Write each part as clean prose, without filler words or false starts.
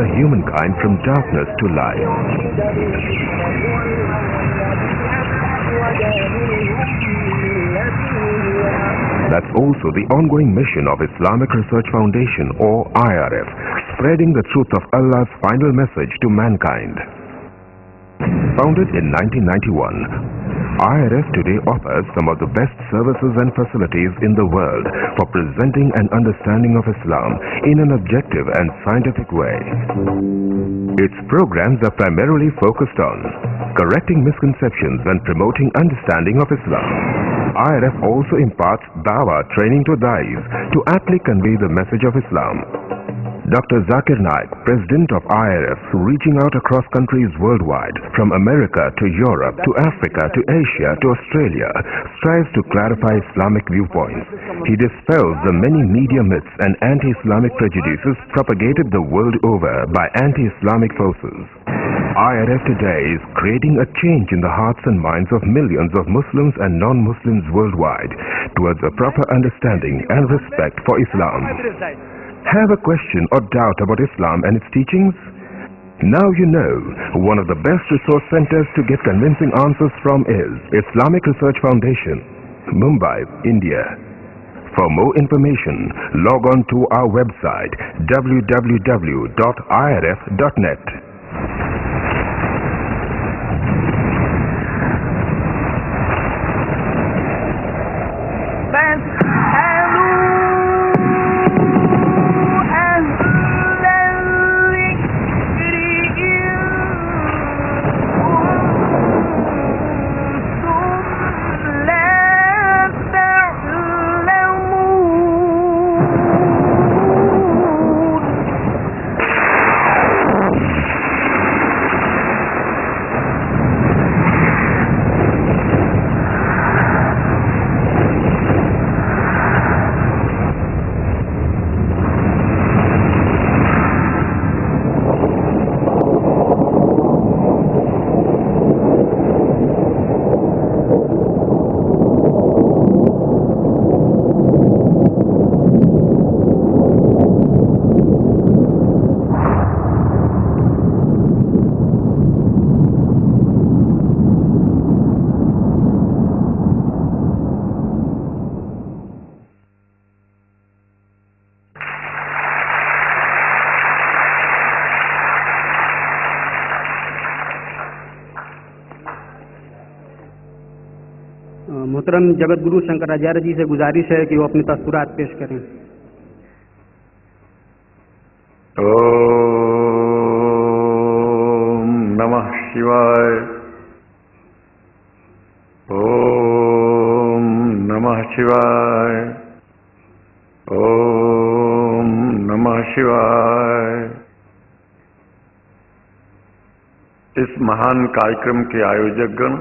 humankind from darkness to light. That's also the ongoing mission of Islamic Research Foundation, or IRF, spreading the truth of Allah's final message to mankind. Founded in 1991, IRF today offers some of the best services and facilities in the world for presenting an understanding of Islam in an objective and scientific way. Its programs are primarily focused on correcting misconceptions and promoting understanding of Islam. IRF also imparts Dawah training to Da'is to aptly convey the message of Islam. Dr. Zakir Naik, President of IRF, reaching out across countries worldwide, from America to Europe to Africa to Asia to Australia, strives to clarify Islamic viewpoints. He dispels the many media myths and anti-Islamic prejudices propagated the world over by anti-Islamic forces. IRF today is creating a change in the hearts and minds of millions of Muslims and non-Muslims worldwide towards a proper understanding and respect for Islam. Have a question or doubt about Islam and its teachings? Now you know. One of the best resource centers to get convincing answers from is Islamic Research Foundation, Mumbai, India. For more information, log on to our website www.irf.net. मोहतरम जगत गुरु शंकराचार्य जी से गुजारिश है कि वो अपने तस्वीरात पेश करें। ओम नमः शिवाय। ओम नमः शिवाय। ओम नमः शिवाय। इस महान कार्यक्रम के आयोजक गण,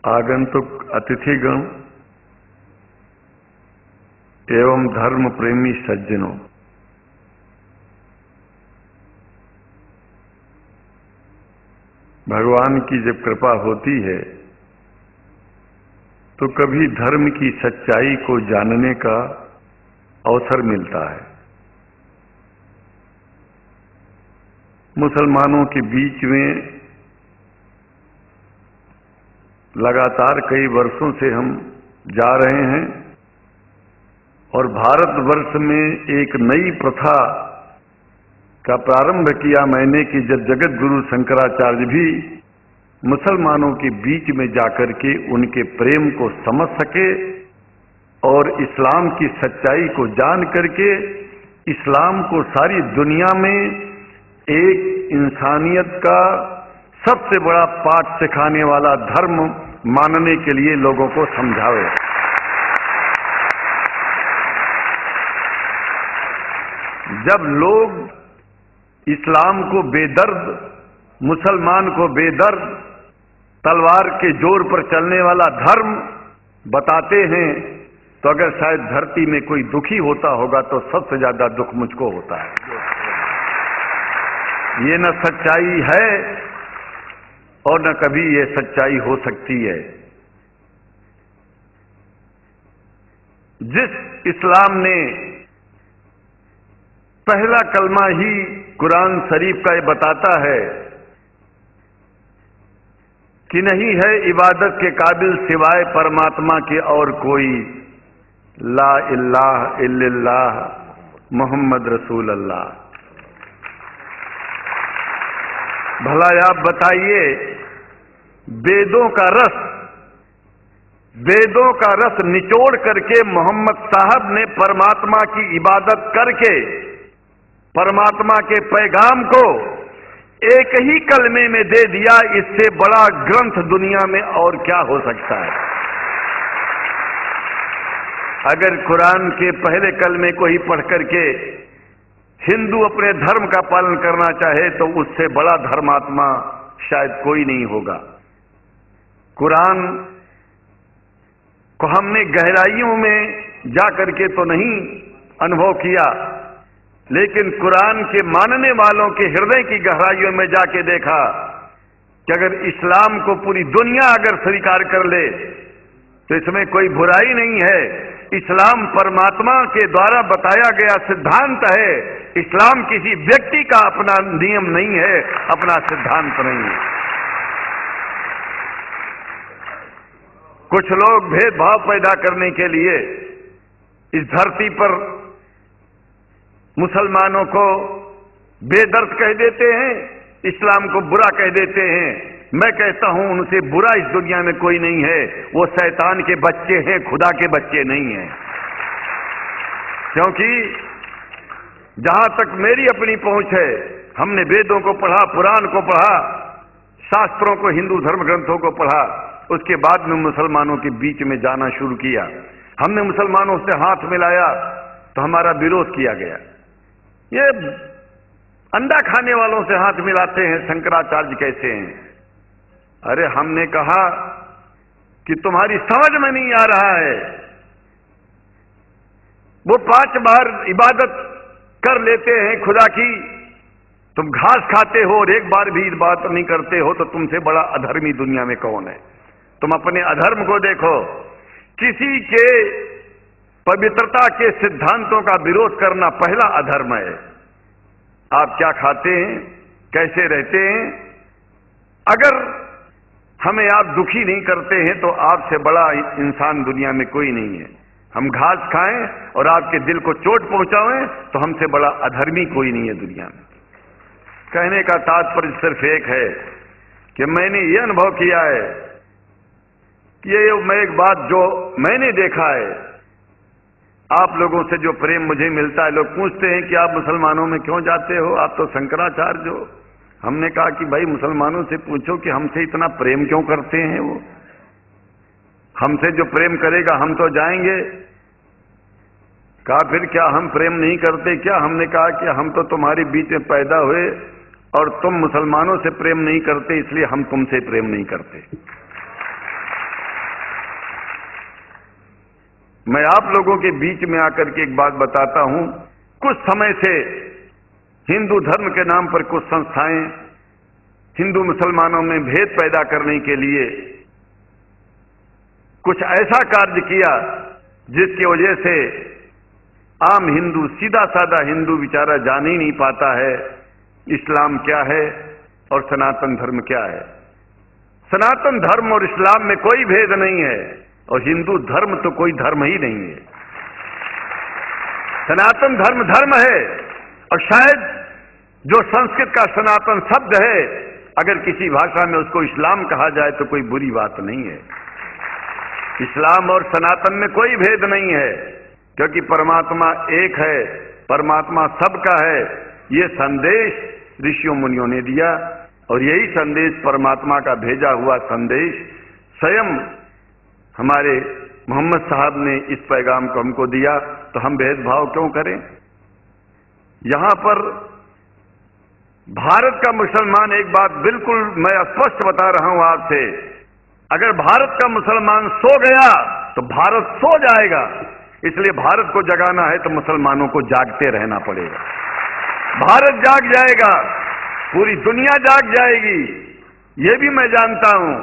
आगंतुक अतिथिगण एवं धर्म प्रेमी सज्जनों, भगवान की जब कृपा होती है तो कभी धर्म की सच्चाई को जानने का अवसर मिलता है। मुसलमानों के बीच में लगातार कई वर्षों से हम जा रहे हैं और भारतवर्ष में एक नई प्रथा का प्रारंभ किया मैंने कि जब जगत गुरु शंकराचार्य भी मुसलमानों के बीच में जाकर के उनके प्रेम को समझ सके और इस्लाम की सच्चाई को जान करके इस्लाम को सारी दुनिया में एक इंसानियत का सबसे बड़ा पाठ सिखाने वाला धर्म मानने के लिए लोगों को समझावे। जब लोग इस्लाम को बेदर्द, मुसलमान को बेदर्द, तलवार के जोर पर चलने वाला धर्म बताते हैं तो अगर शायद धरती में कोई दुखी होता होगा तो सबसे ज्यादा दुख मुझको होता है। ये न सच्चाई है और न कभी ये सच्चाई हो सकती है। जिस इस्लाम ने पहला कलमा ही कुरान शरीफ का ये बताता है कि नहीं है इबादत के काबिल सिवाय परमात्मा के और कोई, ला इलाहा इल्लल्लाह मोहम्मद रसूल अल्लाह। भला आप बताइए, वेदों का रस निचोड़ करके मोहम्मद साहब ने परमात्मा की इबादत करके परमात्मा के पैगाम को एक ही कलमे में दे दिया, इससे बड़ा ग्रंथ दुनिया में और क्या हो सकता है। अगर कुरान के पहले कलमे को ही पढ़ करके हिंदू अपने धर्म का पालन करना चाहे तो उससे बड़ा धर्मात्मा शायद कोई नहीं होगा। कुरान को हमने गहराइयों में जा करके तो नहीं अनुभव किया, लेकिन कुरान के मानने वालों के हृदय की गहराइयों में जाके देखा कि अगर इस्लाम को पूरी दुनिया अगर स्वीकार कर ले तो इसमें कोई बुराई नहीं है। इस्लाम परमात्मा के द्वारा बताया गया सिद्धांत है। इस्लाम किसी व्यक्ति का अपना नियम नहीं है, अपना सिद्धांत नहीं है। कुछ लोग भेदभाव पैदा करने के लिए इस धरती पर मुसलमानों को बेदर्द कह देते हैं, इस्लाम को बुरा कह देते हैं। मैं कहता हूं उनसे बुरा इस दुनिया में कोई नहीं है, वो शैतान के बच्चे हैं, खुदा के बच्चे नहीं हैं। क्योंकि जहां तक मेरी अपनी पहुंच है, हमने वेदों को पढ़ा, पुराण को पढ़ा, शास्त्रों को, हिंदू धर्म ग्रंथों को पढ़ा, उसके बाद में मुसलमानों के बीच में जाना शुरू किया। हमने मुसलमानों से हाथ मिलाया तो हमारा विरोध किया गया। ये अंडा खाने वालों से हाथ मिलाते हैं, शंकराचार्य कैसे हैं? अरे हमने कहा कि तुम्हारी समझ में नहीं आ रहा है। वो 5 बार इबादत कर लेते हैं खुदा की, तुम घास खाते हो और एक बार भी इबादत नहीं करते हो, तो तुमसे बड़ा अधर्मी दुनिया में कौन है? तुम अपने अधर्म को देखो। किसी के पवित्रता के सिद्धांतों का विरोध करना पहला अधर्म है। आप क्या खाते हैं, कैसे रहते हैं, अगर हमें आप दुखी नहीं करते हैं तो आपसे बड़ा इंसान दुनिया में कोई नहीं है। हम घास खाएं और आपके दिल को चोट पहुंचाएं तो हमसे बड़ा अधर्मी कोई नहीं है दुनिया में। कहने का तात्पर्य सिर्फ एक है कि मैंने ये अनुभव किया है कि ये मैं एक बात जो मैंने देखा है, आप लोगों से जो प्रेम मुझे मिलता है, लोग पूछते हैं कि आप मुसलमानों में क्यों जाते हो, आप तो शंकराचार्य हो। हमने कहा कि भाई मुसलमानों से पूछो कि हमसे इतना प्रेम क्यों करते हैं। वो हमसे जो प्रेम करेगा हम तो जाएंगे। कहा फिर क्या हम प्रेम नहीं करते क्या? हमने कहा कि हम तो तुम्हारे बीच में पैदा हुए और तुम मुसलमानों से प्रेम नहीं करते, इसलिए हम तुमसे प्रेम नहीं करते। मैं आप लोगों के बीच में आकर के एक बात बताता हूं। कुछ समय से हिंदू धर्म के नाम पर कुछ संस्थाएं हिंदू मुसलमानों में भेद पैदा करने के लिए कुछ ऐसा कार्य किया जिसकी वजह से आम हिंदू, सीधा साधा हिंदू बेचारा जान ही नहीं पाता है इस्लाम क्या है और सनातन धर्म क्या है। सनातन धर्म और इस्लाम में कोई भेद नहीं है और हिंदू धर्म तो कोई धर्म ही नहीं है। सनातन धर्म धर्म है और शायद जो संस्कृत का सनातन शब्द है, अगर किसी भाषा में उसको इस्लाम कहा जाए तो कोई बुरी बात नहीं है। इस्लाम और सनातन में कोई भेद नहीं है, क्योंकि परमात्मा एक है, परमात्मा सबका है। ये संदेश ऋषियों मुनियों ने दिया और यही संदेश परमात्मा का भेजा हुआ संदेश स्वयं हमारे मोहम्मद साहब ने इस पैगाम को हमको दिया। तो हम भेदभाव क्यों करें? यहां पर भारत का मुसलमान, एक बात बिल्कुल मैं स्पष्ट बता रहा हूं आपसे, अगर भारत का मुसलमान सो गया तो भारत सो जाएगा। इसलिए भारत को जगाना है तो मुसलमानों को जागते रहना पड़ेगा। भारत जाग जाएगा, पूरी दुनिया जाग जाएगी। ये भी मैं जानता हूं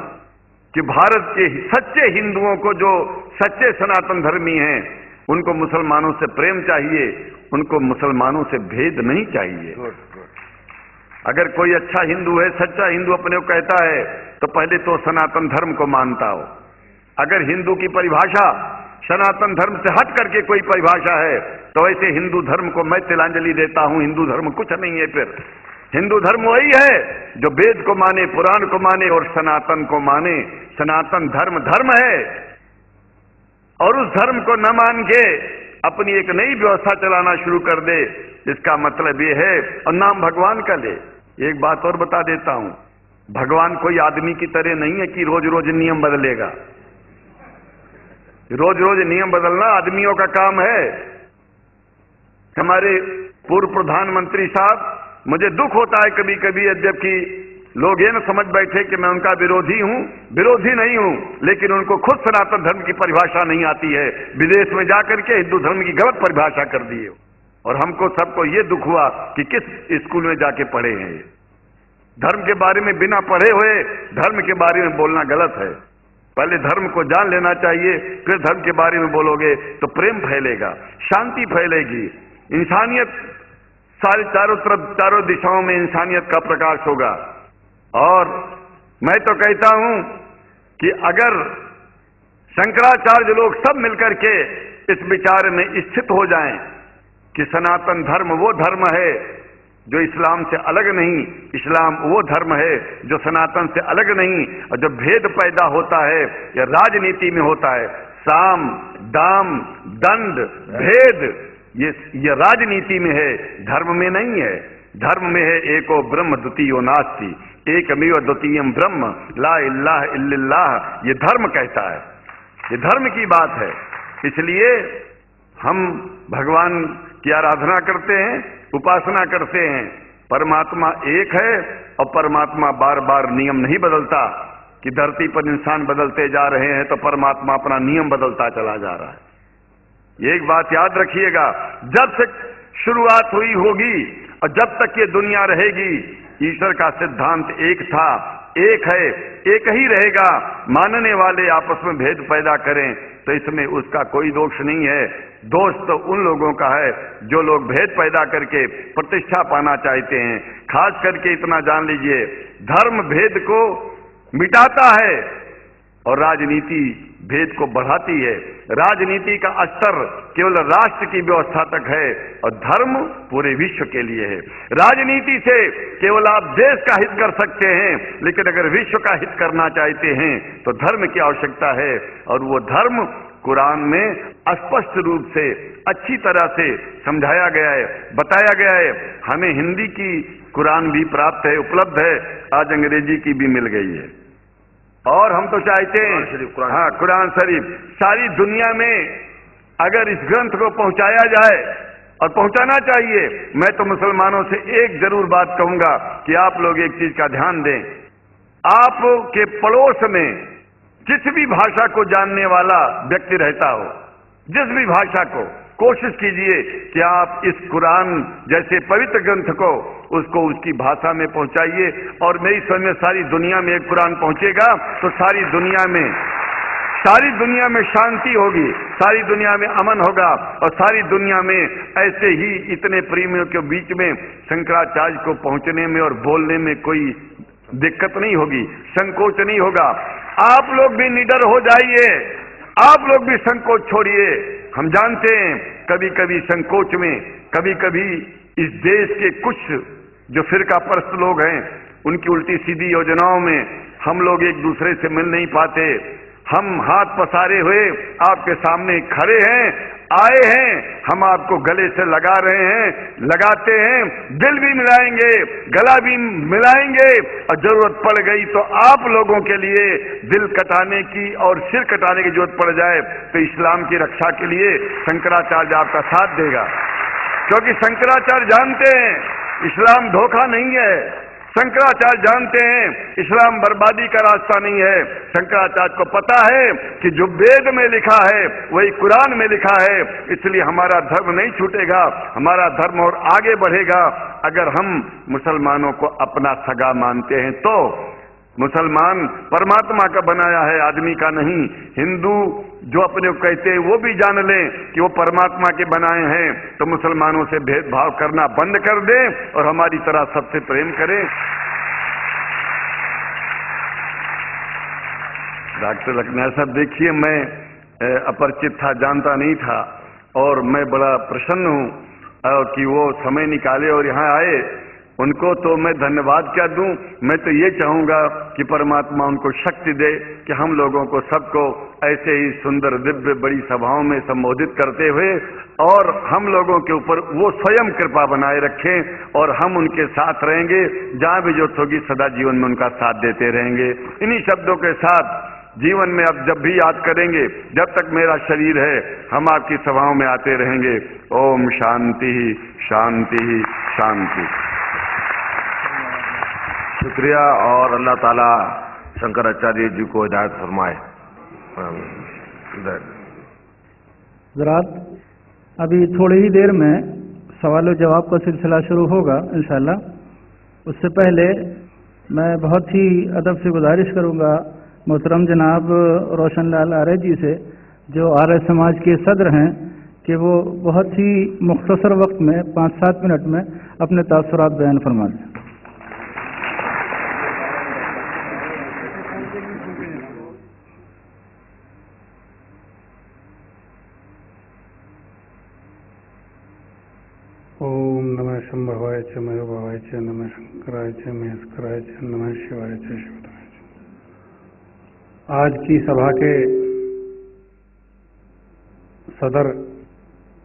कि भारत के सच्चे हिंदुओं को, जो सच्चे सनातन धर्मी हैं, उनको मुसलमानों से प्रेम चाहिए, उनको मुसलमानों से भेद नहीं चाहिए। अगर कोई अच्छा हिंदू है, सच्चा हिंदू अपने को कहता है, तो पहले तो सनातन धर्म को मानता हो। अगर हिंदू की परिभाषा सनातन धर्म से हट करके कोई परिभाषा है, तो ऐसे हिंदू धर्म को मैं तिलांजलि देता हूं। हिंदू धर्म कुछ नहीं है। फिर हिंदू धर्म वही है जो वेद को माने, पुराण को माने और सनातन को माने। सनातन धर्म धर्म है, और उस धर्म को न मान के अपनी एक नई व्यवस्था चलाना शुरू कर दे, इसका मतलब ये है, और नाम भगवान का ले। एक बात और बता देता हूं, भगवान कोई आदमी की तरह नहीं है कि रोज रोज नियम बदलेगा। रोज रोज नियम बदलना आदमियों का काम है। हमारे पूर्व प्रधानमंत्री साहब, मुझे दुख होता है कभी कभी, जबकि लोग ये न समझ बैठे कि मैं उनका विरोधी हूं। विरोधी नहीं हूं, लेकिन उनको खुद सनातन धर्म की परिभाषा नहीं आती है। विदेश में जाकर के हिंदू धर्म की गलत परिभाषा कर दी है, और हमको सबको ये दुख हुआ कि किस स्कूल में जाके पढ़े हैं। धर्म के बारे में बिना पढ़े हुए धर्म के बारे में बोलना गलत है। पहले धर्म को जान लेना चाहिए, फिर धर्म के बारे में बोलोगे तो प्रेम फैलेगा, शांति फैलेगी, इंसानियत सारे चारों तरफ, चारों दिशाओं में इंसानियत का प्रकाश होगा। और मैं तो कहता हूं कि अगर शंकराचार्य लोग सब मिलकर के इस विचार में स्थित हो जाएं कि सनातन धर्म वो धर्म है जो इस्लाम से अलग नहीं, इस्लाम वो धर्म है जो सनातन से अलग नहीं, और जो भेद पैदा होता है या राजनीति में होता है, साम दाम दंड भेद, ये राजनीति में है, धर्म में नहीं है। धर्म में है एको ब्रह्म द्वितीयो नास्ति, एकमेव द्वितीयम ब्रह्म ला इलाहा इल्लल्लाह। ये धर्म कहता है, ये धर्म की बात है। इसलिए हम भगवान की आराधना करते हैं, उपासना करते हैं। परमात्मा एक है, और परमात्मा बार बार नियम नहीं बदलता कि धरती पर इंसान बदलते जा रहे हैं तो परमात्मा अपना नियम बदलता चला जा रहा है। ये एक बात याद रखिएगा, जब से शुरुआत हुई होगी और जब तक ये दुनिया रहेगी, ईश्वर का सिद्धांत एक था, एक है, एक ही रहेगा। मानने वाले आपस में भेद पैदा करें तो इसमें उसका कोई दोष नहीं है। दोष तो उन लोगों का है जो लोग भेद पैदा करके प्रतिष्ठा पाना चाहते हैं। खास करके इतना जान लीजिए, धर्म भेद को मिटाता है और राजनीति भेद को बढ़ाती है। राजनीति का स्तर केवल राष्ट्र की व्यवस्था तक है और धर्म पूरे विश्व के लिए है। राजनीति से केवल आप देश का हित कर सकते हैं, लेकिन अगर विश्व का हित करना चाहते हैं तो धर्म की आवश्यकता है, और वो धर्म कुरान में स्पष्ट रूप से अच्छी तरह से समझाया गया है, बताया गया है। हमें हिंदी की कुरान भी प्राप्त है, उपलब्ध है, आज अंग्रेजी की भी मिल गई है। और हम तो चाहते हैं, हाँ, कुरान शरीफ सारी दुनिया में अगर इस ग्रंथ को पहुंचाया जाए, और पहुंचाना चाहिए। मैं तो मुसलमानों से एक जरूर बात कहूंगा कि आप लोग एक चीज का ध्यान दें, आपके पड़ोस में जिस भी भाषा को जानने वाला व्यक्ति रहता हो, जिस भी भाषा को, कोशिश कीजिए कि आप इस कुरान जैसे पवित्र ग्रंथ को उसको उसकी भाषा में पहुंचाइए। और मेरी समझ में सारी दुनिया में एक कुरान पहुंचेगा तो सारी दुनिया में शांति होगी, सारी दुनिया में अमन होगा, और सारी दुनिया में ऐसे ही इतने प्रेमियों के बीच में शंकराचार्य को पहुंचने में और बोलने में कोई दिक्कत नहीं होगी, संकोच नहीं होगा। आप लोग भी निडर हो जाइए, आप लोग भी संकोच छोड़िए। हम जानते हैं कभी कभी संकोच में, कभी कभी इस देश के कुछ जो फिरका परस्त लोग हैं उनकी उल्टी सीधी योजनाओं में हम लोग एक दूसरे से मिल नहीं पाते। हम हाथ पसारे हुए आपके सामने खड़े हैं, आए हैं, हम आपको गले से लगा रहे हैं, लगाते हैं, दिल भी मिलाएंगे, गला भी मिलाएंगे, और जरूरत पड़ गई तो आप लोगों के लिए दिल कटाने की और सिर कटाने की जरूरत पड़ जाए तो इस्लाम की रक्षा के लिए शंकराचार्य आपका साथ देगा। क्योंकि शंकराचार्य जानते हैं इस्लाम धोखा नहीं है, शंकराचार्य जानते हैं इस्लाम बर्बादी का रास्ता नहीं है। शंकराचार्य को पता है कि जो वेद में लिखा है वही कुरान में लिखा है, इसलिए हमारा धर्म नहीं छूटेगा, हमारा धर्म और आगे बढ़ेगा। अगर हम मुसलमानों को अपना सगा मानते हैं तो मुसलमान परमात्मा का बनाया है, आदमी का नहीं। हिंदू जो अपने को कहते हैं वो भी जान लें कि वो परमात्मा के बनाए हैं, तो मुसलमानों से भेदभाव करना बंद कर दें और हमारी तरह सबसे प्रेम करें। डॉक्टर लखनऊ साहब, देखिए मैं अपरिचित था, जानता नहीं था, और मैं बड़ा प्रसन्न हूँ कि वो समय निकाले और यहाँ आए। उनको तो मैं धन्यवाद क्या दूं, मैं तो ये चाहूंगा कि परमात्मा उनको शक्ति दे कि हम लोगों को सबको ऐसे ही सुंदर दिव्य बड़ी सभाओं में संबोधित करते हुए और हम लोगों के ऊपर वो स्वयं कृपा बनाए रखें और हम उनके साथ रहेंगे, जहां भी जरूरत होगी सदा जीवन में उनका साथ देते रहेंगे। इन्हीं शब्दों के साथ जीवन में अब जब भी याद करेंगे, जब तक मेरा शरीर है, हम आपकी सभाओं में आते रहेंगे। ओम शांति शांति शांति। शुक्रिया, और अल्लाह ताला शंकराचार्य जी को हिदायत फरमाए। हज़रात, अभी थोड़ी ही देर में सवाल जवाब का सिलसिला शुरू होगा इंशाअल्लाह। उससे पहले मैं बहुत ही अदब से गुजारिश करूंगा मोहतरम जनाब रोशन लाल आर्य जी से, जो आर्य समाज के सदर हैं, कि वो बहुत ही मुख्तसर वक्त में 5-7 मिनट में अपने तासुरात बयान फरमा दें। ओम नमः शंभवाय च मयोभवाय च नमः शंकराय च महेश्वराय च नमः शिवाय च शिवदाय च। आज की सभा के सदर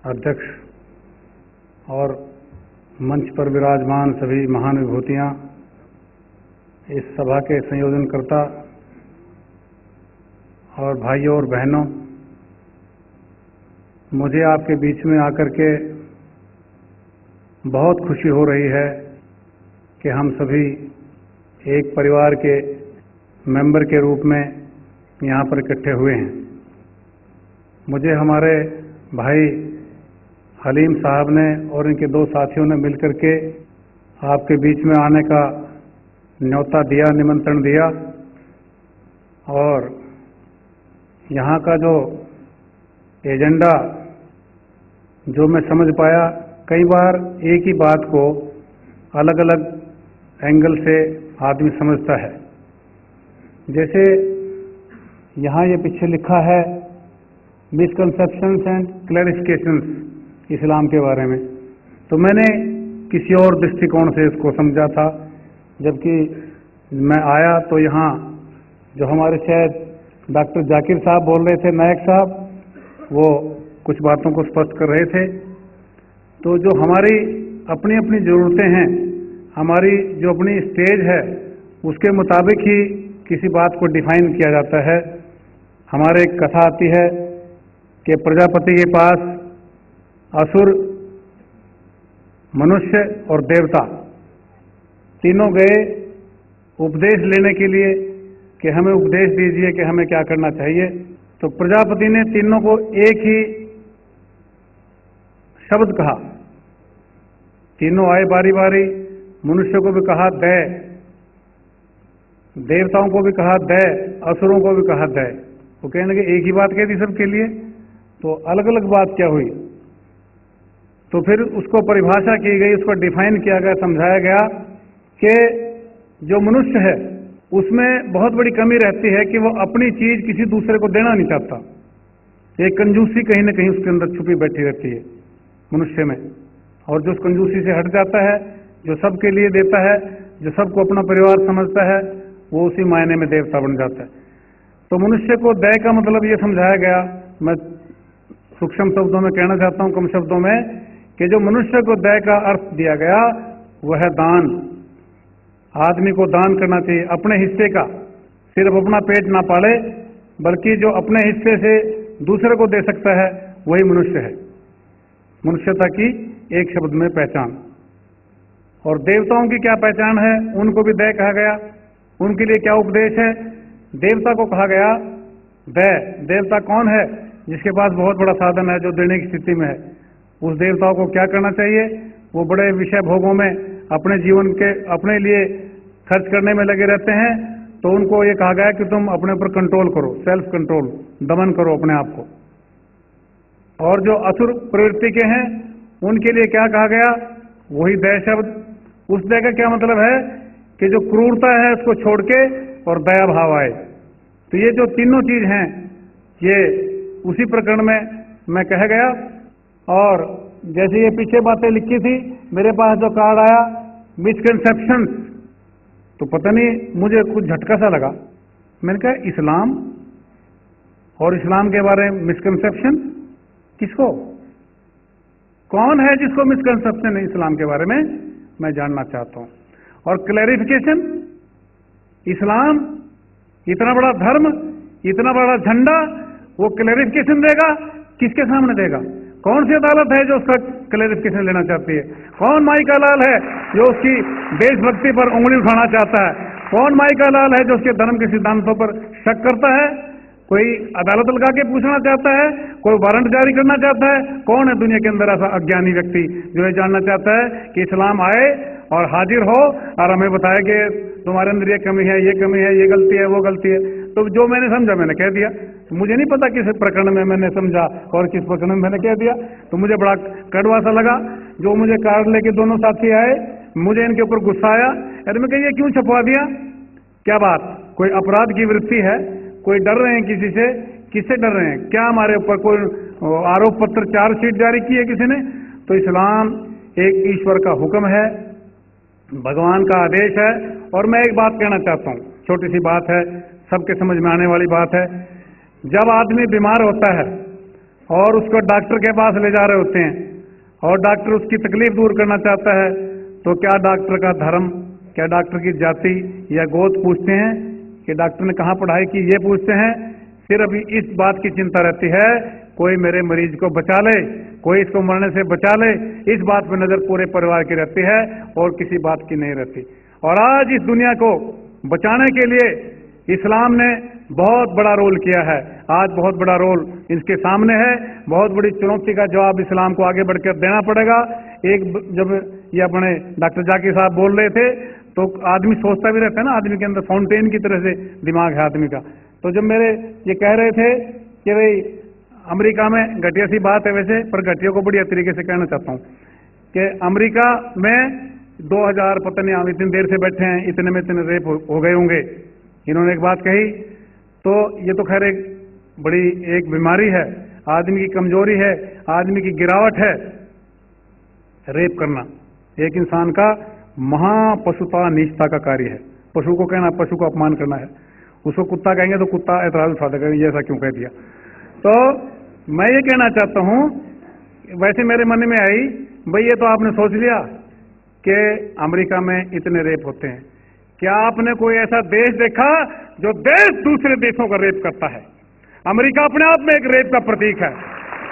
अध्यक्ष और मंच पर विराजमान सभी महान विभूतियां, इस सभा के संयोजनकर्ता और भाइयों और बहनों, मुझे आपके बीच में आकर के बहुत खुशी हो रही है कि हम सभी एक परिवार के मेंबर के रूप में यहाँ पर इकट्ठे हुए हैं। मुझे हमारे भाई हलीम साहब ने और इनके 2 साथियों ने मिलकर के आपके बीच में आने का न्योता दिया, निमंत्रण दिया, और यहाँ का जो एजेंडा जो मैं समझ पाया, कई बार एक ही बात को अलग अलग एंगल से आदमी समझता है। जैसे यहाँ ये पीछे लिखा है मिसकंसेप्शंस एंड क्लैरिफिकेशंस इस्लाम के बारे में, तो मैंने किसी और दृष्टिकोण से इसको समझा था। जबकि मैं आया तो यहाँ जो हमारे शायद डॉक्टर जाकिर साहब बोल रहे थे, नायक साहब, वो कुछ बातों को स्पष्ट कर रहे थे। तो जो हमारी अपनी अपनी ज़रूरतें हैं, हमारी जो अपनी स्टेज है, उसके मुताबिक ही किसी बात को डिफाइन किया जाता है। हमारे एक कथा आती है कि प्रजापति के पास असुर, मनुष्य और देवता तीनों गए उपदेश लेने के लिए कि हमें उपदेश दीजिए कि हमें क्या करना चाहिए। तो प्रजापति ने तीनों को एक ही शब्द कहा। तीनों आए बारी बारी, मनुष्य को भी कहा दे, देवताओं को भी कहा दे, असुरों को भी कहा दे। वो कहने लगे एक ही बात कह दी सबके लिए, तो अलग अलग बात क्या हुई? तो फिर उसको परिभाषा की गई, उसको डिफाइन किया गया, समझाया गया कि जो मनुष्य है उसमें बहुत बड़ी कमी रहती है कि वो अपनी चीज किसी दूसरे को देना नहीं चाहता। एक कंजूसी कहीं ना कहीं उसके अंदर छुपी बैठी रहती है मनुष्य में, और जो उस कंजूसी से हट जाता है, जो सबके लिए देता है, जो सबको अपना परिवार समझता है, वो उसी मायने में देवता बन जाता है। तो मनुष्य को दया का मतलब ये समझाया गया, मैं सूक्ष्म शब्दों में कहना चाहता हूँ, कम शब्दों में, कि जो मनुष्य को दया का अर्थ दिया गया वह है दान। आदमी को दान करना चाहिए अपने हिस्से का, सिर्फ अपना पेट ना पाले, बल्कि जो अपने हिस्से से दूसरे को दे सकता है वही मनुष्य है। मनुष्यता की एक शब्द में पहचान। और देवताओं की क्या पहचान है, उनको भी दया कहा गया। उनके लिए क्या उपदेश है? देवता को कहा गया दया। देवता कौन है? जिसके पास बहुत बड़ा साधन है, जो देने की स्थिति में है। उस देवताओं को क्या करना चाहिए? वो बड़े विषय भोगों में अपने जीवन के अपने लिए खर्च करने में लगे रहते हैं, तो उनको ये कहा गया कि तुम अपने ऊपर कंट्रोल करो, सेल्फ कंट्रोल, दमन करो अपने आप को। और जो असुर प्रवृत्ति के हैं उनके लिए क्या कहा गया, वही दया शब्द। उस दया का क्या मतलब है कि जो क्रूरता है उसको छोड़ के और दया भाव आए। तो ये जो तीनों चीज हैं ये उसी प्रकरण में मैं कह गया। और जैसे ये पीछे बातें लिखी थी, मेरे पास जो कार्ड आया मिसकंसेप्शंस, तो पता नहीं मुझे कुछ झटका सा लगा। मैंने कहा इस्लाम और इस्लाम के बारे में मिसकंसेप्शन किसको, कौन है जिसको मिसकंसेप्शन है इस्लाम के बारे में, मैं जानना चाहता हूं। और क्लैरिफिकेशन, इस्लाम इतना बड़ा धर्म, इतना बड़ा झंडा, वो क्लैरिफिकेशन देगा, किसके सामने देगा? कौन सी अदालत है जो उसका क्लैरिफिकेशन लेना चाहती है? कौन माई का लाल है जो उसकी देशभक्ति पर उंगली उठाना चाहता है? कौन माई का लाल है जो उसके धर्म के सिद्धांतों पर शक करता है? कोई अदालत लगा के पूछना चाहता है, कोई वारंट जारी करना चाहता है? कौन है दुनिया के अंदर ऐसा अज्ञानी व्यक्ति जो ये जानना चाहता है कि इस्लाम आए और हाजिर हो और हमें बताया कि तुम्हारे अंदर ये कमी है, ये कमी है, ये गलती है, वो गलती है? तो जो मैंने समझा मैंने कह दिया। तो मुझे नहीं पता किस प्रकरण में मैंने समझा और किस प्रकरण में मैंने कह दिया। तो मुझे बड़ा कड़वा सा लगा। जो मुझे कार्ड लेके दोनों साथी आए, मुझे इनके ऊपर गुस्सा आया। अरे मैं कह, ये क्यों छपवा दिया? क्या बात, कोई अपराध की वृत्ति है? कोई डर रहे हैं किसी से? किससे डर रहे हैं? क्या हमारे ऊपर कोई आरोप पत्र, चार्जशीट जारी की है किसी ने? तो इस्लाम एक ईश्वर का हुक्म है, भगवान का आदेश है। और मैं एक बात कहना चाहता हूँ, छोटी सी बात है, सबके समझ में आने वाली बात है। जब आदमी बीमार होता है और उसको डॉक्टर के पास ले जा रहे होते हैं और डॉक्टर उसकी तकलीफ दूर करना चाहता है, तो क्या डॉक्टर का धर्म, क्या डॉक्टर की जाति या गोद पूछते हैं कि डॉक्टर ने कहाँ पढ़ाई की, ये पूछते हैं? सिर्फ इस बात की चिंता रहती है कोई मेरे मरीज को बचा ले, कोई इसको मरने से बचा ले। इस बात पर नजर पूरे परिवार की रहती है और किसी बात की नहीं रहती। और आज इस दुनिया को बचाने के लिए इस्लाम ने बहुत बड़ा रोल किया है। आज बहुत बड़ा रोल इसके सामने है। बहुत बड़ी चुनौती का जवाब इस्लाम को आगे बढ़कर देना पड़ेगा। एक जब ये अपने डॉक्टर जाकिर साहब बोल रहे थे तो आदमी सोचता भी रहता है ना, आदमी के अंदर फाउंटेन की तरह से दिमाग है आदमी का। तो जब मेरे ये कह रहे थे कि भाई अमेरिका में, घटिया सी बात है वैसे, पर घटिया को बढ़िया तरीके से कहना चाहता हूँ कि अमेरिका में 2000 पता नहीं, हम इतनी देर से बैठे हैं, इतने में इतने रेप हो गए होंगे। इन्होंने एक बात कही, तो ये तो खैर एक बड़ी एक बीमारी है, आदमी की कमजोरी है, आदमी की गिरावट है। रेप करना एक इंसान का महापशुता नीचता का कार्य है। पशु को कहना, पशु को अपमान करना है। उसको कुत्ता कहेंगे तो कुत्ता एतराज उठा देगा, ये ऐसा क्यों कह दिया। तो मैं ये कहना चाहता हूं, वैसे मेरे मन में आई, भाई ये तो आपने सोच लिया कि अमेरिका में इतने रेप होते हैं, क्या आपने कोई ऐसा देश देखा जो देश दूसरे देशों का रेप करता है? अमेरिका अपने आप में एक रेप का प्रतीक है।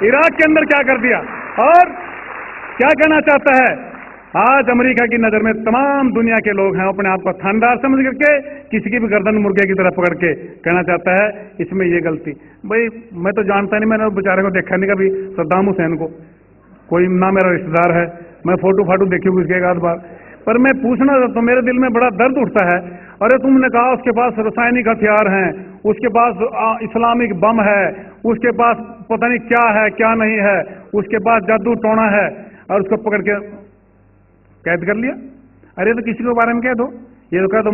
इराक के अंदर क्या कर दिया, और क्या कहना चाहता है? आज अमेरिका की नजर में तमाम दुनिया के लोग हैं, अपने आप को थानेदार समझ करके किसी की भी गर्दन मुर्गे की तरह पकड़ के कहना चाहता है इसमें ये गलती। भाई मैं तो जानता नहीं, मैंने बेचारे को देखा नहीं कभी, सद्दाम हुसैन को, कोई ना मेरा रिश्तेदार है, मैं फोटो फाटो देखी हूँ उसके एक आध बार, पर मैं पूछना तो मेरे दिल में बड़ा दर्द उठता है। अरे तुमने कहा उसके पास रासायनिक हथियार हैं, उसके पास इस्लामिक बम है, उसके पास पता नहीं क्या है क्या नहीं है, उसके पास जादू टोना है, और उसको पकड़ के कैद कर लिया। अरे तो किसी के बारे में कह दो, ये तो कह दो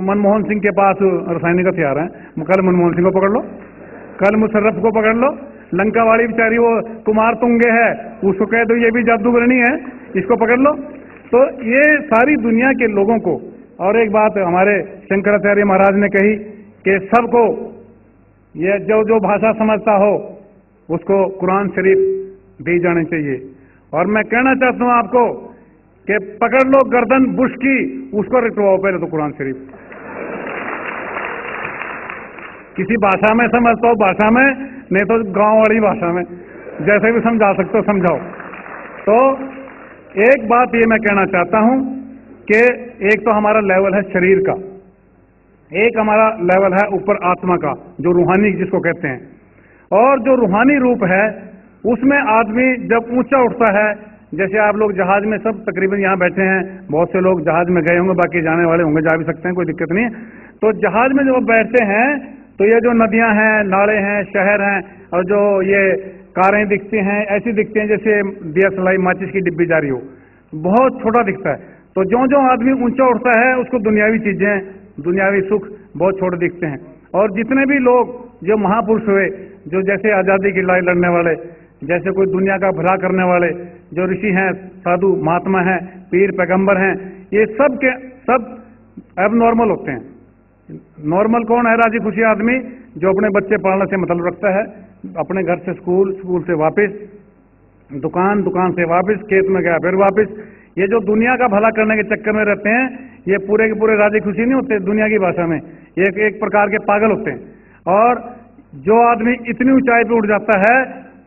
मनमोहन सिंह के पास रासायनिक हथियार हैं, कल मनमोहन सिंह को पकड़ लो, कल मुशर्रफ को पकड़ लो, लंका वाली बेचारी वो कुमार तुंगे है, उसको कह दो ये भी जादूगरनी है, इसको पकड़ लो। तो ये सारी दुनिया के लोगों को, और एक बात हमारे शंकराचार्य महाराज ने कही कि सबको ये जो जो भाषा समझता हो उसको कुरान शरीफ दी जानी चाहिए। और मैं कहना चाहता हूं आपको कि पकड़ लो गर्दन बुश की, उसको रटवाओ पहले तो कुरान शरीफ। किसी भाषा में समझता हो, भाषा में, नहीं तो गांव वाली भाषा में, जैसे भी समझा सकते हो समझाओ। तो एक बात ये मैं कहना चाहता हूं कि एक तो हमारा लेवल है शरीर का, एक हमारा लेवल है ऊपर आत्मा का, जो रूहानी जिसको कहते हैं। और जो रूहानी रूप है उसमें आदमी जब ऊंचा उठता है, जैसे आप लोग जहाज में सब तकरीबन यहाँ बैठे हैं, बहुत से लोग जहाज में गए होंगे, बाकी जाने वाले होंगे, जा भी सकते हैं, कोई दिक्कत नहीं है। تو जहाज में जब बैठते हैं तो ये जो नदियां हैं, नाले हैं, शहर हैं और जो ये कारें दिखती हैं ऐसी दिखती हैं जैसे DSLI माचिस की डिब्बी जा रही हो, बहुत छोटा दिखता है। तो जो जो आदमी ऊंचा उठता है उसको दुनियावी चीजें, दुनियावी सुख बहुत छोटे दिखते हैं। और जितने भी लोग जो महापुरुष हुए, जो जैसे आज़ादी की लड़ाई लड़ने वाले, जैसे कोई दुनिया का भला करने वाले जो ऋषि हैं, साधु महात्मा हैं, पीर पैगंबर हैं, ये सब के सब अब नॉर्मल होते हैं। नॉर्मल कौन है? राजी खुशी आदमी जो अपने बच्चे पालने से मतलब रखता है, अपने घर से स्कूल, स्कूल से वापस दुकान, दुकान से वापस खेत में गया फिर वापस। ये जो दुनिया का भला करने के चक्कर में रहते हैं, ये पूरे के पूरे राजी खुशी नहीं होते दुनिया की भाषा में, ये एक प्रकार के पागल होते हैं। और जो आदमी इतनी ऊंचाई पे उठ जाता है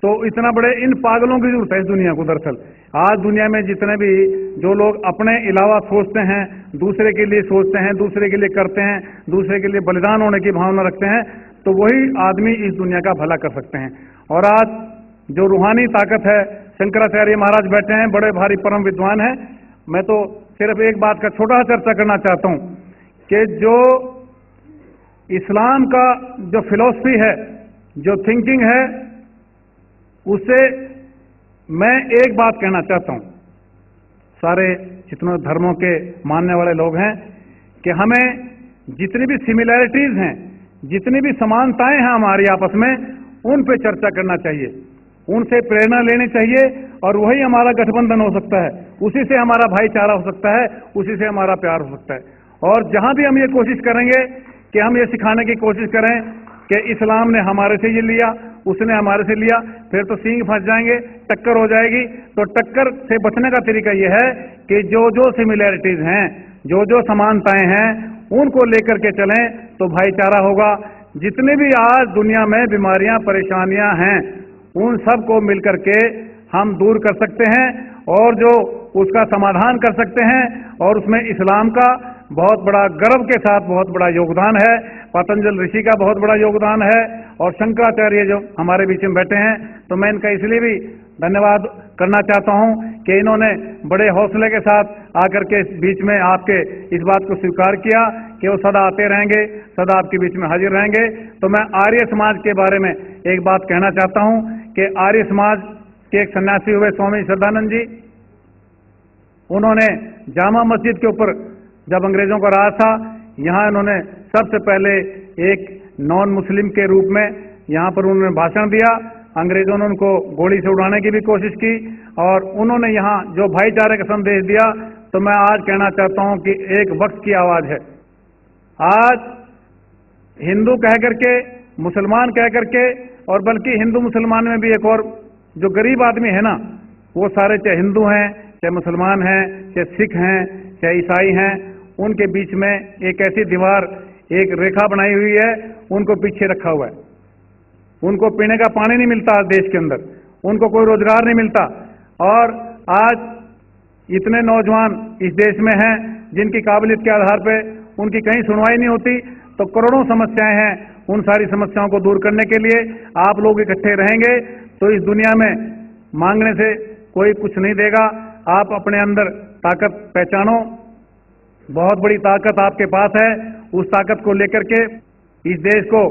तो इतना बड़े इन पागलों की जरूरत है इस दुनिया को। दरअसल आज दुनिया में जितने भी जो लोग अपने अलावा सोचते हैं, दूसरे के लिए सोचते हैं, दूसरे के लिए करते हैं, दूसरे के लिए बलिदान होने की भावना रखते हैं, तो वही आदमी इस दुनिया का भला कर सकते हैं। और आज जो रूहानी ताकत है, शंकराचार्य महाराज बैठे हैं, बड़े भारी परम विद्वान हैं। मैं तो सिर्फ एक बात का छोटा सा चर्चा करना चाहता हूं कि जो इस्लाम का जो फिलॉसफी है, जो थिंकिंग है, उससे मैं एक बात कहना चाहता हूं सारे जितने धर्मों के मानने वाले लोग हैं कि हमें जितनी भी सिमिलैरिटीज हैं, जितनी भी समानताएं हैं हमारी आपस में, उन पे चर्चा करना चाहिए, उनसे प्रेरणा लेनी चाहिए और वही हमारा गठबंधन हो सकता है, उसी से हमारा भाईचारा हो सकता है, उसी से हमारा प्यार हो सकता है। और जहां भी हम ये कोशिश करेंगे कि हम ये सिखाने की कोशिश करें कि इस्लाम ने हमारे से ये लिया, उसने हमारे से लिया, फिर तो सींग फंस जाएंगे, टक्कर हो जाएगी। तो टक्कर से बचने का तरीका यह है कि जो जो सिमिलैरिटीज हैं, जो जो समानताएं हैं, उनको लेकर के चलें तो भाईचारा होगा। जितने भी आज दुनिया में बीमारियां, परेशानियां हैं, उन सब को मिलकर के हम दूर कर सकते हैं और जो उसका समाधान कर सकते हैं। और उसमें इस्लाम का बहुत बड़ा गर्व के साथ बहुत बड़ा योगदान है, पतंजल ऋषि का बहुत बड़ा योगदान है और शंकराचार्य जो हमारे बीच में बैठे हैं, तो मैं इनका इसलिए भी धन्यवाद करना चाहता हूं कि इन्होंने बड़े हौसले के साथ आकर के बीच में आपके इस बात को स्वीकार किया कि वो सदा आते रहेंगे, सदा आपके बीच में हाजिर रहेंगे। तो मैं आर्य समाज के बारे में एक बात कहना चाहता हूं कि आर्य समाज के एक सन्यासी हुए स्वामी श्रद्धानंद जी, उन्होंने जामा मस्जिद के ऊपर जब अंग्रेजों का राज था, यहाँ इन्होंने सबसे पहले एक नॉन मुस्लिम के रूप में यहाँ पर उन्होंने भाषण दिया। अंग्रेजों ने उनको गोली से उड़ाने की भी कोशिश की और उन्होंने यहाँ जो भाईचारे का संदेश दिया। तो मैं आज कहना चाहता हूँ कि एक वक्त की आवाज है। आज हिंदू कह करके, मुसलमान कह करके, और बल्कि हिंदू मुसलमान में भी एक और जो गरीब आदमी है ना, वो सारे चाहे हिंदू हैं, चाहे मुसलमान हैं, चाहे सिख हैं, चाहे ईसाई हैं, उनके बीच में एक ऐसी दीवार, एक रेखा बनाई हुई है, उनको पीछे रखा हुआ है। उनको पीने का पानी नहीं मिलता आज देश के अंदर, उनको कोई रोजगार नहीं मिलता। और आज इतने नौजवान इस देश में हैं जिनकी काबिलियत के आधार पे उनकी कहीं सुनवाई नहीं होती। तो करोड़ों समस्याएं हैं, उन सारी समस्याओं को दूर करने के लिए आप लोग इकट्ठे रहेंगे तो इस दुनिया में मांगने से कोई कुछ नहीं देगा। आप अपने अंदर ताकत पहचानो, बहुत बड़ी ताकत आपके पास है। उस ताकत को लेकर के इस देश को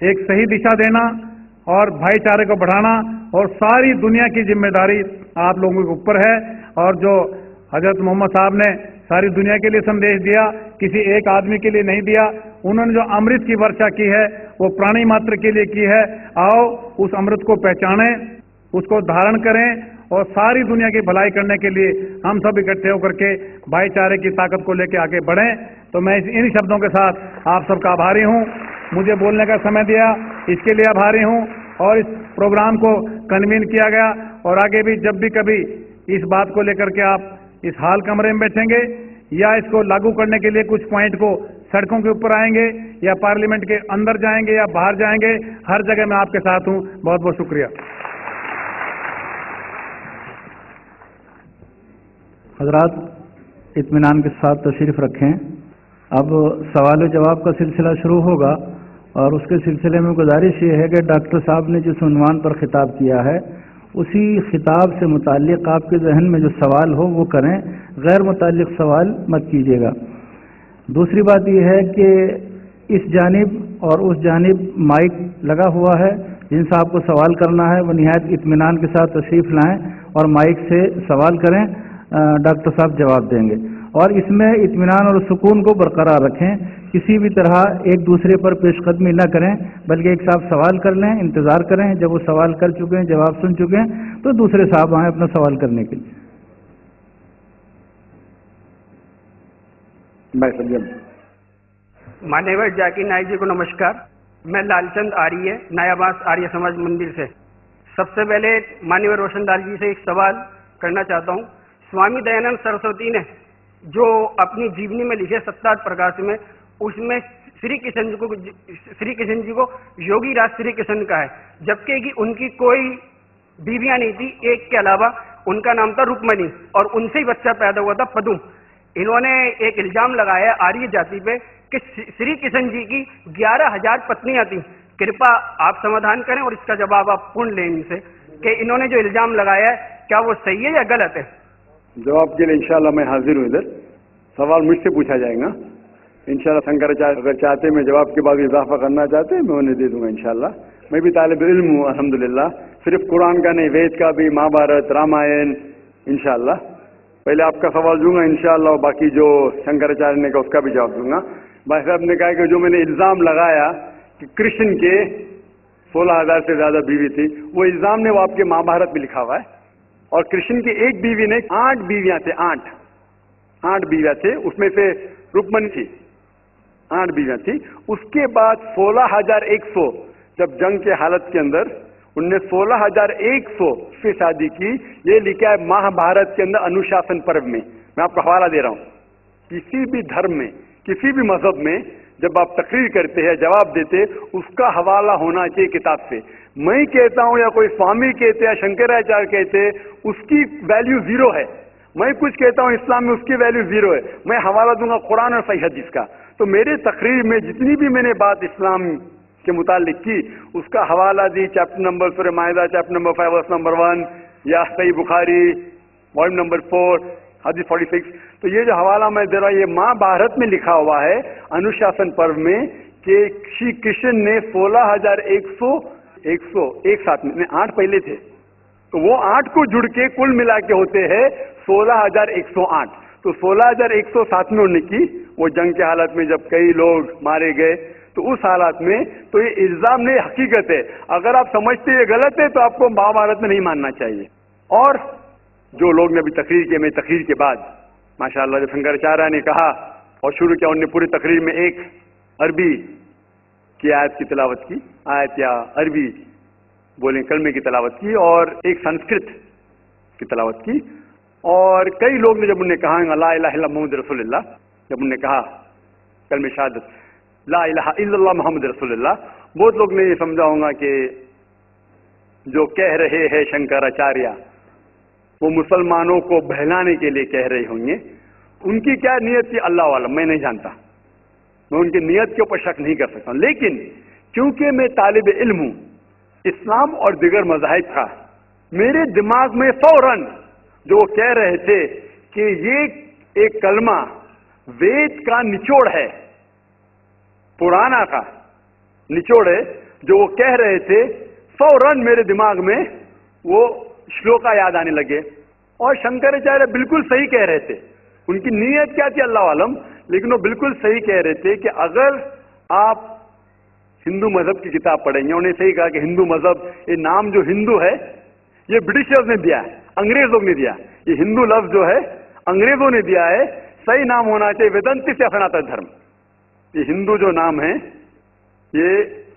एक सही दिशा देना और भाईचारे को बढ़ाना, और सारी दुनिया की जिम्मेदारी आप लोगों के ऊपर है। और जो हजरत मोहम्मद साहब ने सारी दुनिया के लिए संदेश दिया, किसी एक आदमी के लिए नहीं दिया। उन्होंने जो अमृत की वर्षा की है वो प्राणी मात्र के लिए की है। आओ उस अमृत को पहचानें, उसको धारण करें और सारी दुनिया की भलाई करने के लिए हम सब इकट्ठे होकर के भाईचारे की ताकत को लेकर आगे बढ़ें। तो मैं इन शब्दों के साथ आप सबका आभारी हूं। मुझे बोलने का समय दिया, इसके लिए आभारी हूं। और इस प्रोग्राम को कन्वीन किया गया, और आगे भी जब भी कभी इस बात को लेकर के आप इस हाल कमरे में बैठेंगे या इसको लागू करने के लिए कुछ पॉइंट को सड़कों के ऊपर आएंगे या पार्लियामेंट के अंदर जाएंगे या बाहर जाएंगे, हर जगह मैं आपके साथ हूं। बहुत बहुत शुक्रिया। हजरात इत्मीनान के साथ तशरीफ रखें। अब सवाल जवाब का सिलसिला शुरू होगा और उसके सिलसिले में गुजारिश ये है कि डॉक्टर साहब ने जिस उन्वान पर खिताब किया है उसी खिताब से मुताल्लिक आपके जहन में जो सवाल हो वो करें, गैर मुताल्लिक सवाल मत कीजिएगा। दूसरी बात यह है कि इस जानिब और उस जानिब माइक लगा हुआ है, जिनसे आपको सवाल करना है वो निहायत इत्मीनान के साथ तशरीफ़ लाएं और माइक से सवाल करें, डॉक्टर साहब जवाब देंगे। और इसमें इत्मीनान और सुकून को बरकरार रखें, किसी भी तरह एक दूसरे पर पेशकदमी न करें, बल्कि एक साहब सवाल कर लें, इंतज़ार करें, जब वो सवाल कर चुके हैं, जवाब सुन चुके हैं, तो दूसरे साहब आएँ अपना सवाल करने के लिए। मैं समझा। मान्यवर जाकिर नाइक जी को नमस्कार। मैं लालचंद आर्य, नयाबास आर्य समाज मंदिर से। सबसे पहले माननीय रोशनलाल जी से एक सवाल करना चाहता हूँ। स्वामी दयानंद सरस्वती ने जो अपनी जीवनी में लिखे 7 प्रकाश में, उसमें श्री कृष्ण जी को योगी राज श्री कृष्ण का है, जबकि कि उनकी कोई बीवियां नहीं थी, एक के अलावा उनका नाम था रुक्मणी और उनसे ही बच्चा पैदा हुआ था पदुम। इन्होंने एक इल्जाम लगाया आर्य जाति पे कि श्री कृष्ण जी की 11,000 पत्नियां थी। कृपया आप समाधान करें और इसका जवाब आप पूर्ण लें इनसे कि इन्होंने जो इल्जाम लगाया है क्या वो सही है या गलत है। जवाब के लिए इंशाल्लाह मैं हाजिर हूँ इधर। सवाल मुझसे पूछा जाएगा इंशाल्लाह। शंकराचार्य अगर चाहते मैं जवाब के बाद इजाफा करना चाहते हैं मैं उन्हें दे दूंगा इंशाल्लाह। मैं भी तालिब इल्म हूँ अल्हम्दुलिल्लाह, सिर्फ कुरान का नहीं, वेद का भी, महाभारत, रामायण इंशाल्लाह। पहले आपका सवाल दूंगा इंशाल्लाह, और बाकी जो शंकराचार्य ने कहा उसका भी जवाब दूंगा। भाई साहब ने कहा कि जो मैंने इल्जाम लगाया कि कृष्ण के 16,000 से ज्यादा बीवी थी, वो इल्जाम ने वो आपके महाभारत में लिखा हुआ है। और कृष्ण की एक बीवी ने 8 बीवियां थे, 8 बीवियां थे, उसमें से रुक्मणी थी, 8 बीवियां थी। उसके बाद 16,100 जब जंग के हालत के अंदर उनने 16,100 से शादी की। ये लिखा है महाभारत के अंदर अनुशासन पर्व में। मैं आपको हवाला दे रहा हूं। किसी भी धर्म में, किसी भी मजहब में जब आप तकरीर करते हैं, जवाब देते, उसका हवाला होना चाहिए किताब से। मैं कहता हूं या कोई स्वामी कहते या शंकराचार्य कहते, उसकी वैल्यू 0 है। मैं कुछ कहता हूं इस्लाम में, उसकी वैल्यू 0 है। मैं हवाला दूंगा कुरान और सही हदीस का। तो मेरे तकरीर में जितनी भी मैंने बात इस्लाम के मुतालिक की, उसका हवाला दी चैप्टर नंबर सूरह माइदा चैप्टर नंबर 5 वर्स नंबर 1, या सही बुखारी वॉल्यूम नंबर 4 हदीस 46। तो ये जो हवाला मैं दे रहा हूं, ये महाभारत में लिखा हुआ है अनुशासन पर्व में कि श्री कृष्ण ने 16,100 एक साथ में 8 पहले थे, तो वो 8 को जुड़ के कुल मिला के होते हैं 16,108। तो 16,100 साथ में उन्होंने की वो जंग के हालत में जब कई लोग मारे गए। तो उस हालात में तो ये इल्जाम नहीं, हकीकत है। अगर आप समझते ये गलत है तो आपको महाभारत में नहीं मानना चाहिए। और जो लोग ने अभी तकरीर किए, मैं तकरीर के बाद माशाअल्लाह जब शंकराचार्य ने कहा और शुरू किया, उन्होंने पूरी तकरीर में एक अरबी की आयत की तिलावत की, आयत या अरबी बोलें कलमे की तिलावत की, और एक संस्कृत की तिलावत की। और कई लोग ने जब उन्हें कहा ला इलाहा इल्लल्लाह मुहम्मद रसूलुल्लाह, जब उन्होंने कहा कलमे शहादत ला इलाहा इल्लल्लाह मुहम्मद रसूलुल्लाह, बहुत लोग ने ये समझा होगा कि जो कह रहे हैं शंकराचार्य वो मुसलमानों को बहलाने के लिए कह रहे होंगे। उनकी क्या नियत थी अल्लाह वालम, मैं नहीं जानता, मैं उनकी नियत के ऊपर शक नहीं कर सकता। लेकिन क्योंकि मैं तालिब इल्म हूं इस्लाम और दिगर मज़ाहिब का, मेरे दिमाग में फौरन जो वो कह रहे थे कि ये एक कलमा वेद का निचोड़ है, पुराना का निचोड़ है, जो वो कह रहे थे, फौरन मेरे दिमाग में वो श्लोका याद आने लगे। और शंकराचार्य बिल्कुल सही कह रहे थे। उनकी नीयत क्या थी अल्लाह आलम, लेकिन वो बिल्कुल सही कह रहे थे कि अगर आप हिंदू मजहब की किताब पढ़ेंगे, उन्हें सही कहा कि हिंदू मजहब, ये नाम जो हिंदू है ये ब्रिटिशर्स ने दिया है, अंग्रेजों ने दिया। ये हिंदू लफ्ज जो है अंग्रेजों ने दिया है, सही नाम होना चाहिए वेदांती से सनातन धर्म। ये हिंदू जो नाम है ये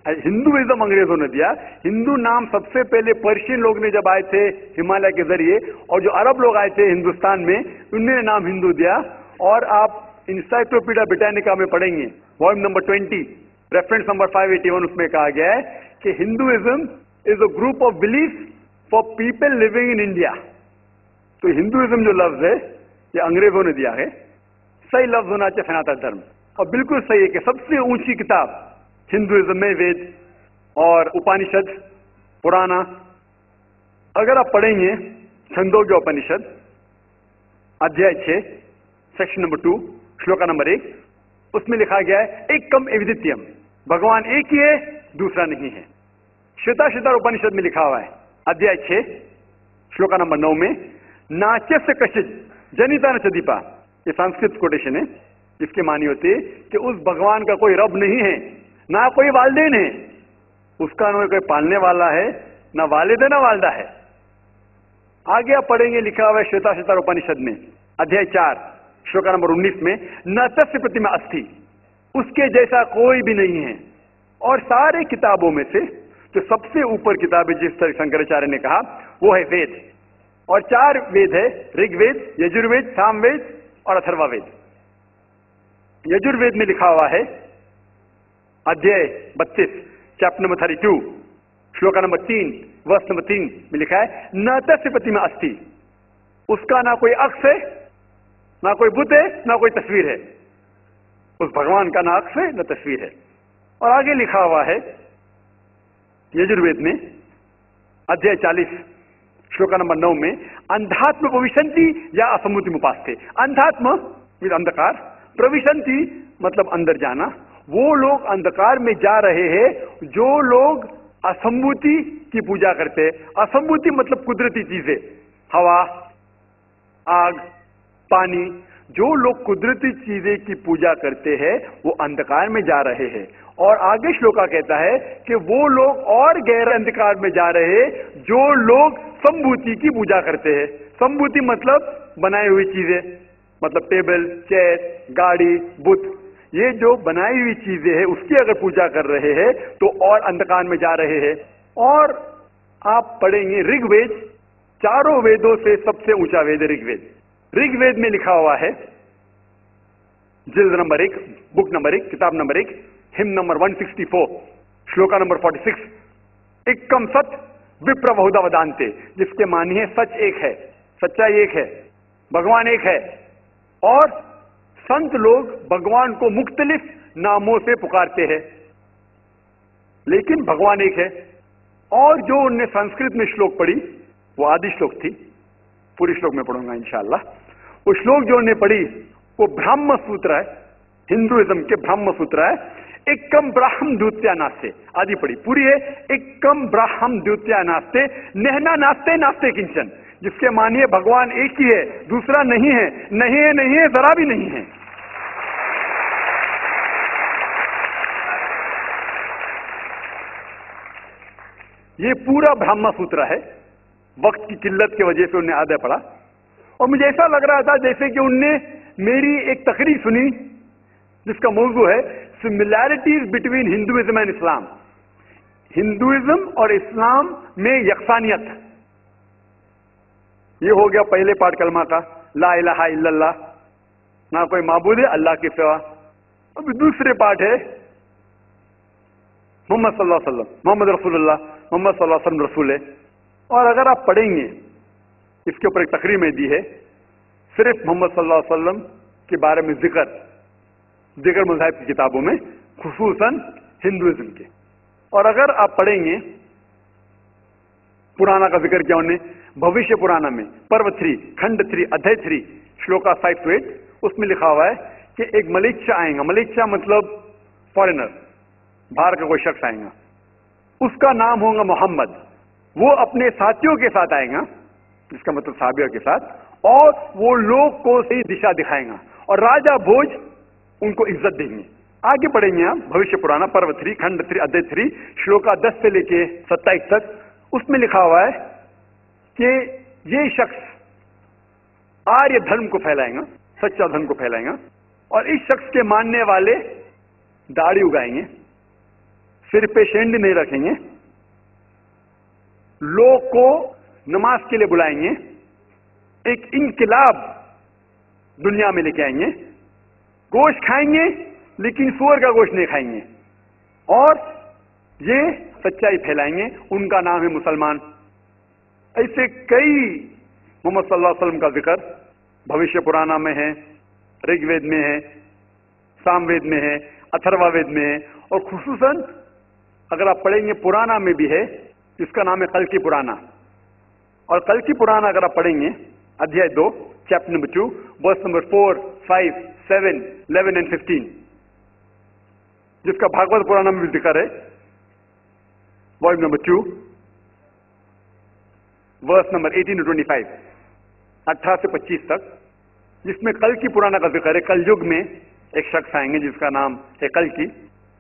हिंदुइज्म अंग्रेजों ने दिया। हिंदू नाम सबसे पहले पर्शियन लोग ने जब आए थे हिमालय के जरिए, और जो अरब लोग आए थे हिंदुस्तान में, उन्होंने नाम हिंदू दिया। और आप इंसाइक्लोपीडिया ब्रिटानिका में पढ़ेंगे वॉल्यूम नंबर 20 रेफरेंस नंबर 581, उसमें कहा गया है कि Hinduism is a group of belief for people living in India. तो हिंदुइज्म जो लफ्ज है ये अंग्रेजों ने दिया है, सही लफ्ज होना चाहिए सनातन धर्म। और बिल्कुल सही है कि सबसे ऊंची किताब हिंदुइज्म में वेद और उपनिषद पुराना। अगर आप पढ़ेंगे छंदोग्य उपनिषद अध्याय 6 सेक्शन नंबर 2 श्लोका नंबर 1, اس میں لکھا گیا ہے ایکم اودیتیم، بھگوان ایک ہی ہے، دوسرا نہیں ہے. شوتا شوتر اپنشد میں لکھا ہوا ہے ادھیائے 6 شلوکا نمبر 9 میں ناچس کشچ جنیتا ن چدیپا. یہ سنسکرت کوٹیشن ہے جس کے معنی ہوتے کہ اس بھگوان کا کوئی رب نہیں ہے، نہ کوئی والدین ہے، اس کا نہ کوئی پالنے والا ہے، نہ والد ہے نہ والدہ ہے. آگے آپ پڑھیں گے لکھا ہوا ہے شوتا شوتر اپنشد میں ادھیائے 4 شلوکا نمبر 19 میں نہ تस्य پرتما استھی، اس کے جیسا کوئی بھی نہیں ہے. اور سارے کتابوں میں سے جو سب سے اوپر کتاب ہے جس طرح شنکراچاریہ نے کہا وہ ہے وید، اور 4 وید ہے، رگ وید، یجروید، سام وید اور اتھروا وید. یجروید میں لکھا ہوا ہے ادھیائے 32 chapter number 32 shloka number 3 verse number 3 میں لکھا ہے نہ تस्य پرتما استھی، اس کا نہ کوئی عکس ہے، نہ کوئی بت ہے، نہ کوئی تصویر ہے. اس بھگوان کا نہ عکس ہے نہ تصویر ہے. اور آگے لکھا ہوا ہے یجروید میں ادھیائے 40 شلوکا نمبر 9 میں اندھاتم پروشنتی یا اسموتی مپاستے. اندھاتم اندھکار، پروشنتی مطلب اندر جانا. وہ لوگ اندھکار میں جا رہے ہیں جو لوگ اسمبوتی کی پوجا کرتے ہیں. اسمبوتی مطلب قدرتی چیزیں، ہوا، آگ، پانی. جو لوگ قدرتی چیزیں کی پوجا کرتے ہیں وہ اندھکار میں جا رہے ہیں. اور آگے شلوکا کہتا ہے کہ وہ لوگ اور گہرے اندھکار میں جا رہے ہیں جو لوگ سمبھوتی کی پوجا کرتے ہیں. سمبھوتی مطلب بنائی ہوئی چیزیں، مطلب ٹیبل، چیئر، گاڑی، بت. یہ جو بنائی ہوئی چیزیں ہیں اس کی اگر پوجا کر رہے ہیں تو اور اندھکار میں جا رہے ہیں. اور آپ پڑھیں گے رگ وید، چاروں ویدوں سے سب سے اونچا وید ہے رگ وید. رگ وید میں لکھا ہوا ہے جلد نمبر 1 بک نمبر 1 کتاب نمبر 1 ہم نمبر 164 شلوکا نمبر 46 ایکم ست وپر بہودا ودانتے، جس کے معنی ہے سچ ایک ہے، سچائی ایک ہے، بھگوان ایک ہے. اور سنت لوگ بھگوان کو مختلف ناموں سے پکارتے ہیں لیکن بھگوان ایک ہے. اور جو انہوں نے سنسکرت میں شلوک پڑھی وہ آدھی شلوک تھی، پوری شلوک میں پڑھوں گا انشاءاللہ. وہ شلوک جو انہوں نے پڑھی وہ برہم سوتر ہے، ہندوازم کے برہم سوتر ہے. ایکم براہم دوتیا ناستے، آدھی پڑھی، پوری ہے. ایکم براہم دوتیا ناستے نہنا ناستے ناستے کنچن، جس کے معنی ہے بھگوان ایک ہی ہے، دوسرا نہیں ہے، نہیں ہے، نہیں ہے، ذرا بھی نہیں ہے. یہ پورا برہم سوتر ہے. وقت کی قلت کی وجہ سے انہوں نے آدھا پڑھا اور مجھے ایسا لگ رہا تھا جیسے کہ انہوں نے میری ایک تقریر سنی جس کا موضوع ہے similarities between Hinduism and Islam. Hinduism اور اسلام میں یکسانیت. یہ ہو گیا پہلے پارٹ کلمہ کا، لا الہ الا اللہ، نہ کوئی معبود ہے اللہ کے سوا. اب دوسرے پارٹ ہے محمد صلی اللہ علیہ وسلم، محمد رسول اللہ، محمد صلی اللہ علیہ وسلم رسول ہے. اور اگر آپ پڑھیں گے اس کے اوپر ایک تقریر میں دی ہے صرف محمد صلی اللہ علیہ وسلم کے بارے میں ذکر دیگر مذاہب کی کتابوں میں، خصوصاً ہندوازم کے. اور اگر آپ پڑھیں گے پرانا کا ذکر کیا انہوں نے بھوشیہ پرانا میں پرو 3 کھنڈ 3 ادھیائے 3 شلوکا 5 to 8 اس میں لکھا ہوا ہے کہ ایک ملیچا آئے گا. ملیچا مطلب فارینر، باہر کا کوئی شخص آئے گا، اس کا نام ہوگا محمد. وہ اپنے ساتھیوں کے ساتھ آئے گا، جس کا مطلب صحابیوں کے ساتھ، اور وہ لوگ کو صحیح دشا دکھائیں گا اور راجا بھوج ان کو عزت دیں گے. آگے پڑھیں گے آپ بھوشیہ پرانا پرو 3 کھنڈ 3 ادھیائے 3 شلوکا 10 سے لے کے 27 تک. اس میں لکھا ہوا ہے کہ یہ شخص آریہ دھرم کو پھیلائے گا، سچا دھرم کو پھیلائے گا. اور اس شخص کے ماننے والے داڑھی اگائیں گے، سر پہ شینڈ نہیں رکھیں گے، لوگ کو نماز کے لیے بلائیں گے، ایک انقلاب دنیا میں لے کے آئیں گے. گوشت کھائیں گے لیکن سور کا گوشت نہیں کھائیں گے، اور یہ سچائی پھیلائیں گے. ان کا نام ہے مسلمان. ایسے کئی محمد صلی اللہ علیہ وسلم کا ذکر بھوشیہ پرانا میں ہے، رگ وید میں ہے، سام وید میں ہے، اتھروا وید میں ہے، اور خصوصاً اگر آپ پڑھیں گے پرانا میں بھی ہے جس کا نام ہے کلکی پرانا. اور کلکی پرانا اگر آپ پڑھیں گے ادھیائے 2 chapter number 2 verse number 4 5 7 11 and 15 جس کا بھاگوت پرانا میں بھی ذکر ہے، وॉल्यूम नंबर 2 वर्स नंबर 18 to 25, 18 से 25 तक, जिसमें कल की पुराना का जिक्र है। कल युग में एक शख्स आएंगे जिसका नाम है कल की।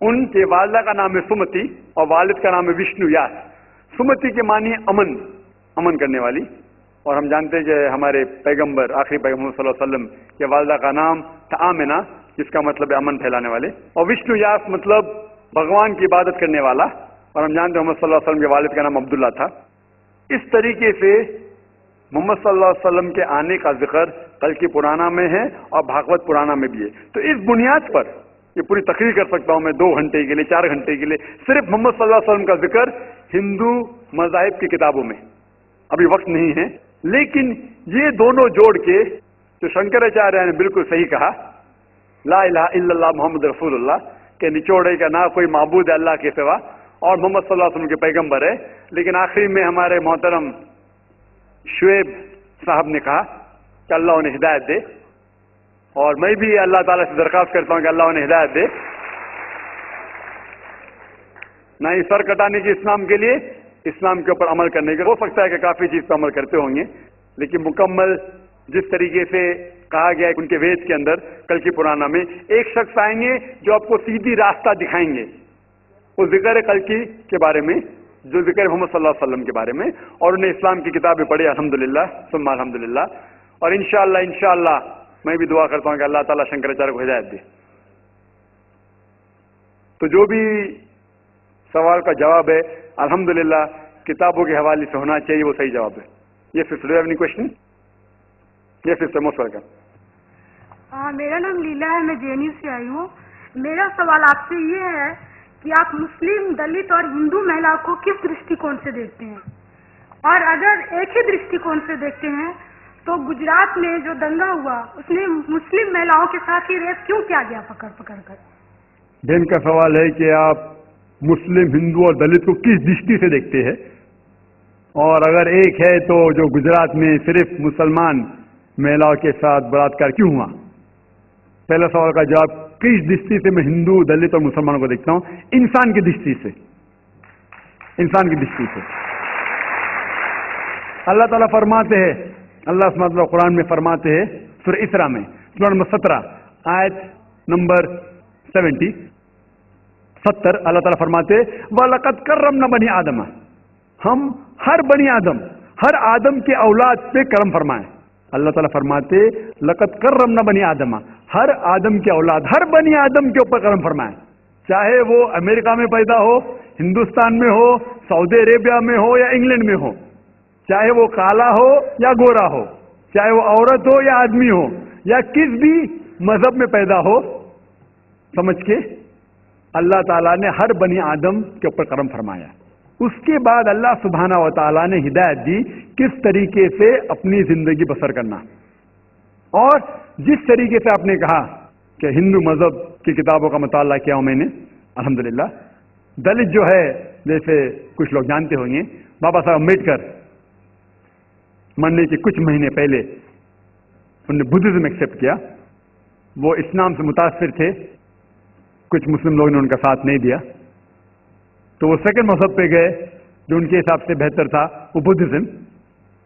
उनके वालिदा का नाम है सुमति और वालिद का नाम है विष्णु यास। सुमति के मानिए अमन, अमन करने वाली। और हम जानते हैं कि हमारे पैगंबर, आखिरी पैगंबर सल्लल्लाहु अलैहि वसल्लम के वालिदा का नाम था आमिना, जिसका मतलब है अमन फैलाने वाले। और विष्णु यास मतलब भगवान की इबादत करने वाला। और हम जानते हैं मोहम्मद सल्लल्लाहु अलैहि वसल्लम के वालिद का नाम अब्दुल्ला था। इस तरीके से मोहम्मद सल्लल्लाहु अलैहि वसल्लम के आने का जिक्र कल की पुराना में है और भागवत पुराना में भी है। तो इस बुनियाद पर ये पूरी तकरीर कर सकता हूं मैं 2 घंटे के लिए, 4 घंटे के लिए, सिर्फ मोहम्मद सल्लल्लाहु अलैहि वसल्लम का जिक्र हिंदू मज़ाहिब की किताबों में। अभी वक्त नहीं है, लेकिन ये दोनों जोड़ के जो शंकराचार्य ने बिल्कुल सही कहा, ला इलाहा इल्लल्लाह मुहम्मद रसूलुल्लाह के निचोड़े का ना कोई माबूद है अल्लाह के सिवा, और मोहम्मद सल्लल्लाहु अलैहि वसल्लम के पैगंबर है। लेकिन आखिरी में हमारे मोहतरम शुएब साहब ने कहा कि अल्लाह उन्हें हिदायत दे, और मैं भी अल्लाह ताला से दरखास्त करता हूं कि अल्लाह उन्हें हिदायत दे, ना ही सर कटाने की इस्लाम के लिए, इस्लाम के ऊपर अमल करने के। हो सकता है कि काफी चीज पर अमल करते होंगे, लेकिन मुकम्मल जिस तरीके से कहा गया है उनके वेद के अंदर कल की पुराना में, एक शख्स आएंगे जो आपको सीधी रास्ता दिखाएंगे। वो जिक्र है कल की के बारे में, जो जिक्र है मोहम्मद सल्लल्लाहु अलैहि वसल्लम के बारे में, और उन्हें इस्लाम की किताबें पढ़ी अल्हम्दुलिल्लाह सुम्मा अल्हम्दुलिल्लाह। और इंशाअल्लाह मैं भी दुआ करता हूं कि अल्लाह ताला शंकराचार्य को हिदायत दे। तो जो भी सवाल का जवाब है अल्हम्दुलिल्लाह किताबों के हवाले से होना चाहिए, वो सही जवाब है। ये sister, do have any question? ये सिस्टर, मोस्ट वेलकम। मेरा नाम लीला है, मैं जेएनयू से आई हूँ। मेरा सवाल आपसे ये है कि आप मुस्लिम, दलित और हिंदू महिलाओं को किस दृष्टिकोण से देखते हैं? और अगर एक ही दृष्टिकोण से देखते हैं तो गुजरात में जो दंगा हुआ उसने मुस्लिम महिलाओं के साथ ही रेप क्यों किया गया पकड़ कर? बहन का सवाल है कि आप मुस्लिम, हिंदू और दलित को किस दृष्टि से देखते हैं, और अगर एक है तो जो गुजरात में सिर्फ मुसलमान महिलाओं के साथ बलात्कार क्यों हुआ? पहला सवाल का जवाब, किस दृष्टि से मैं हिंदू, दलित और मुसलमानों को देखता हूं? इंसान की दृष्टि से, इंसान की दृष्टि से। अल्लाह ताला फरमाते हैं, अल्लाह सुब्हानहू व तआला कुरान में फरमाते हैं, सूरह इसरा में सूरह नंबर 17 आयत नंबर 70, अल्लाह ताला फरमाते हैं, वलक़द कर्रमना बनी आदम, हम हर बनी आदम, हर आदम के औलाद पे करम फरमाए। अल्लाह ताला फरमाते लक़द कर्रमना बनी आदम, हर आदम के औलाद, हर बनी आदम के ऊपर करम फरमाए। चाहे वो अमेरिका में पैदा हो, हिंदुस्तान में हो, सऊदी अरेबिया में हो या इंग्लैंड में हो, चाहे वो काला हो या गोरा हो, चाहे वो औरत हो या आदमी हो, या किस भी मजहब में पैदा हो, समझ के अल्लाह ताला ने हर बनी आदम के ऊपर करम फरमाया। उसके बाद अल्लाह सुब्हाना व तआला ने हिदायत दी किस तरीके से अपनी जिंदगी बसर करना। और जिस तरीके से आपने कहा कि हिंदू मजहब की किताबों का मुताला किया हूं मैंने, अल्हम्दुलिल्लाह। दलित जो है, जैसे कुछ लोग जानते होंगे, बाबा साहब अम्बेडकर मरने के कुछ महीने पहले उन्होंने बुद्धिज्म एक्सेप्ट किया। वो इस्लाम से मुतासिर थे, कुछ मुस्लिम लोगों ने उनका साथ नहीं दिया, तो वो सेकंड मजहब पे गए जो उनके हिसाब से बेहतर था, वो बुद्धिज्म।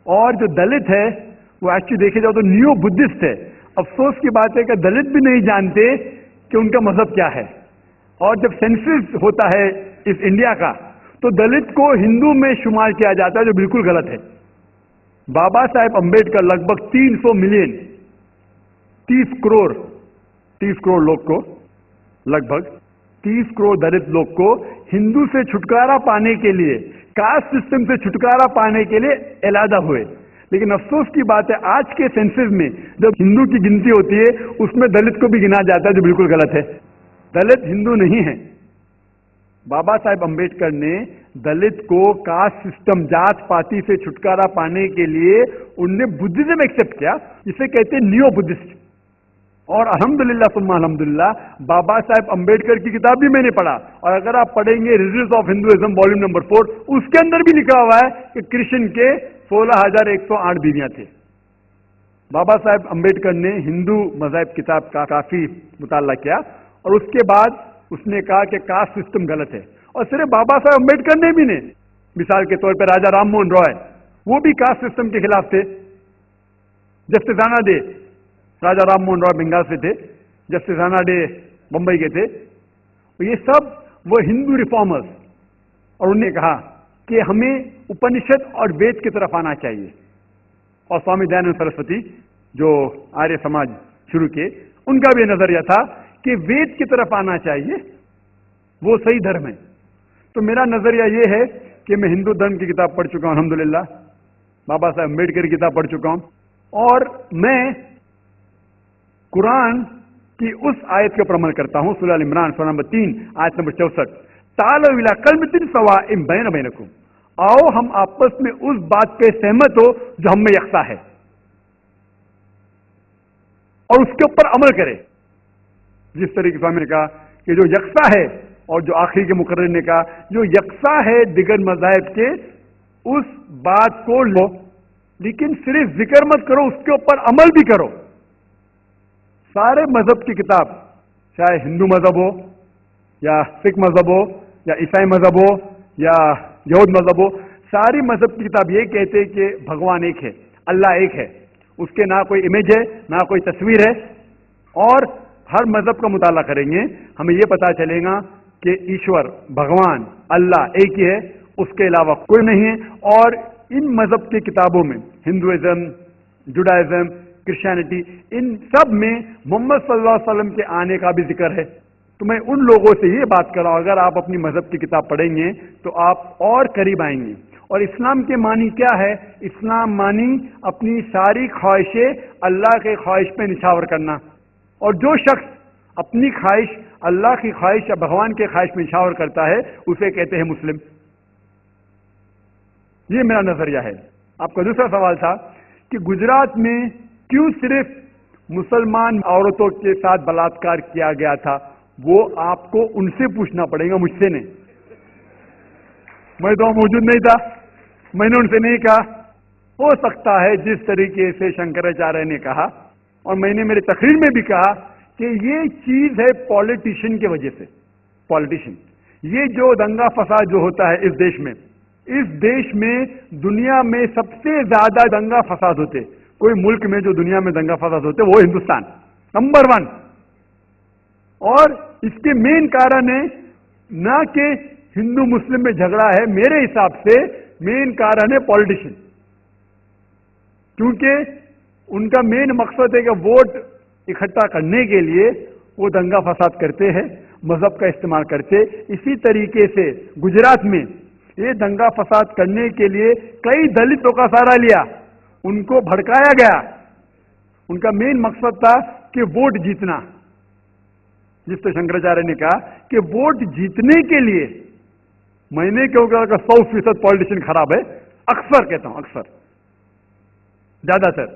और जो दलित है वो एक्चुअली देखे जाओ तो न्यू बुद्धिस्ट है। अफसोस की बात है कि दलित भी नहीं जानते कि उनका मजहब क्या है। और जब सेंसस होता है इस इंडिया का, तो दलित को हिंदू में शुमार किया जाता है, जो बिल्कुल गलत है। बाबा साहेब अम्बेडकर लगभग 300 मिलियन, 30 करोड़ लोग को, लगभग 30 करोड़ दलित लोग को हिंदू से छुटकारा पाने के लिए, कास्ट सिस्टम से छुटकारा पाने के लिए इलादा हुए। लेकिन अफसोस की बात है आज के सेंसस में जब हिंदू की गिनती होती है उसमें दलित को भी गिना जाता है, जो बिल्कुल गलत है। दलित हिंदू नहीं है। बाबा साहेब अम्बेडकर ने दलित को कास्ट सिस्टम, जात पाति से छुटकारा पाने के लिए उनने बुद्धिज्म एक्सेप्ट किया, जिसे कहते हैं नियो बुद्धिस्ट। और अल्हम्दुलिल्लाह सुम्मा अल्हम्दुलिल्लाह बाबा साहेब अम्बेडकर की किताब भी मैंने पढ़ा, और अगर आप पढ़ेंगे results of Hinduism volume number 4, उसके अंदर भी लिखा हुआ है कि कृष्ण के 16,108 बीवियां थे। बाबा साहेब अम्बेडकर ने हिंदू मज़हब किताब का काफी मुताला किया, और उसके बाद اس نے کہا کہ کاسٹ سسٹم غلط ہے. اور صرف بابا صاحب امبیڈکر نے بھی نہیں, مثال کے طور پہ راجا رام موہن رائے, وہ بھی کاسٹ سسٹم کے خلاف تھے. جسٹس رانا ڈے, راجا رام موہن رائے بنگال سے تھے, جسٹس رانا ڈے بمبئی کے تھے. یہ سب وہ ہندو ریفارمرز, اور انہوں نے کہا کہ ہمیں اپنشد اور وید کی طرف آنا چاہیے. اور سوامی دیانند سرسوتی جو آریہ سماج شروع کیے, ان کا بھی نظریہ تھا کہ وید کی طرف آنا چاہیے, وہ صحیح دھرم ہے. تو میرا نظریہ یہ ہے کہ میں ہندو دھرم کی کتاب پڑھ چکا ہوں الحمدللہ, بابا صاحب امبیڈکر کی کتاب پڑھ چکا ہوں, اور میں قرآن کی اس آیت کے اوپر عمل کرتا ہوں, سورہ عمران سورہ نمبر 3 آیت نمبر 64, تعالوا الی کلمۃ سواء بین بینکم, آؤ ہم آپس میں اس بات پہ سہمت ہو جو ہم میں یکساں ہے, اور اس کے اوپر عمل کرے. جس طریقے سے ہم نے کہا کہ جو یکساں ہے, اور جو آخری کے مقرر نے کہا جو یکساں ہے دیگر مذاہب کے, اس بات کو لو, لیکن صرف ذکر مت کرو, اس کے اوپر عمل بھی کرو. سارے مذہب کی کتاب, چاہے ہندو مذہب ہو یا سکھ مذہب ہو یا عیسائی مذہب ہو یا یہود مذہب ہو, ساری مذہب کی کتاب یہ کہتے کہ بھگوان ایک ہے, اللہ ایک ہے, اس کے نہ کوئی امیج ہے نہ کوئی تصویر ہے. اور ہر مذہب کا مطالعہ کریں گے ہمیں یہ پتا چلے گا کہ ایشور بھگوان اللہ ایک ہی ہے, اس کے علاوہ کوئی نہیں ہے. اور ان مذہب کی کتابوں میں ہندوازم, جوڈائزم, کرسچینٹی, ان سب میں محمد صلی اللہ علیہ وسلم کے آنے کا بھی ذکر ہے. تو میں ان لوگوں سے یہ بات کر رہا ہوں, اگر آپ اپنی مذہب کی کتاب پڑھیں گے تو آپ اور قریب آئیں گے. اور اسلام کے معنی کیا ہے؟ اسلام معنی اپنی ساری خواہشیں اللہ کے خواہش پہ نچھاور کرنا. اور جو شخص اپنی خواہش اللہ کی خواہش یا بھگوان کے خواہش میں نچھاور کرتا ہے اسے کہتے ہیں مسلم. یہ میرا نظریہ ہے. آپ کا دوسرا سوال تھا کہ گجرات میں کیوں صرف مسلمان عورتوں کے ساتھ بلاತ್ಕಾರ کیا گیا تھا. وہ آپ کو ان سے پوچھنا پڑے گا, مجھ سے نہیں. میں تو موجود نہیں تھا, میں نے ان سے نہیں کہا. ہو سکتا ہے جس طریقے سے شنکراچاریہ نے کہا, اور میں نے میری تقریر میں بھی کہا کہ یہ چیز ہے پالیٹیشین کی وجہ سے. پالیٹیشین, یہ جو دنگا فساد جو ہوتا ہے اس دیش میں دنیا میں سب سے زیادہ دنگا فساد ہوتے, کوئی ملک میں جو دنیا میں دنگا فساد ہوتے وہ ہندوستان نمبر 1. اور اس کے مین کارن ہے نہ کہ ہندو مسلم میں جھگڑا ہے, میرے حساب سے مین کارن ہے پالیٹیشین. کیونکہ ان کا مین مقصد ہے کہ ووٹ اکٹھا کرنے کے لیے وہ دنگا فساد کرتے ہیں, مذہب کا استعمال کرتے. اسی طریقے سے گجرات میں یہ دنگا فساد کرنے کے لیے کئی دلتوں کا سہارا لیا, ان کو بھڑکایا گیا. ان کا مین مقصد تھا کہ ووٹ جیتنا. جس سے شنکراچاریہ نے کہا کہ ووٹ جیتنے کے لیے, میں نے کیوں کہا کہ 100% پالیٹیشین خراب ہے, اکثر کہتا ہوں, اکثر, زیادہ تر.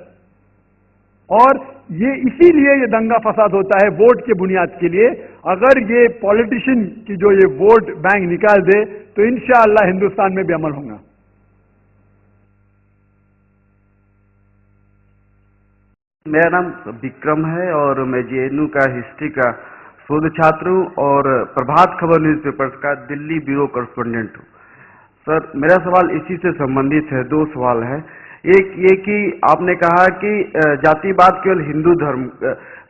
اور یہ اسی لیے یہ دنگا فساد ہوتا ہے ووٹ کی بنیاد کے لیے. اگر یہ پالیٹیشین کی جو یہ ووٹ بینک نکال دے تو انشاءاللہ ہندوستان میں بھی عمل ہوگا. میرا نام وکرم ہے اور میں جے این یو کا ہسٹری کا شودھ چھاتر ہوں اور پربھات خبر نیوز پیپر کا دلی بیورو کرسپونڈنٹ ہوں. سر میرا سوال اسی سے سمبندھت ہے, 2 سوال ہے. ایک یہ کہ آپ نے کہا کہ جاتی واد کیول ہندو دھرم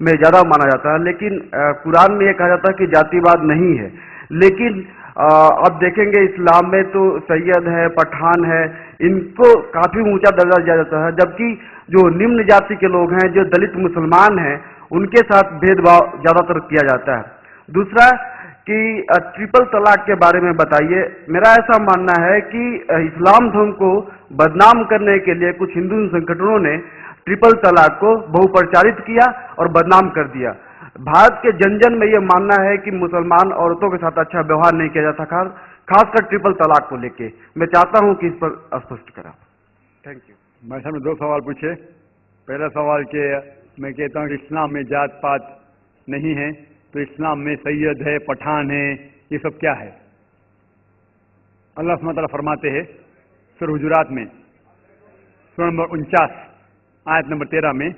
میں زیادہ مانا جاتا ہے, لیکن قرآن میں یہ کہا جاتا ہے کہ جاتی واد نہیں ہے. لیکن اب دیکھیں گے اسلام میں تو سید ہے, پٹھان ہے, ان کو کافی اونچا درجہ دیا جاتا ہے, جبکہ جو نمن جاتی کے لوگ ہیں, جو دلت مسلمان ہیں, ان کے ساتھ بھید بھاؤ زیادہ تر کیا جاتا ہے. دوسرا کہ ٹرپل طلاق کے بارے میں بتائیے. میرا ایسا ماننا ہے کہ اسلام دھرم کو بدنام کرنے کے لیے کچھ ہندو سنگھنوں نے ٹرپل طلاق کو بہو پرچارت کیا اور بدنام کر دیا. بھارت کے جن جن میں یہ ماننا ہے کہ مسلمان عورتوں کے ساتھ اچھا ویوہار نہیں کیا جاتا, خاص کر ٹرپل طلاق کو لے کے. میں چاہتا ہوں کہ اس پر اسپشٹ کریں. Thank you. میں سامنے 2 سوال پوچھے. پہلا سوال کہ میں کہتا ہوں کہ اسلام میں جات پات نہیں ہے, تو اسلام میں سید ہے, پٹھان ہے, یہ سب کیا ہے؟ اللہ سبحانہ وتعالیٰ فرماتے ہیں سورہ حجرات میں سورہ نمبر 49 آیت نمبر 13 میں,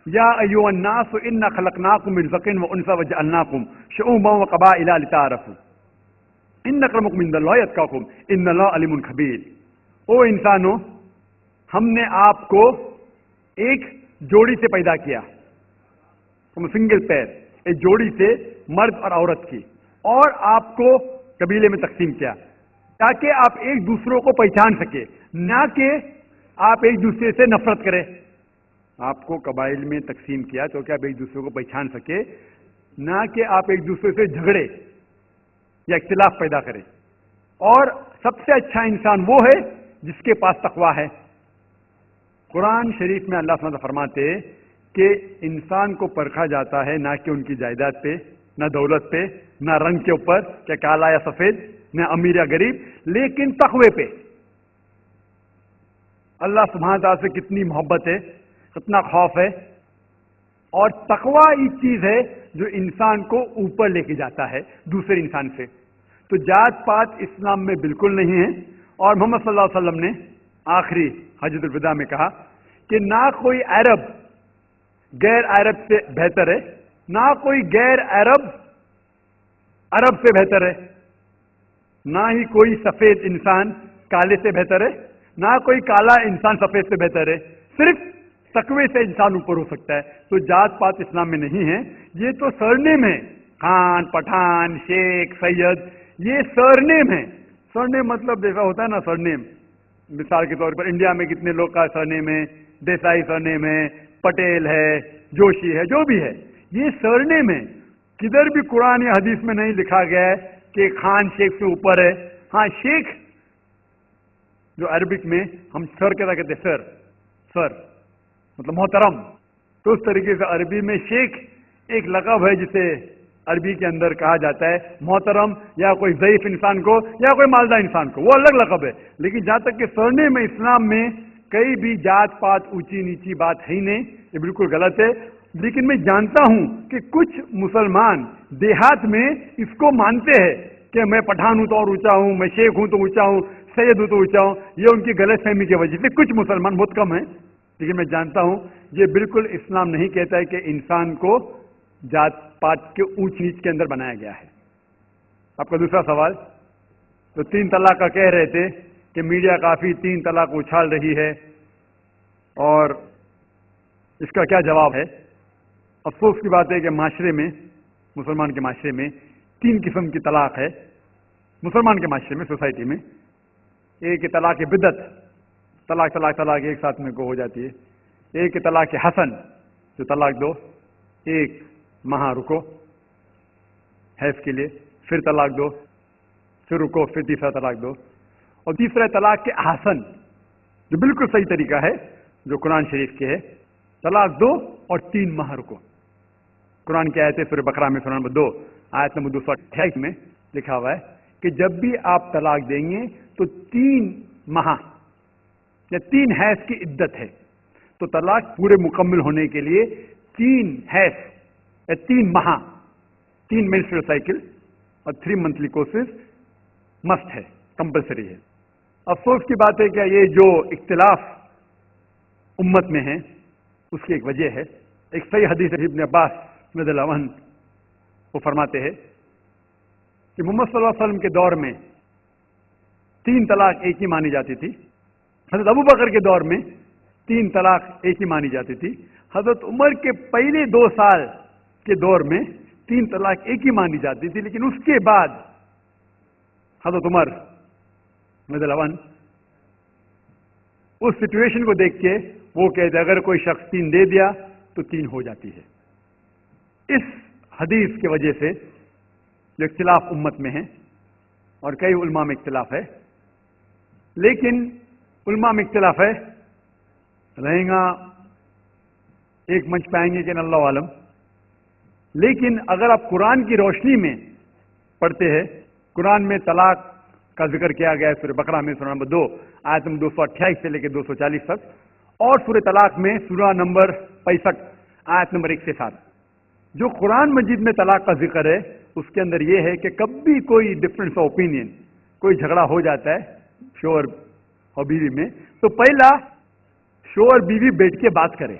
या अय्युहन्नास इन्ना खलकनाकुम मिन ज़करिन व उन्सा वजअलनाकुम शुऊबन व क़बाइला लिताअरफू इन्न अक्रमकुम इंदल्लाहि अत्क़ाकुम इन्नल्लाह अलीमुन खबीर। ओ इंसानों, हमने आपको एक जोड़ी से पैदा किया, सिंगल पैर, एक जोड़ी से मर्द और औरत की, और आपको कबीले में तकसीम किया ताकि आप एक दूसरों को पहचान सके, ना कि आप एक दूसरे से नफरत करें। आपको कबाइल में तकसीम किया तो कि आप एक दूसरे को पहचान सके, ना कि आप एक दूसरे से झगड़े या इख्तिलाफ पैदा करें। और सबसे अच्छा इंसान वो है जिसके पास तकवा है। कुरान शरीफ में अल्लाह सुब्हानहू व तआला फरमाते कि इंसान को परखा जाता है ना कि उनकी जायदाद पे, ना दौलत पे, ना रंग के ऊपर, क्या काला या सफेद, ना अमीर या गरीब, लेकिन तकवे पे। अल्लाह सुब्हानहू व तआला से कितनी मोहब्बत है, कितना खौफ है। और तकवा एक चीज है जो इंसान को ऊपर लेके जाता है दूसरे इंसान से। तो जात पात इस्लाम में बिल्कुल नहीं है। और मोहम्मद सल्लल्लाहु अलैहि वसल्लम ने आखिरी हज्जतुल विदा में कहा कि ना कोई अरब गैर अरब से बेहतर है, ना कोई गैर अरब अरब से बेहतर है, ना ही कोई सफेद इंसान काले से बेहतर है, ना कोई काला इंसान सफेद से बेहतर है। सिर्फ तकवे से इंसान ऊपर हो सकता है। तो जात पात इस्लाम में नहीं है। ये तो सरनेम है, खान, पठान, शेख, सैयद, ये सरनेम है। सरनेम मतलब जैसा होता है ना, सरनेम मिसाल के तौर पर इंडिया में कितने लोग का सरनेम है, देसाई सरनेम है, पटेल है, जोशी है, जो भी है, ये सरनेम है। किधर भी कुरान या हदीस में नहीं लिखा गया है कि खान शेख से ऊपर है। हाँ, शेख जो अरबिक में हम सर के कहते हैं, सर, सर मतलब मोहतरम, तो उस तरीके से अरबी में शेख एक लक़ब है जिसे अरबी के अंदर कहा जाता है मोहतरम, या कोई ज़ईफ इंसान को या कोई मालदार इंसान को, वो अलग लक़ब है। लेकिन जहां तक कि सरनेम में इस्लाम में कई भी जात पात ऊंची नीची बात है ही नहीं, ये बिल्कुल गलत है। लेकिन मैं जानता हूं कि कुछ मुसलमान देहात में इसको मानते हैं कि मैं पठान हूं तो और ऊंचा हूं, मैं शेख हूं तो ऊंचा हूं, सैयद हूं तो ऊंचा हूं। ये उनकी गलतफहमी की वजह से कुछ मुसलमान, बहुत कम है, लेकिन मैं जानता हूं ये बिल्कुल इस्लाम नहीं कहता है कि इंसान को जात पात के ऊंच नीच के अंदर बनाया गया है। आपका दूसरा सवाल, तो 3 तलाक का कह रहे थे कि मीडिया काफी 3 तलाक उछाल रही है, और इसका क्या जवाब है? अफसोस की बात है कि माशरे में, मुसलमान के माशरे में 3 किस्म की तलाक है। मुसलमान के माशरे में, सोसाइटी में, एक तलाक बिदत, तलाक तलाक तलाक एक साथ में को हो जाती है। एक तलाक हसन, जो तलाक दो, एक माह रुको हैफ के लिए, फिर तलाक दो, फिर रुको, फिर तीसरा तलाक दो। और तीसरा तलाक के हसन, जो बिल्कुल सही तरीका है, जो कुरान शरीफ के है, तलाक दो और 3 माह रुको। कुरान की आयत है सूरह बकरा में, सूरह नंबर 2 आयत नंबर 228 में लिखा हुआ है कि जब भी आप तलाक देंगे तो 3 माह या 3 हैज की इद्दत है। तो तलाक पूरे मुकम्मल होने के लिए 3 हैज या 3 माह, 3 मेंस्ट्रुअल साइकिल और 3 मंथली कोर्सेज मस्ट है, कंपलसरी है। अफसोस की बात है कि ये जो इख्तिलाफ उम्मत में है उसकी एक वजह है। एक सही हदीस इब्न अब्बास रज़ियल्लाहु अन्हु वो फरमाते हैं कि मोहम्मद सल्लल्लाहु अलैहि वसल्लम के दौर में 3 तलाक एक ही मानी जाती थी। हजरत अबू बकर के दौर में 3 तलाक एक ही मानी जाती थी। हजरत उमर के पहले 2 साल के दौर में 3 तलाक एक ही मानी जाती थी। लेकिन उसके बाद हजरत उमर रज़ियल्लाहु अन्हु उस सिचुएशन को देख के वो कहते अगर कोई शख्स 3 दे दिया तो 3 हो जाती है। इस हदीस की वजह से जो इख्तिलाफ उम्मत में है, और कई उलमा में इख्तिलाफ है, लेकिन उलमा में इख्तिलाफ है, रहेगा एक मंच पे आएंगे कि अल्लाह आलम। लेकिन अगर आप कुरान की रोशनी में पढ़ते हैं, कुरान में तलाक का जिक्र किया गया है सूरह बकरा में, सूरह नंबर 2 आयत नंबर 228 से लेकर 240 तक, और सूरह तलाक में सूरह नंबर 65 आयत नंबर 1 से 7। जो कुरान मजीद में तलाक का जिक्र है उसके अंदर यह है कि कभी कोई डिफरेंस ऑफ ओपिनियन, कोई झगड़ा हो जाता है शोहर और बीवी में, तो पहला शोहर बीवी बैठ के बात करे,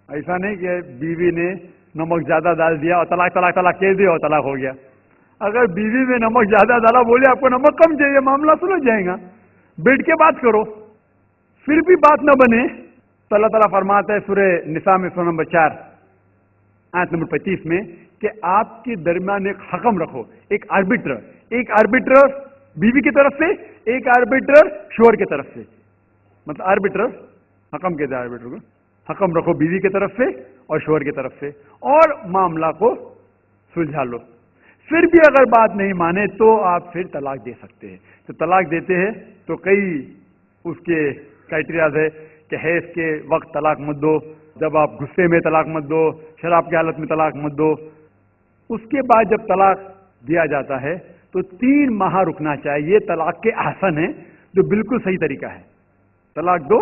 ایسا نہیں کہ بیوی نے نمک زیادہ ڈال دیا اور طلاق طلاق طلاق کہہ دیا اور طلاق ہو گیا. اگر بیوی میں نمک زیادہ ڈالا, بولے آپ کو نمک کم چاہیے, معاملہ سلجھ جائے گا. بیٹھ کے بات کرو. پھر بھی بات نہ بنے تو اللہ تعالیٰ فرماتا ہے سورہ نساء میں سورہ نمبر 4 آیت نمبر 25 میں کہ آپ کے درمیان ایک حکم رکھو, ایک آربیٹر بیوی کی طرف سے, ایک آربیٹر شوہر کی طرف سے. مطلب آربیٹر حکم کہتے ہیں, آربیٹر کو حکم رکھو بیوی کی طرف سے اور شوہر کی طرف سے, اور معاملہ کو سلجھا لو. پھر بھی اگر بات نہیں مانے تو آپ پھر طلاق دے سکتے ہیں. تو طلاق دیتے ہیں تو کئی اس کے کرائٹیریاز ہے کہ حیض کے وقت طلاق مت دو, جب آپ غصے میں طلاق مت دو, شراب کی حالت میں طلاق مت دو. اس کے بعد جب طلاق دیا جاتا ہے تو 3 ماہ رکنا چاہیے. طلاق کے احسن ہے جو بالکل صحیح طریقہ ہے. طلاق دو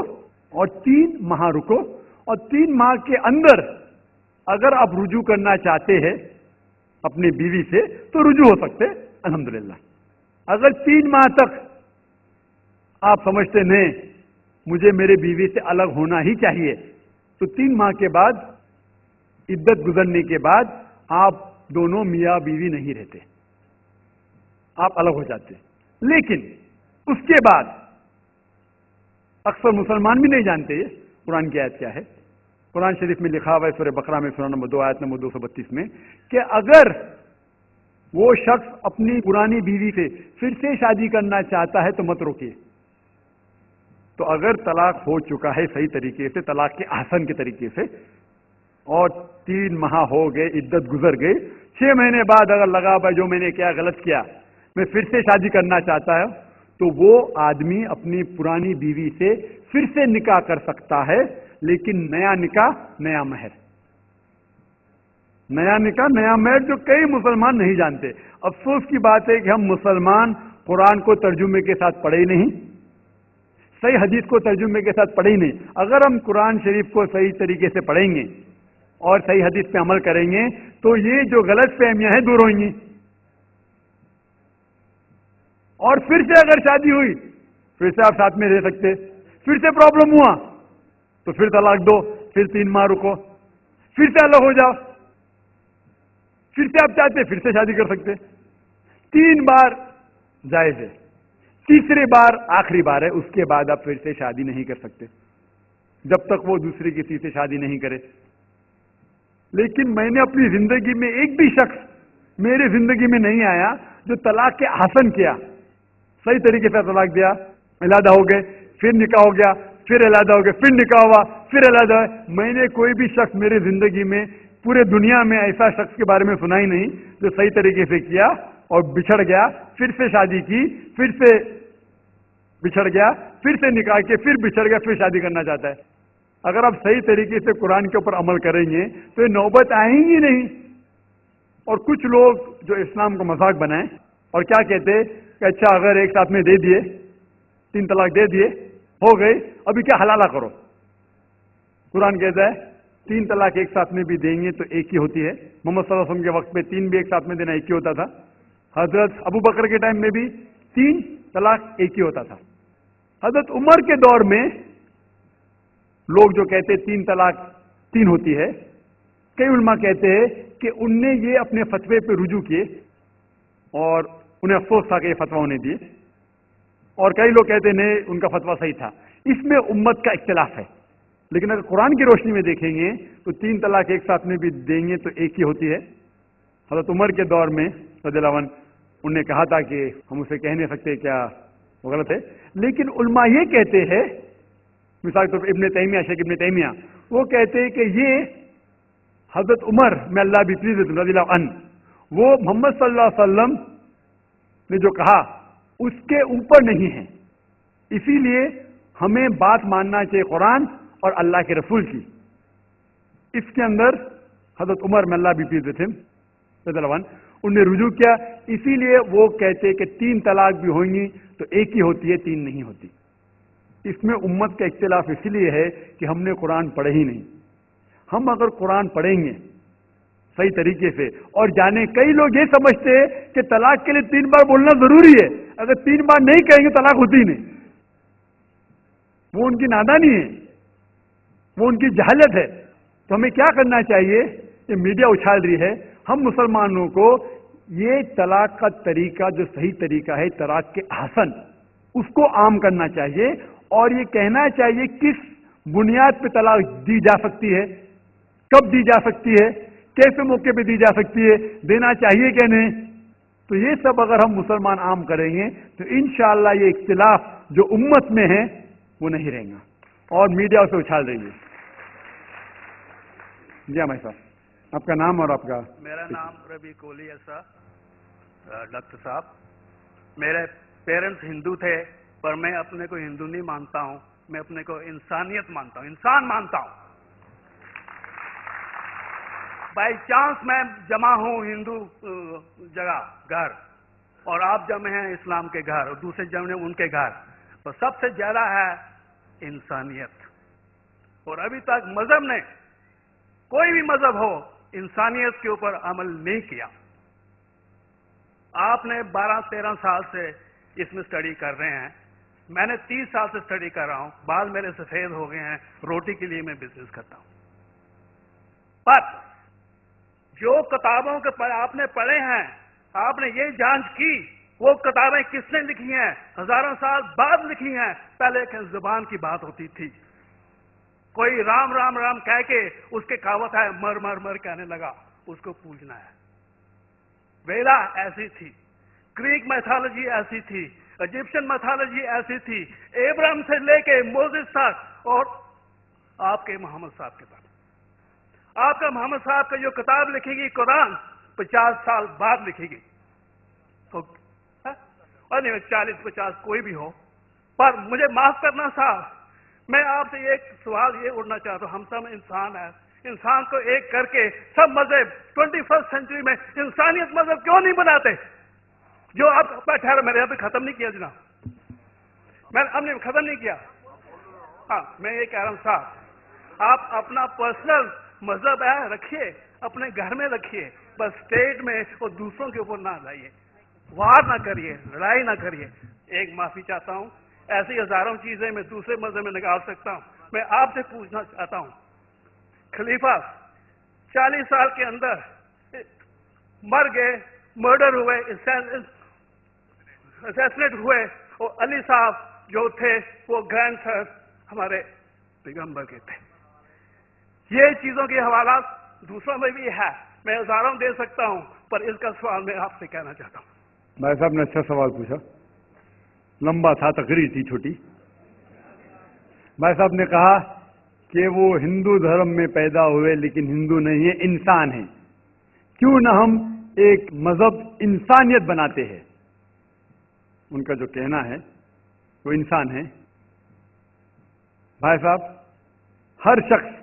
اور 3 ماہ رکو, اور 3 ماہ کے اندر اگر آپ رجوع کرنا چاہتے ہیں اپنی بیوی سے تو رجوع ہو سکتے الحمدللہ. اگر 3 ماہ تک آپ سمجھتے نہیں مجھے میرے بیوی سے الگ ہونا ہی چاہیے, تو 3 ماہ کے بعد عدت گزرنے کے بعد آپ دونوں میاں بیوی نہیں رہتے, آپ الگ ہو جاتے. لیکن اس کے بعد اکثر مسلمان بھی نہیں جانتے یہ قرآن کی آیت کیا ہے. قرآن شریف میں لکھا ہوا ہے سورہ بقرہ میں سورہ نمبر 2 آیت نمبر 232 میں کہ اگر وہ شخص اپنی پرانی بیوی سے پھر سے شادی کرنا چاہتا ہے تو مت روکیے. تو اگر طلاق ہو چکا ہے صحیح طریقے سے, طلاق کے احسن کے طریقے سے, اور 3 ماہ ہو گئے, عدت گزر گئی, 6 مہینے بعد اگر لگا بھائی جو میں نے کیا غلط کیا, میں پھر سے شادی کرنا چاہتا ہے, تو وہ آدمی اپنی پرانی بیوی سے پھر سے نکاح کر سکتا ہے, لیکن نیا نکاح نیا مہر. نیا نکاح نیا مہر جو کئی مسلمان نہیں جانتے. افسوس کی بات ہے کہ ہم مسلمان قرآن کو ترجمے کے ساتھ پڑھے ہی نہیں, صحیح حدیث کو ترجمے کے ساتھ پڑھے ہی نہیں. اگر ہم قرآن شریف کو صحیح طریقے سے پڑھیں گے اور صحیح حدیث پہ عمل کریں گے تو یہ جو غلط فہمیاں ہیں دور ہوئیں گی. اور پھر سے اگر شادی ہوئی پھر سے آپ ساتھ میں رہ سکتے, پھر سے پرابلم ہوا تو پھر طلاق دو, پھر 3 ماہ رکو, پھر سے الگ ہو جاؤ, پھر سے آپ چاہتے پھر سے شادی کر سکتے. 3 بار جائز ہے, تیسری بار آخری بار ہے, اس کے بعد آپ پھر سے شادی نہیں کر سکتے جب تک وہ دوسری کسی سے شادی نہیں کرے. لیکن میں نے اپنی زندگی میں ایک بھی شخص میری زندگی میں نہیں آیا جو طلاق کے حسن کیا, صحیح طریقے سے طلاق دیا, علیحدہ ہو گئے, پھر نکاح ہو گیا, پھر علیحدہ ہو گئے, پھر نکاح ہوا, پھر علیحدہ ہوا. میں نے کوئی بھی شخص میری زندگی میں پورے دنیا میں ایسا شخص کے بارے میں سنا ہی نہیں جو صحیح طریقے سے کیا اور بچھڑ گیا, پھر سے شادی کی, پھر سے بچھڑ گیا, پھر سے نکاح کے, پھر بچھڑ گیا, پھر شادی کرنا چاہتا ہے. اگر آپ صحیح طریقے سے قرآن کے اوپر عمل کریں گے تو یہ نوبت آئیں گی نہیں. اور کچھ لوگ جو اسلام کو مذاق بنائیں اور کیا کہتے کہ اچھا اگر ایک ساتھ میں دے دیے, 3 طلاق دے دیے, ہو گئی, ابھی کیا حلالہ کرو. قرآن کہتا ہے 3 طلاق ایک ساتھ میں بھی دیں گے تو ایک ہی ہوتی ہے. محمد صلی اللہ علیہ وسلم کے وقت میں 3 بھی ایک ساتھ میں دینا ایک ہی ہوتا تھا. حضرت ابو بکر کے ٹائم میں بھی 3 طلاق ایک ہی ہوتا تھا. حضرت عمر کے دور میں لوگ جو کہتے 3 طلاق 3 ہوتی ہے, کئی علماء کہتے ہیں کہ ان نے یہ اپنے فتوے پہ رجوع کیے اور انہیں افسوس تھا کہ یہ فتویٰ انہیں دیے, اور کئی لوگ کہتے نہیں ان کا فتویٰ صحیح تھا. اس میں امت کا اختلاف ہے. لیکن اگر قرآن کی روشنی میں دیکھیں گے تو 3 طلاق ایک ساتھ میں بھی دیں گے تو ایک ہی ہوتی ہے. حضرت عمر کے دور میں رضی اللہ عنہ انہوں نے کہا تھا کہ ہم اسے کہہ نہیں سکتے کیا وہ غلط ہے, لیکن علماء یہ کہتے ہیں, مثال کے طور پر ابن تیمیہ, شیخ ابن تیمیہ, وہ کہتے ہیں کہ یہ حضرت عمر میں اللہ بھی پلیز رضی اللہ عنہ, وہ محمد صلی اللہ علیہ وسلم نے جو کہا اس کے اوپر نہیں ہے, اسی لیے ہمیں بات ماننا چاہیے قرآن اور اللہ کے رسول کی. اس کے اندر حضرت عمر میں اللہ بھی پلیز رضی اللہ عنہ انہوں نے رجوع کیا, اسی لیے وہ کہتے کہ 3 طلاق بھی ہوئیں گی تو ایک ہی ہوتی ہے, 3 نہیں ہوتی. اس میں امت کا اختلاف اس لیے ہے کہ ہم نے قرآن پڑھے ہی نہیں. ہم اگر قرآن پڑھیں گے صحیح طریقے سے اور جانے, کئی لوگ یہ سمجھتے ہیں کہ طلاق کے لیے 3 بار بولنا ضروری ہے, اگر 3 بار نہیں کہیں گے طلاق ہوتی نہیں. وہ ان کی نادانی ہے, وہ ان کی جہالت ہے. تو ہمیں کیا کرنا چاہیے؟ یہ میڈیا اچھال رہی ہے، ہم مسلمانوں کو یہ طلاق کا طریقہ جو صحیح طریقہ ہے طلاق کے احسن، اس کو عام کرنا چاہیے، اور یہ کہنا چاہیے کس بنیاد پہ طلاق دی جا سکتی ہے، کب دی جا سکتی ہے، کیسے موقع پہ دی جا سکتی ہے، دینا چاہیے کہ نہیں۔ تو یہ سب اگر ہم مسلمان عام کریں گے تو انشاءاللہ یہ اختلاف جو امت میں ہے وہ نہیں رہیں گا، اور میڈیا اسے اچھال رہی ہے۔ جی ہمارے صاحب، آپ کا نام اور آپ کا؟ میرا نام ربی کولی ہے صاحب، ڈاکٹر صاحب، میرے پیرنٹس ہندو تھے، پر میں اپنے کو ہندو نہیں مانتا ہوں، میں اپنے کو انسانیت مانتا ہوں، انسان مانتا ہوں۔ بائی چانس میں جمع ہوں ہندو جگہ گھر، اور آپ جمع ہیں اسلام کے گھر، اور دوسرے جمع ہیں ان کے گھر، تو سب سے زیادہ ہے انسانیت۔ اور ابھی تک مذہب نے، کوئی بھی مذہب ہو، انسانیت کے اوپر عمل نہیں کیا۔ آپ نے 12-13 سال سے اس میں اسٹڈی کر رہے ہیں، میں نے 30 سال سے اسٹڈی کر رہا ہوں، بال میرے سفید ہو گئے ہیں، روٹی کے لیے میں بزنس کرتا ہوں۔ پر جو کتابوں کے آپ نے پڑھے ہیں، آپ نے یہ جانچ کی وہ کتابیں کس نے لکھی ہیں؟ ہزاروں سال بعد لکھی ہیں۔ پہلے ایک زبان کی بات ہوتی تھی، کوئی رام رام رام کہہ کے اس کے کہاوت ہے مر مر مر کہنے لگا، اس کو پوجنا ہے۔ ویدا ایسی تھی، گریک میتھالوجی ایسی تھی، ایجپشن میتھالوجی ایسی تھی، ابراہیم سے لے کے موزس تک، اور آپ کے محمد صاحب کے پاس، آپ کا محمد صاحب کا جو کتاب لکھے گی قرآن 50 سال بعد لکھے گی، اور نہیں 40-50 کوئی بھی ہو۔ پر مجھے معاف کرنا صاحب، میں آپ سے ایک سوال یہ اٹھنا چاہتا ہوں، ہم سب انسان ہیں، انسان کو ایک کر کے سب مذہب 21 سینچری میں انسانیت مذہب کیوں نہیں بناتے؟ جو آپ ٹھہرا، میں نے ابھی ختم نہیں کیا جناب، میں نے اب نے ختم نہیں کیا۔ ہاں میں یہ کہہ رہا ہوں صاحب، آپ اپنا پرسنل مذہب ہے رکھیے، اپنے گھر میں رکھیے، بس اسٹیٹ میں اور دوسروں کے اوپر نہ لائیے، وار نہ کریے، لڑائی نہ کریے۔ ایک معافی چاہتا ہوں، ایسی ہزاروں چیزیں میں دوسرے مذہب میں نکال سکتا ہوں۔ میں آپ سے پوچھنا چاہتا ہوں، خلیفہ 40 سال کے اندر مر گئے، مرڈر ہوئے، اسیسنیٹ ہوئے، اور علی صاحب جو تھے وہ گرینڈ سر ہمارے پیغمبر کے تھے۔ یہ چیزوں کے حوالات دوسروں میں بھی ہے، میں ہزاروں دے سکتا ہوں، پر اس کا سوال میں آپ سے کہنا چاہتا ہوں۔ بھائی صاحب نے اچھا سوال پوچھا، لمبا تھا، تقریر تھی چھوٹی۔ بھائی صاحب نے کہا کہ وہ ہندو دھرم میں پیدا ہوئے لیکن ہندو نہیں ہے، انسان ہیں، کیوں نہ ہم ایک مذہب انسانیت بناتے ہیں؟ ان کا جو کہنا ہے وہ انسان ہے۔ بھائی صاحب، ہر شخص،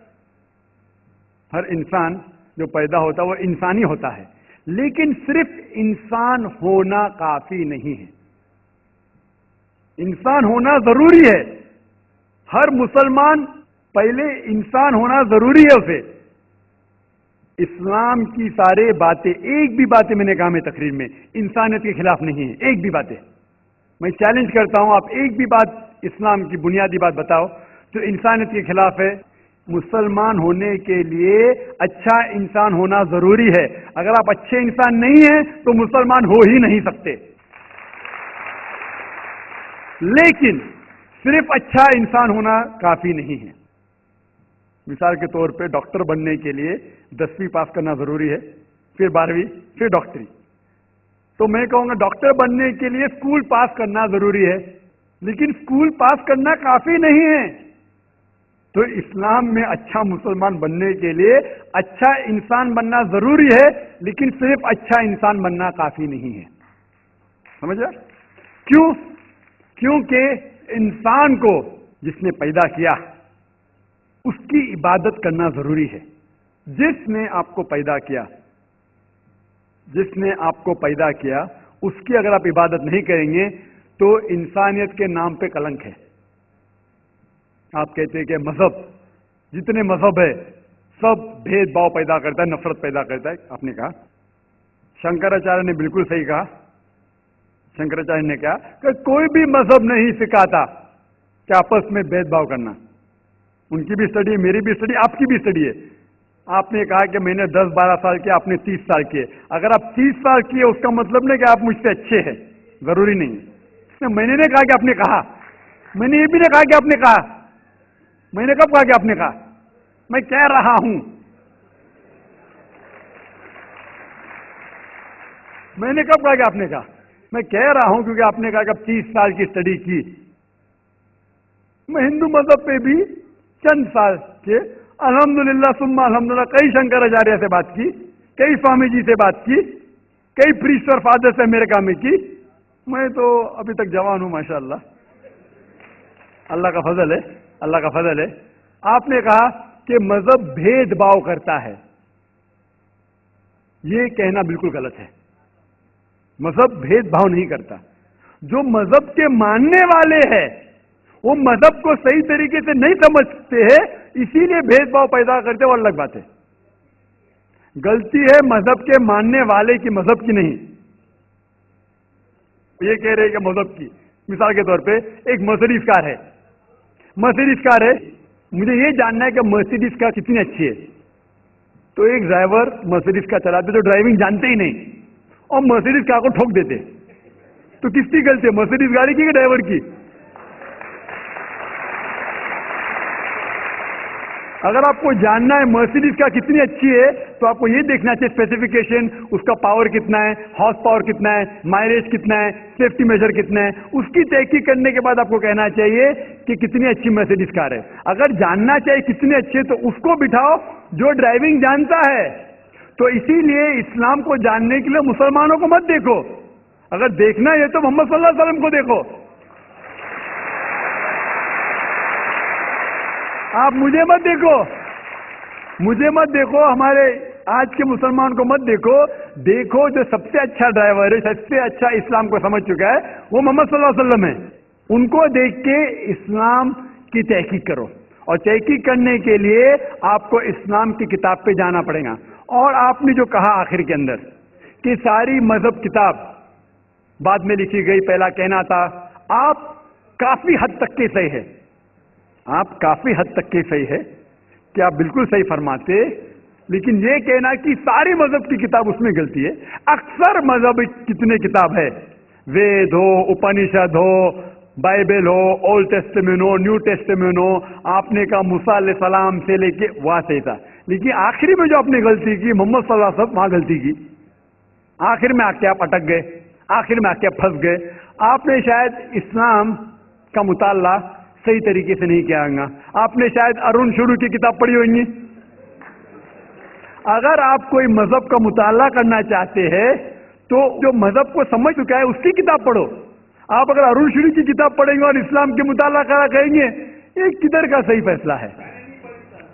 ہر انسان جو پیدا ہوتا ہے وہ انسانی ہوتا ہے، لیکن صرف انسان ہونا کافی نہیں ہے، انسان ہونا ضروری ہے۔ ہر مسلمان پہلے انسان ہونا ضروری ہے اسے۔ اسلام کی سارے باتیں، ایک بھی باتیں میں نے کہا میں تقریر میں انسانیت کے خلاف نہیں ہے، ایک بھی باتیں۔ میں چیلنج کرتا ہوں، آپ ایک بھی بات اسلام کی بنیادی بات بتاؤ جو انسانیت کے خلاف ہے۔ مسلمان ہونے کے لیے اچھا انسان ہونا ضروری ہے، اگر آپ اچھے انسان نہیں ہیں تو مسلمان ہو ہی نہیں سکتے۔ لیکن صرف اچھا انسان ہونا کافی نہیں ہے۔ مثال کے طور پہ ڈاکٹر بننے کے لیے 10ویں پاس کرنا ضروری ہے، پھر 12ویں، پھر ڈاکٹری۔ تو میں کہوں گا ڈاکٹر بننے کے لیے اسکول پاس کرنا ضروری ہے، لیکن اسکول پاس کرنا کافی نہیں ہے۔ تو اسلام میں اچھا مسلمان بننے کے لیے اچھا انسان بننا ضروری ہے، لیکن صرف اچھا انسان بننا کافی نہیں ہے۔ سمجھا؟ کیوں؟ کیونکہ انسان کو جس نے پیدا کیا اس کی عبادت کرنا ضروری ہے۔ جس نے آپ کو پیدا کیا، جس نے آپ کو پیدا کیا، اس کی اگر آپ عبادت نہیں کریں گے تو انسانیت کے نام پہ کلنک ہے۔ آپ کہتے ہیں کہ مذہب، جتنے مذہب ہے سب بھید بھاؤ پیدا کرتا ہے، نفرت پیدا کرتا ہے۔ آپ نے کہا، شنکراچاریہ نے بالکل صحیح کہا۔ شنکراچاریہ نے کہا کہ کوئی بھی مذہب نہیں سکھاتا کہ آپس میں بھید بھاؤ کرنا۔ ان کی بھی اسٹڈی ہے، میری بھی اسٹڈی، آپ کی بھی اسٹڈی ہے۔ آپ نے کہا کہ میں نے 10-12 سال کیا، آپ نے 30 سال کیے. اگر آپ 30 سال کیے اس کا مطلب نہیں کہ آپ مجھ سے اچھے ہیں، ضروری نہیں. میں نے نہیں کہا کہ آپ نے کہا، میں نے یہ بھی نہیں کہا کہ آپ نے کہا. میں نے کب کہا کہ آپ نے کہا؟ میں کہہ رہا ہوں. میں نے کب کہا کہ آپ نے کہا؟ میں کہہ رہا ہوں کیونکہ آپ نے کہا کہ اب 30 سال کی اسٹڈی کی. میں ہندو مذہب پہ بھی چند سال کے الحمدللہ ثم الحمدللہ کئی شنکراچاریہ سے بات کی، کئی سوامی جی سے بات کی، کئی پریسٹ اور فادر سے امریکہ میں کی. میں تو ابھی تک جوان ہوں ماشاءاللہ، اللہ کا فضل ہے، اللہ کا فضل ہے. آپ نے کہا کہ مذہب بھید بھاؤ کرتا ہے. یہ کہنا بالکل غلط ہے. مذہب بھید بھاؤ نہیں کرتا. جو مذہب کے ماننے والے ہیں وہ مذہب کو صحیح طریقے سے نہیں سمجھتے ہیں، اسی لیے بھید بھاؤ پیدا کرتے، وہ الگ بات ہے. غلطی ہے مذہب کے ماننے والے کی، مذہب کی نہیں. یہ کہہ رہے کہ مذہب کی، مثال کے طور پہ ایک مرسیڈیز کار ہے، مرسیڈیز کار ہے، مجھے یہ جاننا ہے کہ مرسیڈیز کار کتنی اچھی ہے. تو ایک ڈرائیور مرسیڈیز کار چلاتے تو ڈرائیونگ جانتے ہی نہیں اور مرسیڈیز کار کو ٹھوک دیتے، تو کس کی غلطی ہے، مرسیڈیز گاڑی کی کہ ڈرائیور کی؟ اگر آپ کو جاننا ہے مرسیڈیز کا کتنی اچھی ہے تو آپ کو یہ دیکھنا چاہیے اسپیسیفکیشن، اس کا پاور کتنا ہے، ہارس پاور کتنا ہے، مائلیج کتنا ہے، سیفٹی میجر کتنا ہے. اس کی تحقیق کرنے کے بعد آپ کو کہنا چاہیے کہ کتنی اچھی مرسیڈیز کار ہے. اگر جاننا چاہیے کتنی اچھی ہے تو اس کو بٹھاؤ جو ڈرائیونگ جانتا ہے. تو اسی لیے اسلام کو جاننے کے لیے مسلمانوں کو مت دیکھو، اگر دیکھنا ہے تو محمد صلی اللہ علیہ وسلم کو دیکھو. آپ مجھے مت دیکھو، مجھے مت دیکھو، ہمارے آج کے مسلمان کو مت دیکھو. دیکھو جو سب سے اچھا ڈرائیور ہے، سب سے اچھا اسلام کو سمجھ چکا ہے، وہ محمد صلی اللہ علیہ وسلم ہے. ان کو دیکھ کے اسلام کی تحقیق کرو، اور تحقیق کرنے کے لیے آپ کو اسلام کی کتاب پہ جانا پڑے گا. اور آپ نے جو کہا آخر کے اندر کہ ساری مذہب کتاب بعد میں لکھی گئی، پہلا کہنا تھا، آپ کافی حد تک کے صحیح ہے، آپ کافی حد تک کے صحیح ہے کہ آپ بالکل صحیح فرماتے، لیکن یہ کہنا کہ ساری مذہب کی کتاب اس میں غلطی ہے. اکثر مذہب کتنے کتاب ہے، وید ہو، اپنشد ہو، بائبل ہو، اولڈ ٹیسٹمنٹ ہو، نیو ٹیسٹمنٹ ہو. آپ نے کہا موسیٰ علیہ السلام سے لے کے وہاں صحیح تھا، لیکن آخری میں جو آپ نے غلطی کی محمد صلی اللہ علیہ وسلم، وہاں غلطی کی. آخر میں آ کے آپ اٹک گئے، آخر میں آ کے آپ پھنس گئے. آپ نے شاید اسلام کا مطالعہ صحیح طریقے سے نہیں کیا ہوگا. آپ نے شاید ارون شروع کی کتاب پڑھی ہوگی. اگر آپ کوئی مذہب کا مطالعہ کرنا چاہتے ہیں تو جو مذہب کو سمجھ چکا ہے اس کی کتاب پڑھو. آپ اگر ارون شروع کی کتاب پڑھیں گے اور اسلام کے مطالعہ کرا کہیں گے، یہ کدھر کا صحیح فیصلہ ہے؟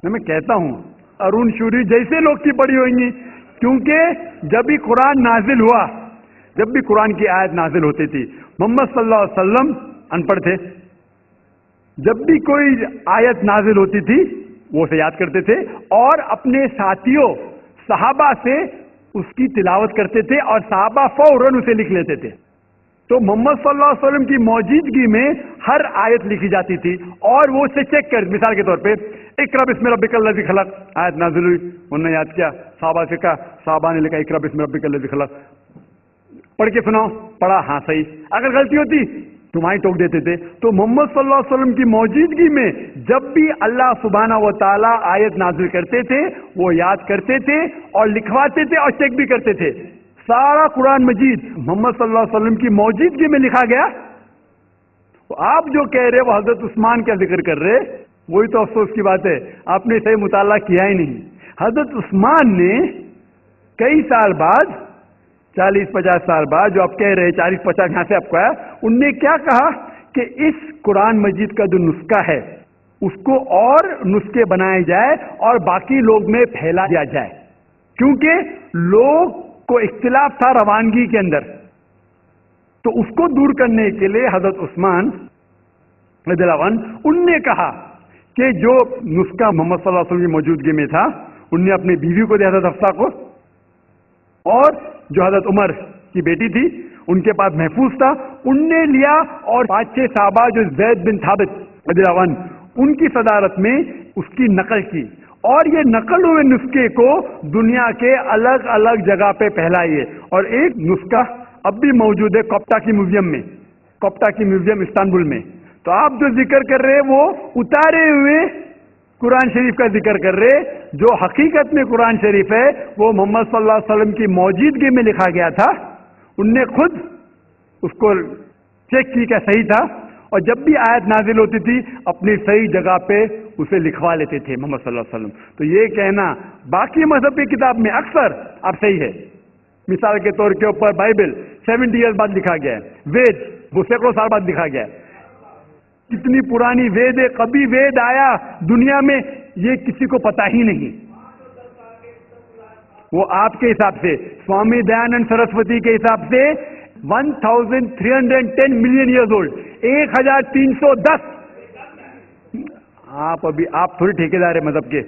میں کہتا ہوں ارون شوری جیسے لوگ کی پڑھی ہوئیں گی، کیونکہ جب بھی قرآن نازل ہوا، جب بھی قرآن کی آیت نازل ہوتی تھی، محمد صلی اللہ علیہ وسلم ان پڑھ تھے. جب بھی کوئی آیت نازل ہوتی تھی وہ اسے یاد کرتے تھے اور اپنے ساتھیوں صحابہ سے اس کی تلاوت کرتے تھے اور صحابہ فوراً اسے لکھ لیتے تھے. تو محمد صلی اللہ علیہ وسلم کی موجودگی میں ہر آیت لکھی جاتی تھی اور وہ اسے چیک کر، مثال کے طور پہ اقرا بسم ربک الذی خلق آیت نازل ہوئی، انہوں نے یاد کیا، صحابہ سے کہا، صحابہ نے لکھا اقرا بسم ربک الذی خلق، پڑھ کے سناؤ، پڑھا، ہاں صحیح. اگر غلطی ہوتی تمہاری ٹوک دیتے تھے. تو محمد صلی اللہ علیہ وسلم کی موجودگی میں جب بھی اللہ سبحانہ و تعالیٰ آیت نازل کرتے تھے وہ یاد کرتے تھے اور لکھواتے تھے اور چیک بھی کرتے تھے. سارا قرآن مجید محمد صلی اللہ علیہ وسلم کی موجودگی میں لکھا گیا. آپ جو کہہ رہے وہ حضرت عثمان کا ذکر کر رہے، وہی تو افسوس کی بات ہے، آپ نے صحیح مطالعہ کیا ہی نہیں. حضرت عثمان نے کئی سال بعد، 40-50 سال بعد، جو آپ کہہ رہے 40-50 یہاں سے آپ کو آیا، ان نے کیا کہا کہ اس قرآن مجید کا جو نسخہ ہے اس کو اور نسخے بنائے جائے اور باقی لوگ میں پھیلا دیا جائے، کیونکہ لوگ کو اختلاف تھا روانگی کے اندر. تو اس کو دور کرنے کے لیے حضرت عثمان رضی اللہ عنہ ان نے کہا کہ جو نسخہ محمد صلی اللہ علیہ وسلم کی موجودگی میں تھا ان نے اپنی بیوی کو دیا، حضرت حفصہ کو، اور جو حضرت عمر کی بیٹی تھی ان کے پاس محفوظ تھا، ان نے لیا، اور 5-6 صحابہ جو زید بن ثابت رضی اللہ عنہ ان کی صدارت میں اس کی نقل کی اور یہ نقل ہوئے نسخے کو دنیا کے الگ الگ جگہ پہ پھیلائیے. اور ایک نسخہ اب بھی موجود ہے کوپٹا کی میوزیم میں، کوپٹا کی میوزیم استنبول میں. تو آپ جو ذکر کر رہے وہ اتارے ہوئے قرآن شریف کا ذکر کر رہے. جو حقیقت میں قرآن شریف ہے وہ محمد صلی اللہ علیہ وسلم کی موجودگی میں لکھا گیا تھا. ان نے خود اس کو چیک کی کہ صحیح تھا، اور جب بھی آیت نازل ہوتی تھی اپنی صحیح جگہ پہ اسے لکھوا لیتے تھے محمد صلی اللہ علیہ وسلم. تو یہ کہنا باقی مذہب کی کتاب میں اکثر اب صحیح ہے. مثال کے طور کے اوپر بائبل 70 ایئر بعد لکھا گیا ہے، وید وہ سینکڑوں سال بعد لکھا گیا ہے. کتنی پرانی وید ہے، کبھی وید آیا دنیا میں یہ کسی کو پتا ہی نہیں. وہ آپ کے حساب سے سوامی دیانند سرسوتی کے حساب سے 1310 ملین ایئرز اولڈ، 1310. آپ تھوڑی ٹھیکیدار ہے مذہب کے،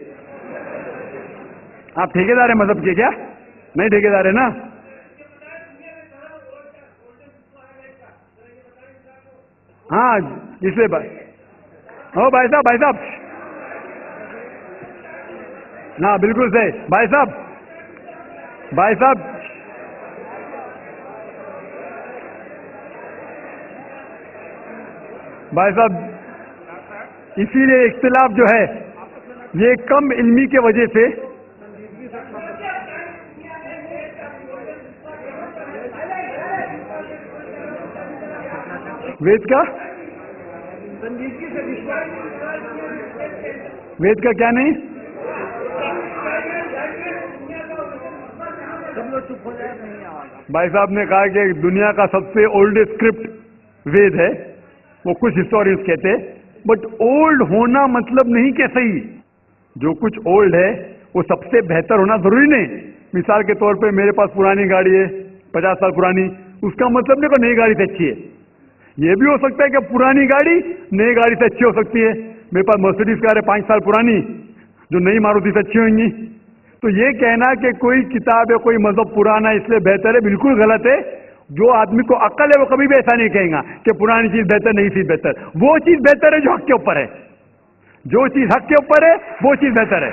آپ ٹھیکیدار ہیں مذہب کے کیا؟ نہیں ٹھیکیدار ہے نا. ہاں اس لیے بھائی صاحب نا بالکل صحیح. بھائی صاحب اسی لیے اختلاف جو ہے یہ کم علمی کی وجہ سے وید کا کیا نہیں. بھائی صاحب نے کہا کہ دنیا کا سب سے اولڈسٹ اسکرپٹ وید ہے، وہ کچھ ہسٹورینس کہتے ہیں. بٹ اولڈ ہونا مطلب نہیں کہ صحیح. جو کچھ اولڈ ہے وہ سب سے بہتر ہونا ضروری نہیں. مثال کے طور پہ میرے پاس پرانی گاڑی ہے 50 سال پرانی، اس کا مطلب نہیں کہ نئی گاڑی سے اچھی ہے. یہ بھی ہو سکتا ہے کہ پرانی گاڑی نئی گاڑی سے اچھی ہو سکتی ہے. میرے پاس مرسیڈیز کار ہے 5 سال پرانی جو نئی ماروتی سے اچھی ہوئیں گی. تو یہ کہنا کہ کوئی کتاب ہے کوئی مذہب پرانا اس لیے بہتر ہے بالکل غلط ہے. جو آدمی کو عقل ہے وہ کبھی بھی ایسا نہیں کہے گا کہ پرانی چیز بہتر نئی چیز بہتر. وہ چیز بہتر ہے جو حق کے اوپر ہے، جو چیز حق کے اوپر ہے وہ چیز بہتر ہے.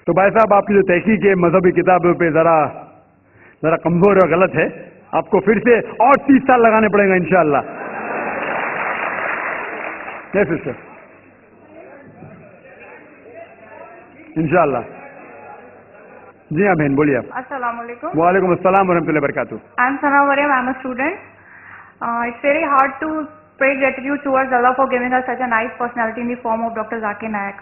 تو بھائی صاحب آپ کی جو تحقیق ہے مذہبی کتابوں پہ ذرا کمزور اور غلط ہے. آپ کو پھر سے اور 30 سال لگانے پڑیں گا انشاءاللہ. یس سر انشاءاللہ. جی ہاں بہن بولیے آپ. السلام علیکم. وعلیکم السلام ورحمۃ اللہ وبرکاتہ. I am Sana Mariam. I am a student. It's very hard to pay gratitude towards Allah for giving us such a nice personality in the form of Dr. Zakir Naik.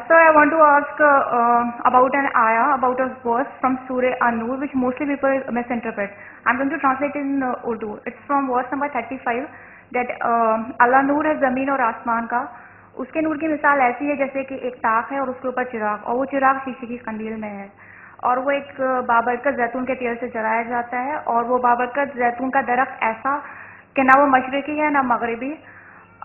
Sir, I want to ask about an ayah, about a verse from Surah An-Nur, which mostly people misinterpret. I'm going to translate in Urdu. It's from verse number 35, that Allah نور ہے زمین اور آسمان کا. اس کے نور کی مثال ایسی ہے جیسے کہ ایک طاق ہے اور اس کے اوپر چراغ، اور وہ چراغ شیشے کی قندیل میں ہے، اور وہ ایک بابرکت زیتون کے تیل سے جلایا جاتا ہے. اور وہ بابرکت زیتون کا درخت ایسا کہ نہ وہ مشرقی ہے نہ مغربی.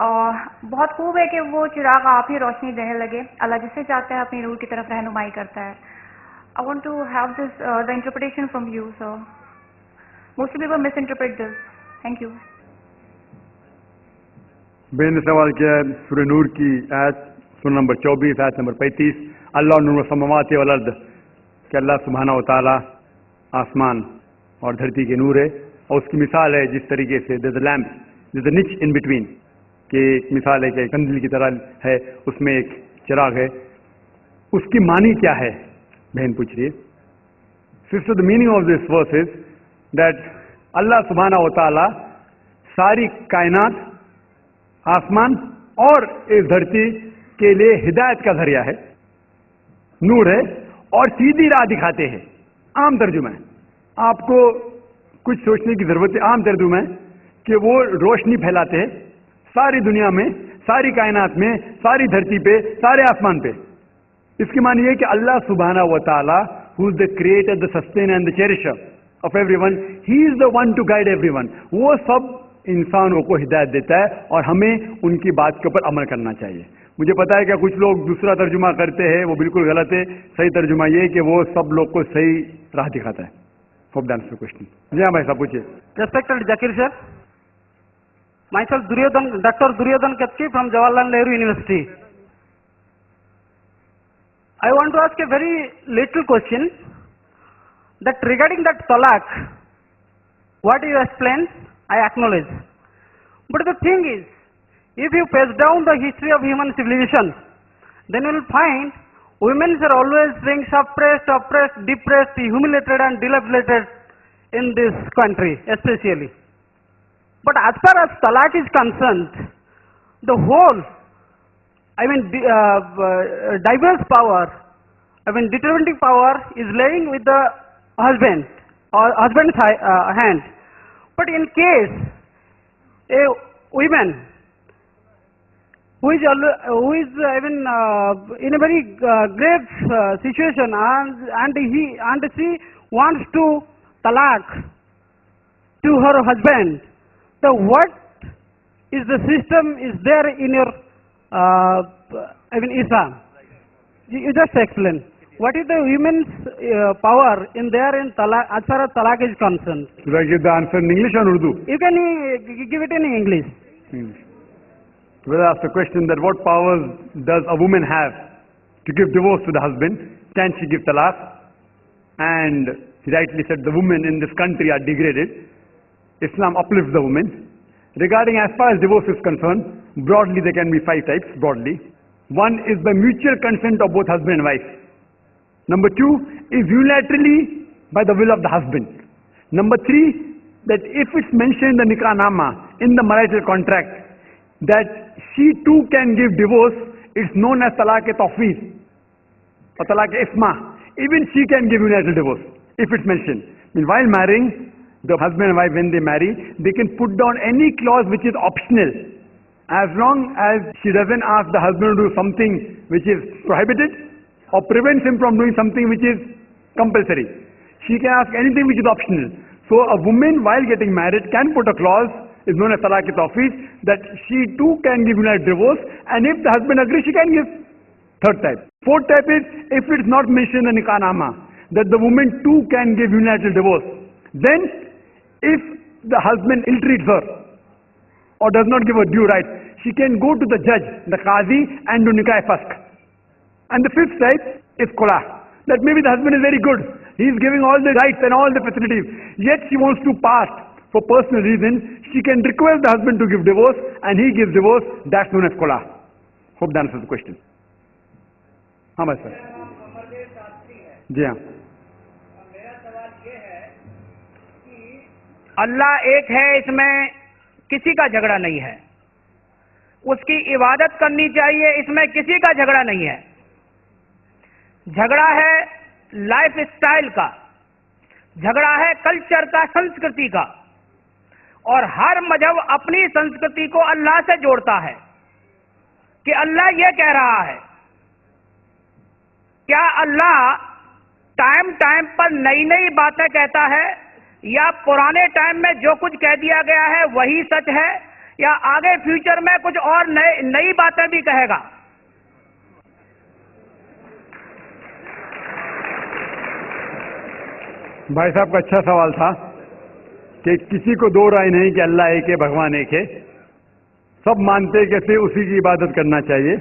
اور بہت خوب ہے کہ وہ چراغ آپ ہی روشنی دینے لگے. اللہ جسے چاہتا ہے اپنی نور کی طرف رہنمائی کرتا ہے. I want to have this the interpretation from you, sir. Most people misinterpret this. Thank you. بہن نے سوال کیا ہے سورہ نور کی آیت سورہ نمبر 24 آیت نمبر 35. اللہ نور السماوات والارض، کہ اللہ سبحانہ و تعالیٰ آسمان اور دھرتی کے نور ہے. اور اس کی مثال ہے جس طریقے سے there's a lamp, there's a niche in between، کہ ایک مثال ہے کہ کندل کی طرح ہے، اس میں ایک چراغ ہے. اس کی معنی کیا ہے بہن پوچھ رہی ہے. Sister the meaning of this verse is that اللہ سبحانہ و تعالیٰ ساری کائنات، آسمان اور اس دھرتی کے لیے ہدایت کا ذریعہ ہے، نور ہے اور سیدھی راہ دکھاتے ہیں. عام ترجمہ ہے، آپ کو کچھ سوچنے کی ضرورت ہے. عام ترجمہ ہے کہ وہ روشنی پھیلاتے ہیں ساری دنیا میں، ساری کائنات میں، ساری دھرتی پہ، سارے آسمان پہ. اس کی معنی یہ کہ اللہ سبحانہ و تعالیٰ who is the creator, the sustainer and the cherisher of everyone, he is the one to guide everyone. وہ سب انسانوں کو ہدایت دیتا ہے اور ہمیں ان کی بات کے اوپر عمل کرنا چاہیے. مجھے پتا ہے کہ کچھ لوگ دوسرا ترجمہ کرتے ہیں، وہ بالکل غلط ہے. صحیح ترجمہ یہ ہے کہ وہ سب لوگ کو صحیح راہ دکھاتا ہے. Hope that answers the question. जी हाँ भाई साहब पूछिए. Respected Zakir sir, myself Dr. Duryodhan Katki from Jawaharlal Nehru University. I want to ask a very little question that regarding that talaq, what you explained, I acknowledge. But the thing is, if you pace down the history of human civilization, then you will find women are always being suppressed, oppressed, depressed, humiliated and dilapidated in this country especially. But as far as talaq is concerned, the whole, diverse power, determining power is laying with the husband or husband's hand. But in case a woman who is in a very grave situation and she wants to talaq to her husband, so what is the system is there in your Islam? You just explain. What is the women's power in there in talaq, as far as talaq is concerned? Should I give the answer in English or Urdu? You can give it in English. Well, I asked the question that what powers does a woman have to give divorce to the husband? Can she give talaq? And he rightly said the women in this country are degraded. Islam uplifts the women. Regarding as far as divorce is concerned, broadly there can be 5 types, broadly. One is by mutual consent of both husband and wife. Number 2 is unilaterally by the will of the husband. Number 3, that if it's mentioned in the nikah nama, in the marital contract, that she too can give divorce, it's known as talaq-e-tawfiq or talaq-e-isma. Even she can give unilateral divorce, if it's mentioned. While marrying, the husband and wife, when they marry, they can put down any clause which is optional, as long as she doesn't ask the husband to do something which is prohibited, or prevents him from doing something which is compulsory. She can ask anything which is optional. So a woman while getting married can put a clause, is known as talaq-e-tawfiq, that she too can give unilateral divorce, and if the husband agrees, she can give. Third type. Fourth type is, if it's not mentioned in the nikah nama, that the woman too can give unilateral divorce. Then, if the husband ill-treats her, or does not give her due right, she can go to the judge, the qazi, and do nikah-e-fasq. And the fifth type is khula. That maybe the husband is very good. He is giving all the rights and all the facilities. Yet she wants to pass for personal reasons. She can request the husband to give divorce and he gives divorce. That's known as khula. Hope that answers the question. हाँ भाई sir. जी हाँ. अल्लाह एक है, इसमें किसी का झगड़ा नहीं है. उसकी इबादत करनी चाहिए, इसमें किसी का झगड़ा नहीं है. झगड़ा है लाइफ स्टाइल का, झगड़ा है कल्चर का, संस्कृति का. और हर मजहब अपनी संस्कृति को अल्लाह से जोड़ता है कि अल्लाह ये कह रहा है. क्या अल्लाह टाइम टाइम पर नई नई बातें कहता है, या पुराने टाइम में जो कुछ कह दिया गया है वही सच है, या आगे फ्यूचर में कुछ और नई बातें भी कहेगा? भाई साहब का अच्छा सवाल था कि किसी को दो राय नहीं कि अल्लाह एक है, भगवान एक है. सब मानते कैसे उसी की इबादत करना चाहिए,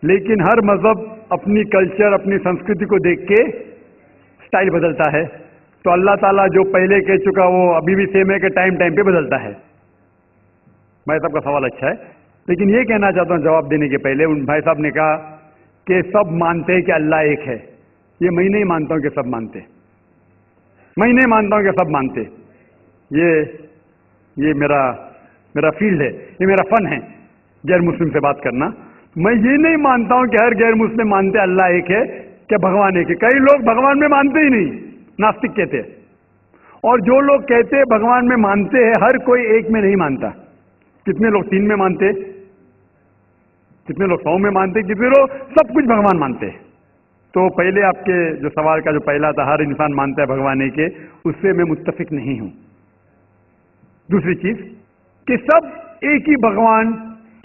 लेकिन हर मजहब अपनी कल्चर, अपनी संस्कृति को देख के स्टाइल बदलता है. तो अल्लाह ताला जो पहले कह चुका वो अभी भी सेम है कि टाइम टाइम पे बदलता है. भाई साहब का सवाल अच्छा है, लेकिन ये कहना चाहता हूँ जवाब देने के पहले, उन भाई साहब ने कहा कि सब मानते हैं कि अल्लाह एक है. ये मैं नहीं मानता हूँ कि सब मानते, मैं नहीं मानता हूँ कि सब मानते. ये मेरा फील्ड है, ये मेरा फन है गैर मुस्लिम से बात करना. मैं ये नहीं मानता हूँ कि हर गैर मुस्लिम मानते अल्लाह एक है, क्या भगवान एक है. कई लोग भगवान में मानते ही नहीं, नास्तिक कहते हैं. और जो लोग कहते हैं भगवान में मानते हैं, हर कोई एक में नहीं मानता. कितने लोग 3 में मानते, कितने लोग 100 में मानते, कितने लोग सब कुछ भगवान मानते. तो पहले आपके जो सवाल का जो पहला था, हर इंसान मानता है भगवान एक है, उससे मैं मुत्तफिक नहीं हूं. दूसरी चीज कि सब एक ही भगवान,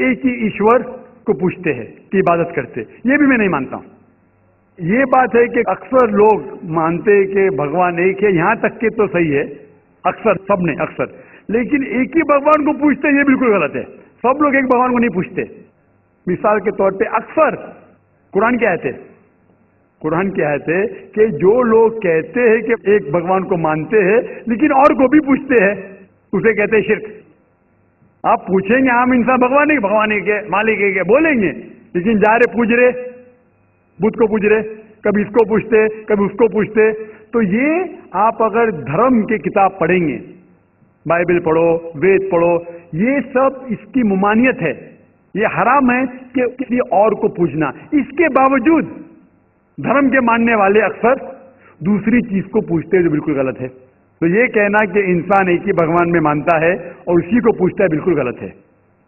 एक ही ईश्वर को पूछते हैं कि इबादत करते, ये भी मैं नहीं मानता हूं. یہ بات ہے کہ اکثر لوگ مانتے کہ بھگوان ایک ہے، یہاں تک کہ تو صحیح ہے اکثر، سب نے اکثر، لیکن ایک ہی بھگوان کو پوچھتے ہیں، یہ بالکل غلط ہے. سب لوگ ایک بھگوان کو نہیں پوچھتے. مثال کے طور پہ اکثر قرآن کی آیت ہے کہ جو لوگ کہتے ہیں کہ ایک بھگوان کو مانتے ہیں لیکن اور کو بھی پوچھتے ہیں، اسے کہتے ہیں شرک. آپ پوچھیں گے عام انسان بھگوان ایک ہے، مالک ایک ہے بولیں گے، لیکن جا رہے پوچھ رہے بدھ کو پوچھ رہے، کبھی اس کو پوچھتے کبھی اس کو پوچھتے. تو یہ آپ اگر دھرم کی کتاب پڑھیں گے، بائبل پڑھو، وید پڑھو، یہ سب اس کی ممانعت ہے. یہ حرام ہے کہ کسی اور کو پوچھنا. اس کے باوجود دھرم کے ماننے والے اکثر دوسری چیز کو پوچھتے ہیں جو بالکل غلط ہے. تو یہ کہنا کہ انسان ایک ہی بھگوان میں مانتا ہے اور اسی کو پوچھتا ہے بالکل غلط ہے.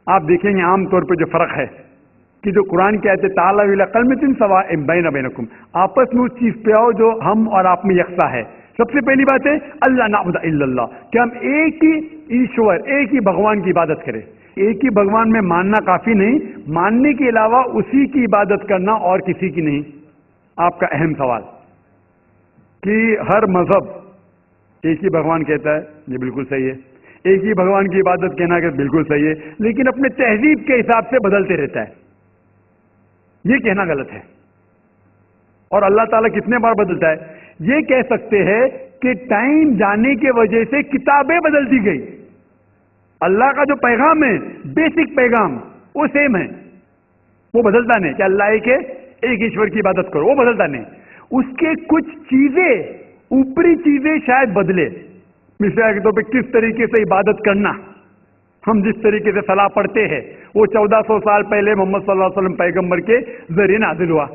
آپ دیکھیں گے عام طور پہ جو فرق ہے کہ جو قرآن کہتے ہیں تعالیٰ الی کلمۃ سواء بین بینکم، آپس میں اس چیز پہ آؤ جو ہم اور آپ میں یکساں ہے. سب سے پہلی بات ہے اللہ نعبد الا اللہ، کہ ہم ایک ہی ایشور، ایک ہی بھگوان کی عبادت کریں. ایک ہی بھگوان میں ماننا کافی نہیں، ماننے کے علاوہ اسی کی عبادت کرنا اور کسی کی نہیں. آپ کا اہم سوال کہ ہر مذہب ایک ہی بھگوان کہتا ہے، یہ بالکل صحیح ہے. ایک ہی بھگوان کی عبادت کہنا کہ بالکل صحیح ہے، لیکن اپنے تہذیب کے حساب سے بدلتے رہتا ہے، یہ کہنا غلط ہے. اور اللہ تعالیٰ کتنے بار بدلتا ہے؟ یہ کہہ سکتے ہیں کہ ٹائم جانے کی وجہ سے کتابیں بدلتی گئی. اللہ کا جو پیغام ہے، بیسک پیغام، وہ سیم ہے، وہ بدلتا نہیں کہ اللہ ایک ہے، ایک ایشور کی عبادت کرو، وہ بدلتا نہیں. اس کے کچھ چیزیں، اوپری چیزیں شاید بدلے. مثال کے طور پہ کس طریقے سے عبادت کرنا، ہم جس طریقے سے صلاح پڑھتے ہیں وہ 1400 سال پہلے محمد صلی اللہ علیہ وسلم پیغمبر کے ذریعے نازل ہوا.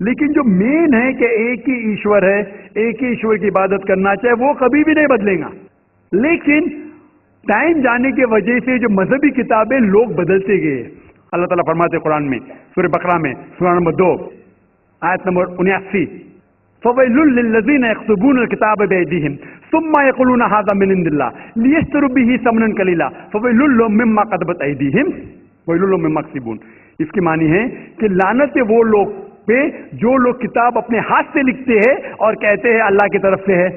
لیکن جو مین ہے کہ ایک ہی ایشور ہے، ایک ہی ایشور کی عبادت کرنا چاہے، وہ کبھی بھی نہیں بدلے گا. لیکن ٹائم جانے کی وجہ سے جو مذہبی کتابیں لوگ بدلتے گئے. اللہ تعالیٰ فرماتے قرآن میں سورہ بقرہ میں سورہ نمبر 2 آیت نمبر 79 فَوَيْلٌ لِّلَّذِينَ يَكْتُبُونَ الْكِتَابَ بِأَيْدِيهِمْ ثُمَّ يَقُولُونَ هَٰذَا مِنْ عِندِ اللَّهِ لِيَشْتَرُوا بِهِ ثَمَنًا قَلِيلًا فَوَيْلٌ لَّهُم مِّمَّا كَتَبَتْ أَيْدِيهِمْ وَوَيْلٌ لَّهُم مِّمَّا يَكْسِبُونَ. اس کی معنی ہے کہ لعنت ہے وہ لوگ پہ جو لوگ کتاب اپنے ہاتھ سے لکھتے ہیں اور کہتے ہیں اللہ کی طرف سے ہے.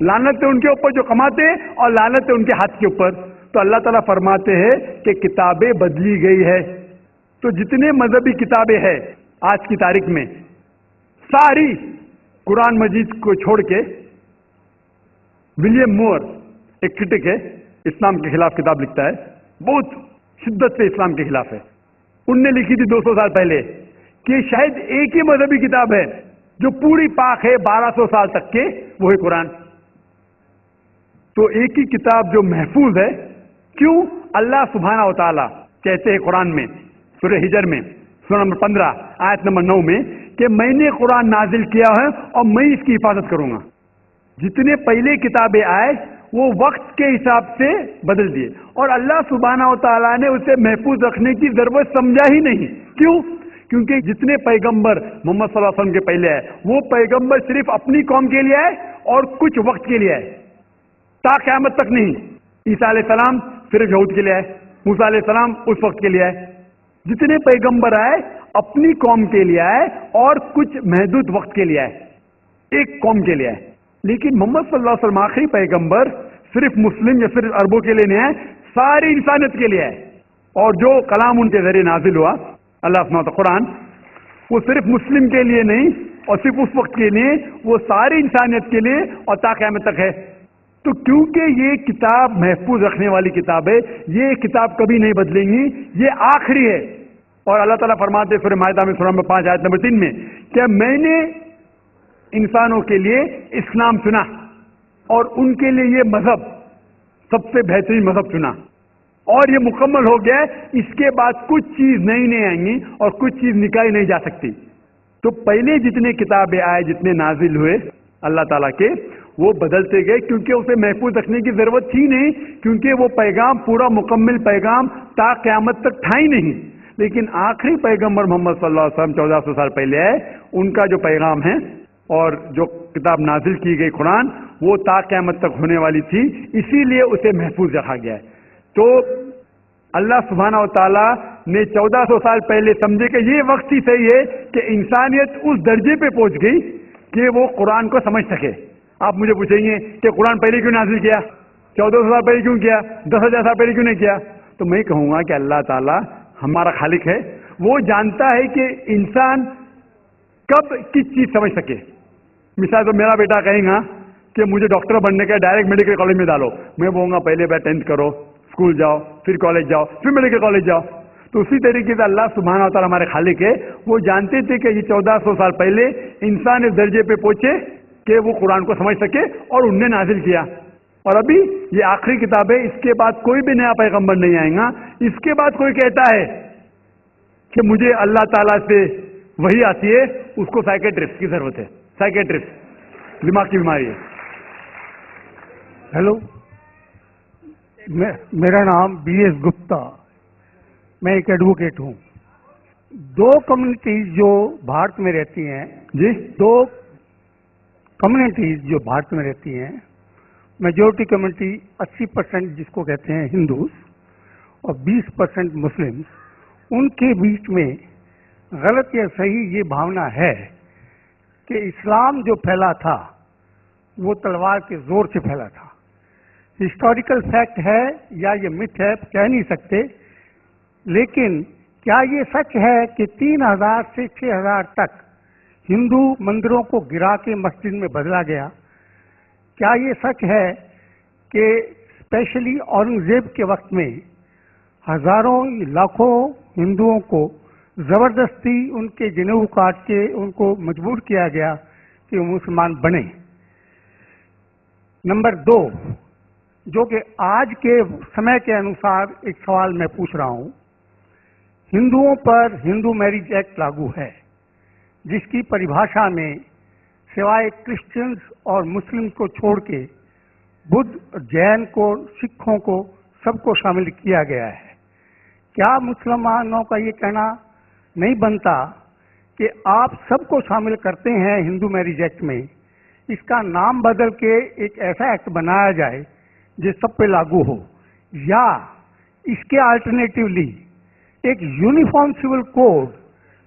لعنت ہے ان کے اوپر جو کماتے ہیں اور لعنت ہے ان کے ہاتھ کے اوپر. تو اللہ تعالیٰ فرماتے ہیں کہ کتابیں بدلی گئی ہے. تو جتنے مذہبی کتابیں ہیں آج کی تاریخ میں، ساری قرآن مجید کو چھوڑ کے، ولیم مور ایک کرٹک ہے، اسلام کے خلاف کتاب لکھتا ہے، بہت شدت سے اسلام کے خلاف ہے. ان نے لکھی تھی 200 سال پہلے کہ شاید ایک ہی مذہبی کتاب ہے جو پوری پاک ہے 1200 سال تک کے، وہ ہے قرآن. تو ایک ہی کتاب جو محفوظ ہے. کیوں؟ اللہ سبحانہ و تعالیٰ کہتے ہیں قرآن میں سورہ ہجر میں سورہ نمبر 15 آیت نمبر 9 میں کہ میں نے قرآن نازل کیا ہے اور میں اس کی حفاظت کروں گا. جتنے پہلے کتابیں آئے وہ وقت کے حساب سے بدل دیے، اور اللہ سبحانہ و تعالیٰ نے اسے محفوظ رکھنے کی ضرورت سمجھا ہی نہیں. کیوں؟ کیونکہ جتنے پیغمبر محمد صلی اللہ علیہ وسلم کے پہلے آئے وہ پیغمبر صرف اپنی قوم کے لیے آئے اور کچھ وقت کے لیے آئے، تا قیامت تک نہیں. عیسیٰ علیہ السلام صرف یہود کے لیے آئے، موسیٰ علیہ السلام اس وقت کے لیے آئے. جتنے پیغمبر آئے اپنی قوم کے لیے آئے اور کچھ محدود وقت کے لیے آئے، ایک قوم کے لیے آئے. لیکن محمد صلی اللہ علیہ وسلم آخری پیغمبر صرف مسلم یا صرف عربوں کے لیے نہیں آئے، ساری انسانیت کے لیے آئے. اور جو کلام ان کے ذریعے نازل ہوا اللہ سبحانہ قرآن، وہ صرف مسلم کے لیے نہیں اور صرف اس وقت کے لیے، وہ ساری انسانیت کے لیے اور تا قیامت تک ہے. تو کیونکہ یہ کتاب محفوظ رکھنے والی کتاب ہے، یہ کتاب کبھی نہیں بدلیں گی، یہ آخری ہے. اور اللہ تعالیٰ فرماتے سورہ مائدہ میں سورہ نمبر 5 آیت نمبر 3 میں کہ میں نے انسانوں کے لیے اسلام چنا اور ان کے لیے یہ مذہب سب سے بہترین مذہب چنا، اور یہ مکمل ہو گیا ہے. اس کے بعد کچھ چیز نئی نہیں آئیں گی اور کچھ چیز نکالی نہیں جا سکتی. تو پہلے جتنے کتابیں آئے، جتنے نازل ہوئے اللہ تعالیٰ کے، وہ بدلتے گئے کیونکہ اسے محفوظ رکھنے کی ضرورت تھی نہیں، کیونکہ وہ پیغام پورا مکمل پیغام تا قیامت تک تھا ہی نہیں. لیکن آخری پیغمبر محمد صلی اللہ علیہ وسلم 1400 سال پہلے آئے، ان کا جو پیغام ہے اور جو کتاب نازل کی گئی قرآن، وہ تا قیامت تک ہونے والی تھی، اسی لیے اسے محفوظ رکھا گیا ہے. تو اللہ سبحانہ و تعالیٰ ने 1400 साल पहले समझे कि ये वक्त ही सही है कि इंसानियत उस दर्जे पे पहुंच गई कि वो कुरान को समझ सके। आप मुझे पूछेंगे कि कुरान पहले क्यों नाज़िल किया, 1400 साल पहले क्यों किया, 10,000 साल पहले क्यों नहीं किया? तो मैं कहूँगा कि अल्लाह ताला हमारा खालिक है, वो जानता है कि इंसान कब किस चीज़ समझ सके। मिसाल तो मेरा बेटा कहेगा कि मुझे डॉक्टर बनने का, डायरेक्ट मेडिकल कॉलेज में डालो, मैं बोलूँगा पहले 10th करो, स्कूल जाओ, फिर कॉलेज जाओ, फिर मेडिकल कॉलेज जाओ। तो उसी तरीके से अल्लाह सुब्हानहू व तआला हमारे खालिक है, वो जानते थे कि ये 1400 साल पहले इंसान इस दर्जे पे पहुंचे कि वो कुरान को समझ सके और उनने नाजिल किया। और अभी ये आखिरी किताब है, इसके बाद कोई भी नया पैगंबर नहीं आएगा। इसके बाद कोई कहता है कि मुझे अल्लाह ताला से वही आती है, उसको साइकेट्रिस्ट की जरूरत है, साइकेट्रिस्ट, दिमाग की बीमारी है। हेलो, मेरा नाम BS गुप्ता, मैं एक एडवोकेट हूँ। दो कम्युनिटीज जो भारत में रहती हैं जी, दो कम्युनिटीज जो भारत में रहती हैं, मेजोरिटी कम्युनिटी 80% जिसको कहते हैं हिंदूज और 20% मुस्लिम्स, उनके बीच में गलत या सही ये भावना है कि इस्लाम जो फैला था वो तलवार के जोर से फैला था। हिस्टोरिकल फैक्ट है या ये मिथ है कह नहीं सकते, लेकिन क्या ये सच है कि 3000 से 6000 तक हिंदू मंदिरों को गिरा के मस्जिद में बदला गया? क्या ये सच है कि स्पेशली औरंगजेब के वक्त में हजारों लाखों हिंदुओं को जबरदस्ती उनके जनेऊ काट के उनको मजबूर किया गया कि वो मुसलमान बने? नंबर 2, जो कि आज के समय के अनुसार एक सवाल मैं पूछ रहा हूं, हिंदुओं पर हिंदू मैरिज एक्ट लागू है, जिसकी परिभाषा में सिवाय क्रिश्चियंस और मुस्लिम को छोड़ के बुद्ध, जैन को, सिखों को सबको शामिल किया गया है। क्या मुसलमानों का ये कहना नहीं बनता कि आप सबको शामिल करते हैं हिंदू मैरिज एक्ट में, इसका नाम बदल के एक ऐसा एक्ट बनाया जाए जो सब पे लागू हो, या इसके अल्टरनेटिवली एक यूनिफॉर्म सिविल कोड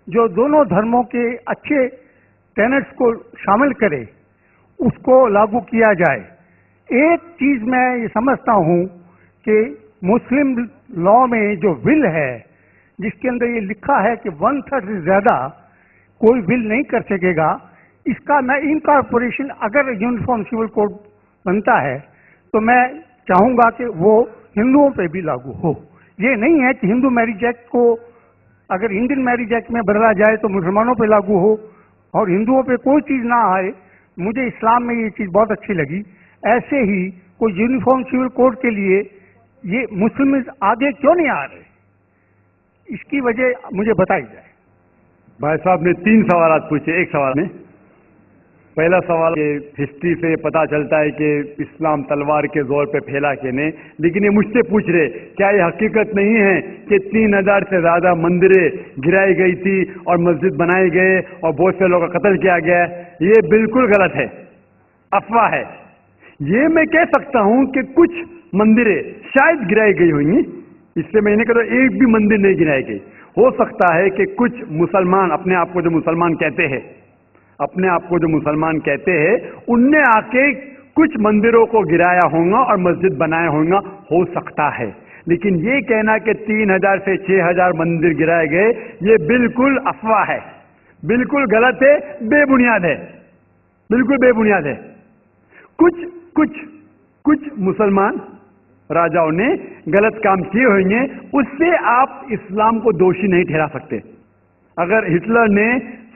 जो दोनों धर्मों के अच्छे टेनेट्स को शामिल करे, उसको लागू किया जाए? एक चीज मैं ये समझता हूं कि मुस्लिम लॉ में जो विल है, जिसके अंदर ये लिखा है कि 1/3 से ज्यादा कोई विल नहीं कर सकेगा, इसका मैं इनकॉर्पोरेशन अगर यूनिफॉर्म सिविल कोड बनता है तो मैं चाहूंगा कि वो हिंदुओं पे भी लागू हो। ये नहीं है कि हिंदू मैरिज एक्ट को अगर इंडियन मैरिज एक्ट में बदला जाए तो मुसलमानों पे लागू हो और हिंदुओं पे कोई चीज ना आए। मुझे इस्लाम में ये चीज बहुत अच्छी लगी। ऐसे ही कोई यूनिफॉर्म सिविल कोड के लिए ये मुस्लिम आगे क्यों नहीं आ रहे, इसकी वजह मुझे बताई जाए। भाई साहब ने 3 सवाल पूछे एक सवाल में। पहला सवाल, हिस्ट्री से पता चलता है कि इस्लाम तलवार के जोर पे फैला कि नहीं, लेकिन ये मुझसे पूछ रहे क्या ये हकीकत नहीं है कि 3000 से ज्यादा मंदिरें गिराई गई थी और मस्जिद बनाए गए और बहुत से लोगों का कत्ल किया गया? ये बिल्कुल गलत है, अफवाह है। ये मैं कह सकता हूं कि कुछ मंदिरें शायद गिराई गई होंगी, इससे मैंने कहा एक भी मंदिर नहीं गिराई गई। हो सकता है कि कुछ मुसलमान अपने आप को जो मुसलमान कहते हैं उनने आके कुछ मंदिरों को गिराया होगा और मस्जिद बनाया होगा, हो सकता है। लेकिन ये कहना कि 3000 से 6000 मंदिर गिराए गए, ये बिल्कुल अफवाह है, बिल्कुल गलत है, बेबुनियाद है, बिल्कुल बेबुनियाद है। कुछ मुसलमान राजाओं ने गलत काम किए होंगे, उससे आप इस्लाम को दोषी नहीं ठहरा सकते। अगर हिटलर ने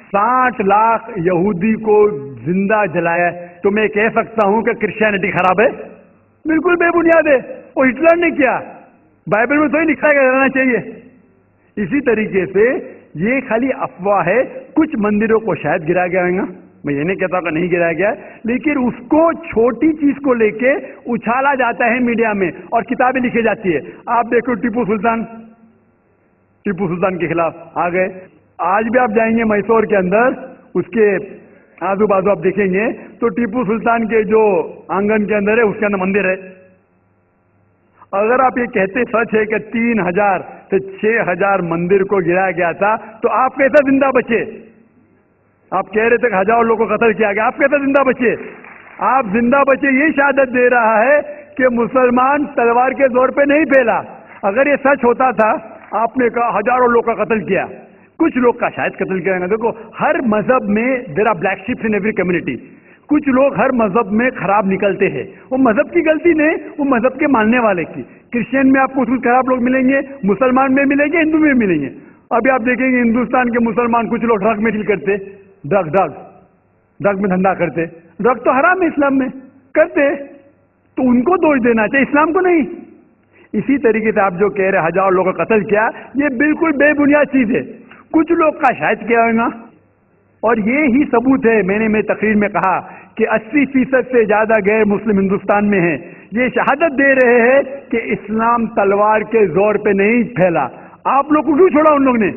60 लाख यहूदी को जिंदा जलाया तो मैं कह सकता हूं कि क्रिश्चियनिटी खराब है? बिल्कुल बेबुनियाद है, वो हिटलर ने किया, बाइबल में तो ही लिखा रहना चाहिए। इसी तरीके से ये खाली अफवाह है। कुछ मंदिरों को शायद गिराया गया होगा, मैं ये नहीं कहता कि नहीं गिराया गया, लेकिन उसको छोटी चीज को लेके उछाला जाता है मीडिया में और किताबें लिखी जाती है। आप देखो टीपू सुल्तान के खिलाफ आ गए। आज भी आप जाएंगे मैसूर के अंदर, उसके आजू बाजू आप देखेंगे तो टीपू सुल्तान के जो आंगन के अंदर है उसके अंदर मंदिर है। अगर आप ये कहते सच है कि 3000 تو 6000 مندر کو گرایا گیا تھا، تو آپ کیسا زندہ بچے؟ آپ کہہ رہے تھے کہ ہزاروں لوگوں کو قتل کیا گیا، آپ کیسا زندہ بچے؟ آپ زندہ بچے یہ شہادت دے رہا ہے کہ مسلمان تلوار کے زور پہ نہیں پھیلا۔ اگر یہ سچ ہوتا تھا، آپ نے کہا ہزاروں لوگ کا قتل کیا، کچھ لوگ کا شاید قتل کیا گا۔ دیکھو ہر مذہب میں there are black sheeps in every community, کچھ لوگ ہر مذہب میں خراب نکلتے ہیں، وہ مذہب کی غلطی نہیں، وہ مذہب کے ماننے والے کی۔ کرسچین میں آپ کو کچھ خراب لوگ ملیں گے، مسلمان میں ملیں گے، ہندو میں ملیں گے۔ ابھی آپ دیکھیں گے ہندوستان کے مسلمان کچھ لوگ ڈرگ میں ڈیل کرتے، ڈرگ میں دھندا کرتے، ڈرگ تو حرام ہے اسلام میں، کرتے تو ان کو دوش دینا چاہیے، اسلام کو نہیں۔ اسی طریقے سے آپ جو کہہ رہے ہزاروں لوگوں کا قتل کیا، یہ بالکل بے بنیاد چیز ہے، کچھ لوگ کا شاید کیا ہوگا، اور یہ ہی ثبوت ہے۔ میں نے تقریر میں کہا کہ 80% سے زیادہ غیر مسلم ہندوستان میں ہیں، یہ شہادت دے رہے ہیں کہ اسلام تلوار کے زور پہ نہیں پھیلا۔ آپ لوگ کو کیوں چھوڑا ان لوگ نے؟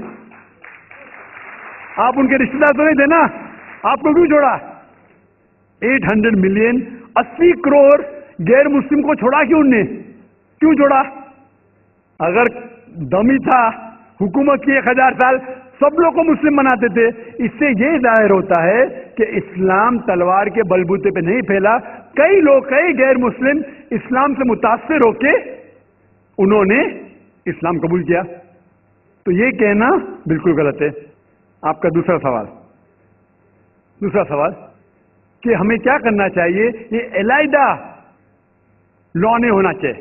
آپ ان کے رشتہ دار تو نہیں تھے نا، آپ کو کیوں چھوڑا؟ 800 ملین 80 کروڑ غیر مسلم کو چھوڑا کیوں نے؟ کیوں چھوڑا؟ اگر دمی تھا حکومت کی 1000 سال سب لوگ کو مسلم بناتے تھے۔ اس سے یہ ظاہر ہوتا ہے کہ اسلام تلوار کے بلبوتے پہ نہیں پھیلا، کئی لوگ کئی غیر مسلم اسلام سے متاثر ہو کے انہوں نے اسلام قبول کیا، تو یہ کہنا بالکل غلط ہے۔ آپ کا دوسرا سوال کہ ہمیں کیا کرنا چاہیے؟ یہ علیحدہ لا نہیں ہونا چاہیے،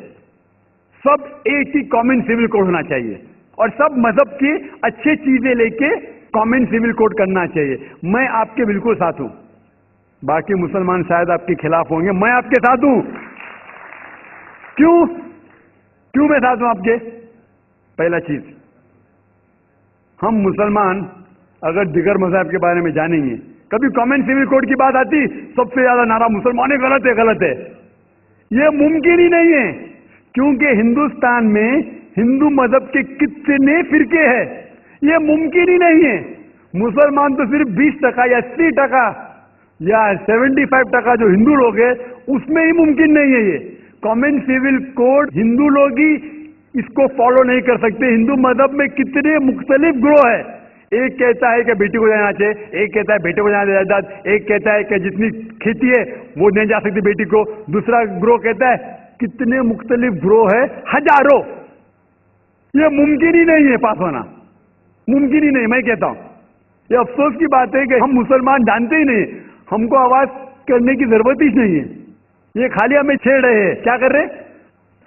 سب ایک ہی کامن سول کوڈ ہونا چاہیے، اور سب مذہب کی اچھی چیزیں لے کے کامن سول کوڈ کرنا چاہیے۔ میں آپ کے بالکل ساتھ ہوں، باقی مسلمان شاید آپ کے خلاف ہوں گے، میں آپ کے ساتھ ہوں۔ کیوں میں ساتھ ہوں آپ کے؟ پہلا چیز، ہم مسلمان اگر دیگر مذہب کے بارے میں جانیں گے، کبھی کامن سول کوڈ کی بات آتی سب سے زیادہ نعرہ مسلمان غلط ہے۔ یہ ممکن ہی نہیں ہے، کیونکہ ہندوستان میں ہندو مذہب کے کتنے فرقے ہیں، یہ ممکن ہی نہیں ہے۔ مسلمان تو صرف 20% یا 80% یا 75% جو ہندو لوگ ہیں اس میں ہی ممکن نہیں ہے۔ یہ کامن سول کوڈ ہندو لوگ ہی اس کو فالو نہیں کر سکتے۔ ہندو مذہب میں کتنے مختلف گروہ ہیں، ایک کہتا ہے کہ بیٹی کو جانا چاہیے، ایک کہتا ہے بیٹے کو جانا جائیداد، ایک کہتا ہے کہ جتنی کھیتی ہے وہ نہیں جا سکتی بیٹی کو، دوسرا گروہ کہتا ہے، کتنے مختلف گروہ ہیں، ہزاروں۔ یہ ممکن ہی نہیں ہے پاس ہونا، ممکن ہی نہیں۔ میں کہتا ہوں یہ افسوس کی بات ہے کہ ہم مسلمان جانتے ہی نہیں، ہم کو آواز کرنے کی ضرورت ہی نہیں ہے، یہ خالی ہمیں چھیڑ رہے ہیں۔ کیا کر رہے؟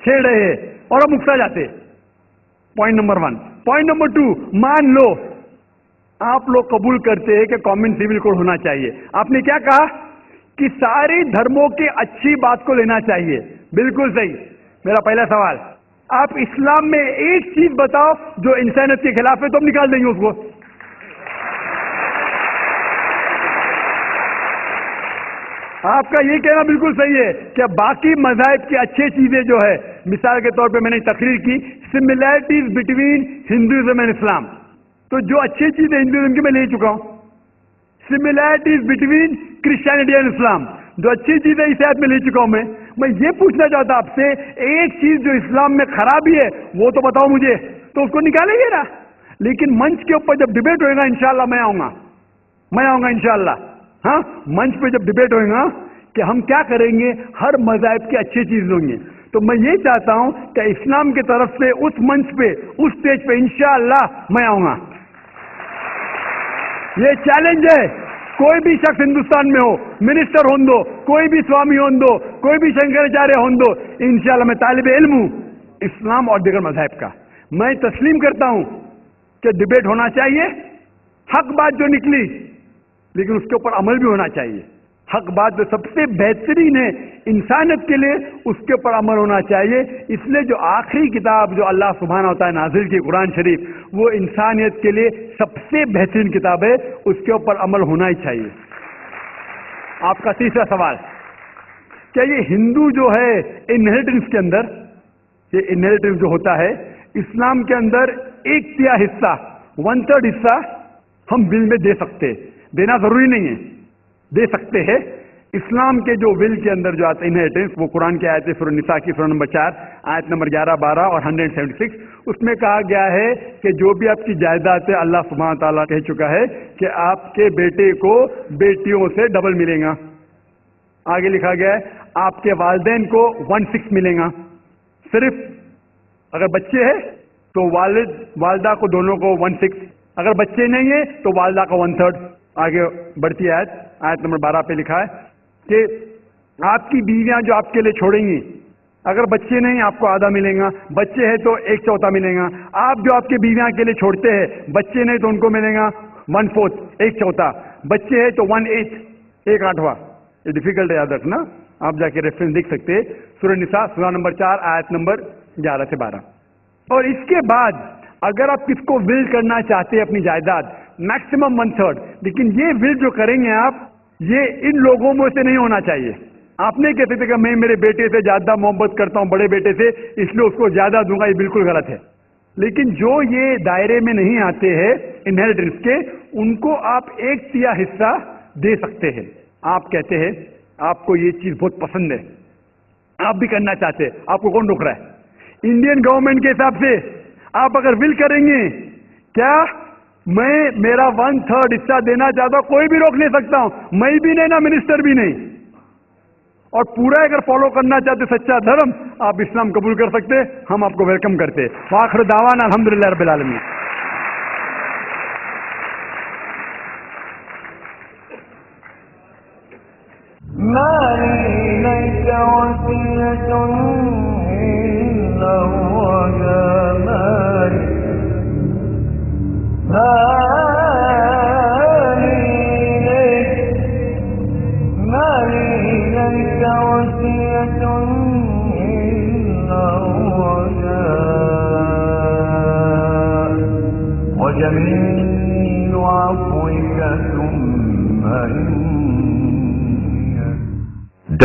چھیڑ رہے ہیں اور ہم اکسا جاتے۔ Point number 1۔ پوائنٹ نمبر 2، مان لو آپ لوگ قبول کرتے ہیں کہ کامن سول کوڈ ہونا چاہیے۔ آپ نے کیا کہا کہ سارے دھرموں کے اچھی بات کو لینا چاہیے، بالکل صحیح۔ میرا پہلا سوال، آپ اسلام میں ایک چیز بتاؤ جو انسانیت کے خلاف ہے تو ہم نکال دیں گے اس کو۔ آپ کا یہ کہنا بالکل صحیح ہے کہ باقی مذاہب کی اچھی چیزیں جو ہے، مثال کے طور پہ میں نے تقریر کی سملیرٹیز بٹوین ہندوازم اینڈ اسلام، تو جو اچھی چیزیں ہندوازم کی میں لے چکا ہوں۔ سملیرٹیز بٹوین کرسچینٹی اینڈ اسلام، جو اچھی چیزیں اس آیت میں لے چکا ہوں۔ میں یہ پوچھنا چاہتا آپ سے، ایک چیز جو اسلام میں خرابی ہے وہ تو بتاؤ مجھے، تو اس کو نکالیں گے نا۔ لیکن منچ کے اوپر جب ڈبیٹ ہوئے گا انشاءاللہ میں آؤں گا انشاءاللہ۔ ہاں، منچ پہ جب ڈبیٹ ہوئے گا کہ ہم کیا کریں گے، ہر مذہب کی اچھی چیز ہوں گے، تو میں یہ چاہتا ہوں کہ اسلام کی طرف سے اس منچ پہ، اس سٹیج پہ انشاءاللہ میں آؤں گا۔ یہ چیلنج ہے، کوئی بھی شخص ہندوستان میں ہو، منسٹر ہوں دو، کوئی بھی سوامی ہوں دو، کوئی بھی شنکراچاریہ ہوں دو، انشاءاللہ میں طالب علم ہوں اسلام اور دیگر مذاہب کا۔ میں تسلیم کرتا ہوں کہ ڈبیٹ ہونا چاہیے، حق بات جو نکلی، لیکن اس کے اوپر عمل بھی ہونا چاہیے۔ حق بات جو سب سے بہترین ہے انسانیت کے لیے، اس کے اوپر عمل ہونا چاہیے۔ اس لیے جو آخری کتاب جو اللہ سبحانہ وتعالی نازل کی قرآن شریف، وہ انسانیت کے لیے سب سے بہترین کتاب ہے، اس کے اوپر عمل ہونا ہی چاہیے۔ آپ کا تیسرا سوال، کیا یہ ہندو جو ہے انہیریٹنس کے اندر، یہ انہیریٹنس جو ہوتا ہے اسلام کے اندر 1/3 حصہ، 1/3 حصہ ہم ول میں دے سکتے، دینا ضروری نہیں ہے، دے سکتے ہیں۔ اسلام کے جو ول کے اندر جو آتا ہے انہیریٹنس، وہ قرآن کی آیت ہے سورہ نساء کی سورہ نمبر 4 آیت نمبر 11، 12 اور 176، اس میں کہا گیا ہے کہ جو بھی آپ کی جائیداد ہے اللہ سبحانہ تعالیٰ کہہ چکا ہے کہ آپ کے بیٹے کو بیٹیوں سے ڈبل ملے گا. آگے لکھا گیا ہے آپ کے والدین کو 1/6 ملے گا. صرف اگر بچے ہیں تو والد والدہ کو دونوں کو 1/6، اگر بچے نہیں ہیں تو والدہ کا 1/3. آگے بڑھتی آیت نمبر 12 پہ لکھا ہے کہ آپ کی بیویاں جو آپ کے لیے چھوڑیں گی، اگر بچے نہیں آپ کو آدھا ملے گا، بچے ہیں تو 1/4 ملے گا. آپ جو آپ کی بیویاں کے لیے چھوڑتے ہیں، بچے نہیں تو ان کو ملے گا 1/4، 1/4. بچے ہیں تو 1/8، 1/8. یہ ڈیفیکلٹ ہے یاد رکھنا، آپ جا کے ریفرنس دیکھ سکتے ہیں سورہ نساء سورہ نمبر 4 آیت نمبر 11 سے 12. اور اس کے بعد اگر آپ کس کو ول کرنا چاہتے ہیں اپنی جائیداد، میکسیمم 1/3. لیکن یہ ول جو کریں گے آپ، یہ ان لوگوں میں سے نہیں ہونا چاہیے. آپ نہیں کہتے تھے کہ میں میرے بیٹے سے زیادہ محبت کرتا ہوں بڑے بیٹے سے اس لیے اس کو زیادہ دوں گا، یہ بالکل غلط ہے. لیکن جو یہ دائرے میں نہیں آتے ہیں انہیریٹنس کے، ان کو آپ 1/3 حصہ دے سکتے ہیں. آپ کہتے ہیں آپ کو یہ چیز بہت پسند ہے، آپ بھی کرنا چاہتے ہیں، آپ کو کون روک رہا ہے؟ انڈین گورنمنٹ کے حساب سے آپ اگر ول کریں گے، کیا میں میرا 1/3 حصہ دینا چاہتا ہوں، کوئی بھی روک نہیں سکتا ہوں، میں بھی نہیں نا منسٹر بھی نہیں. اور پورا اگر فالو کرنا چاہتے سچا دھرم، آپ اسلام قبول کر سکتے، ہم آپ کو ویلکم کرتے. وآخر دعوانا الحمدللہ رب العالمین.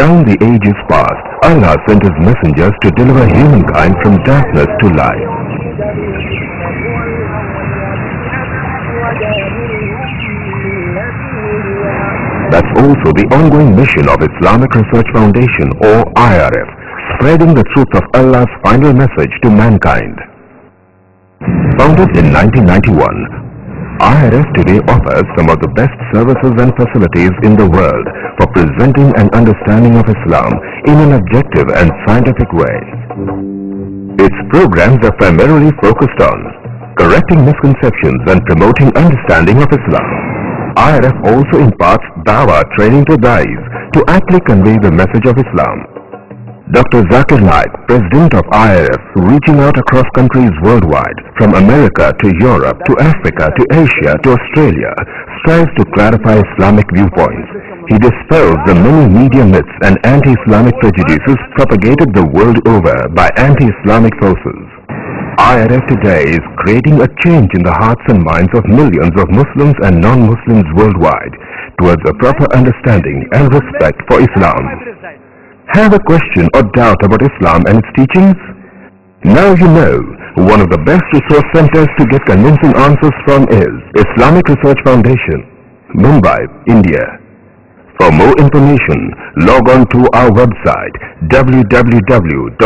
Down the ages past, Allah sent His messengers to deliver humankind from darkness to light. That's also the ongoing mission of Islamic Research Foundation, or IRF, spreading the truth of Allah's final message to mankind. Founded in 1991, IRF today offers some of the best services and facilities in the world for presenting an understanding of Islam in an objective and scientific way. Its programs are primarily focused on correcting misconceptions and promoting understanding of Islam. IRF also imparts Dawah training to Da'is to aptly convey the message of Islam. Dr. Zakir Naik, President of IRF, reaching out across countries worldwide, from America to Europe to Africa to Asia to Australia, strives to clarify Islamic viewpoints. He dispels the many media myths and anti-Islamic prejudices propagated the world over by anti-Islamic forces. IRF today is creating a change in the hearts and minds of millions of Muslims and non-Muslims worldwide towards a proper understanding and respect for Islam. Have a question or doubt about Islam and its teachings? Now you know. One of the best resource centers to get convincing answers from is Islamic Research Foundation, Mumbai, India. For more information, log on to our website www.irf.net.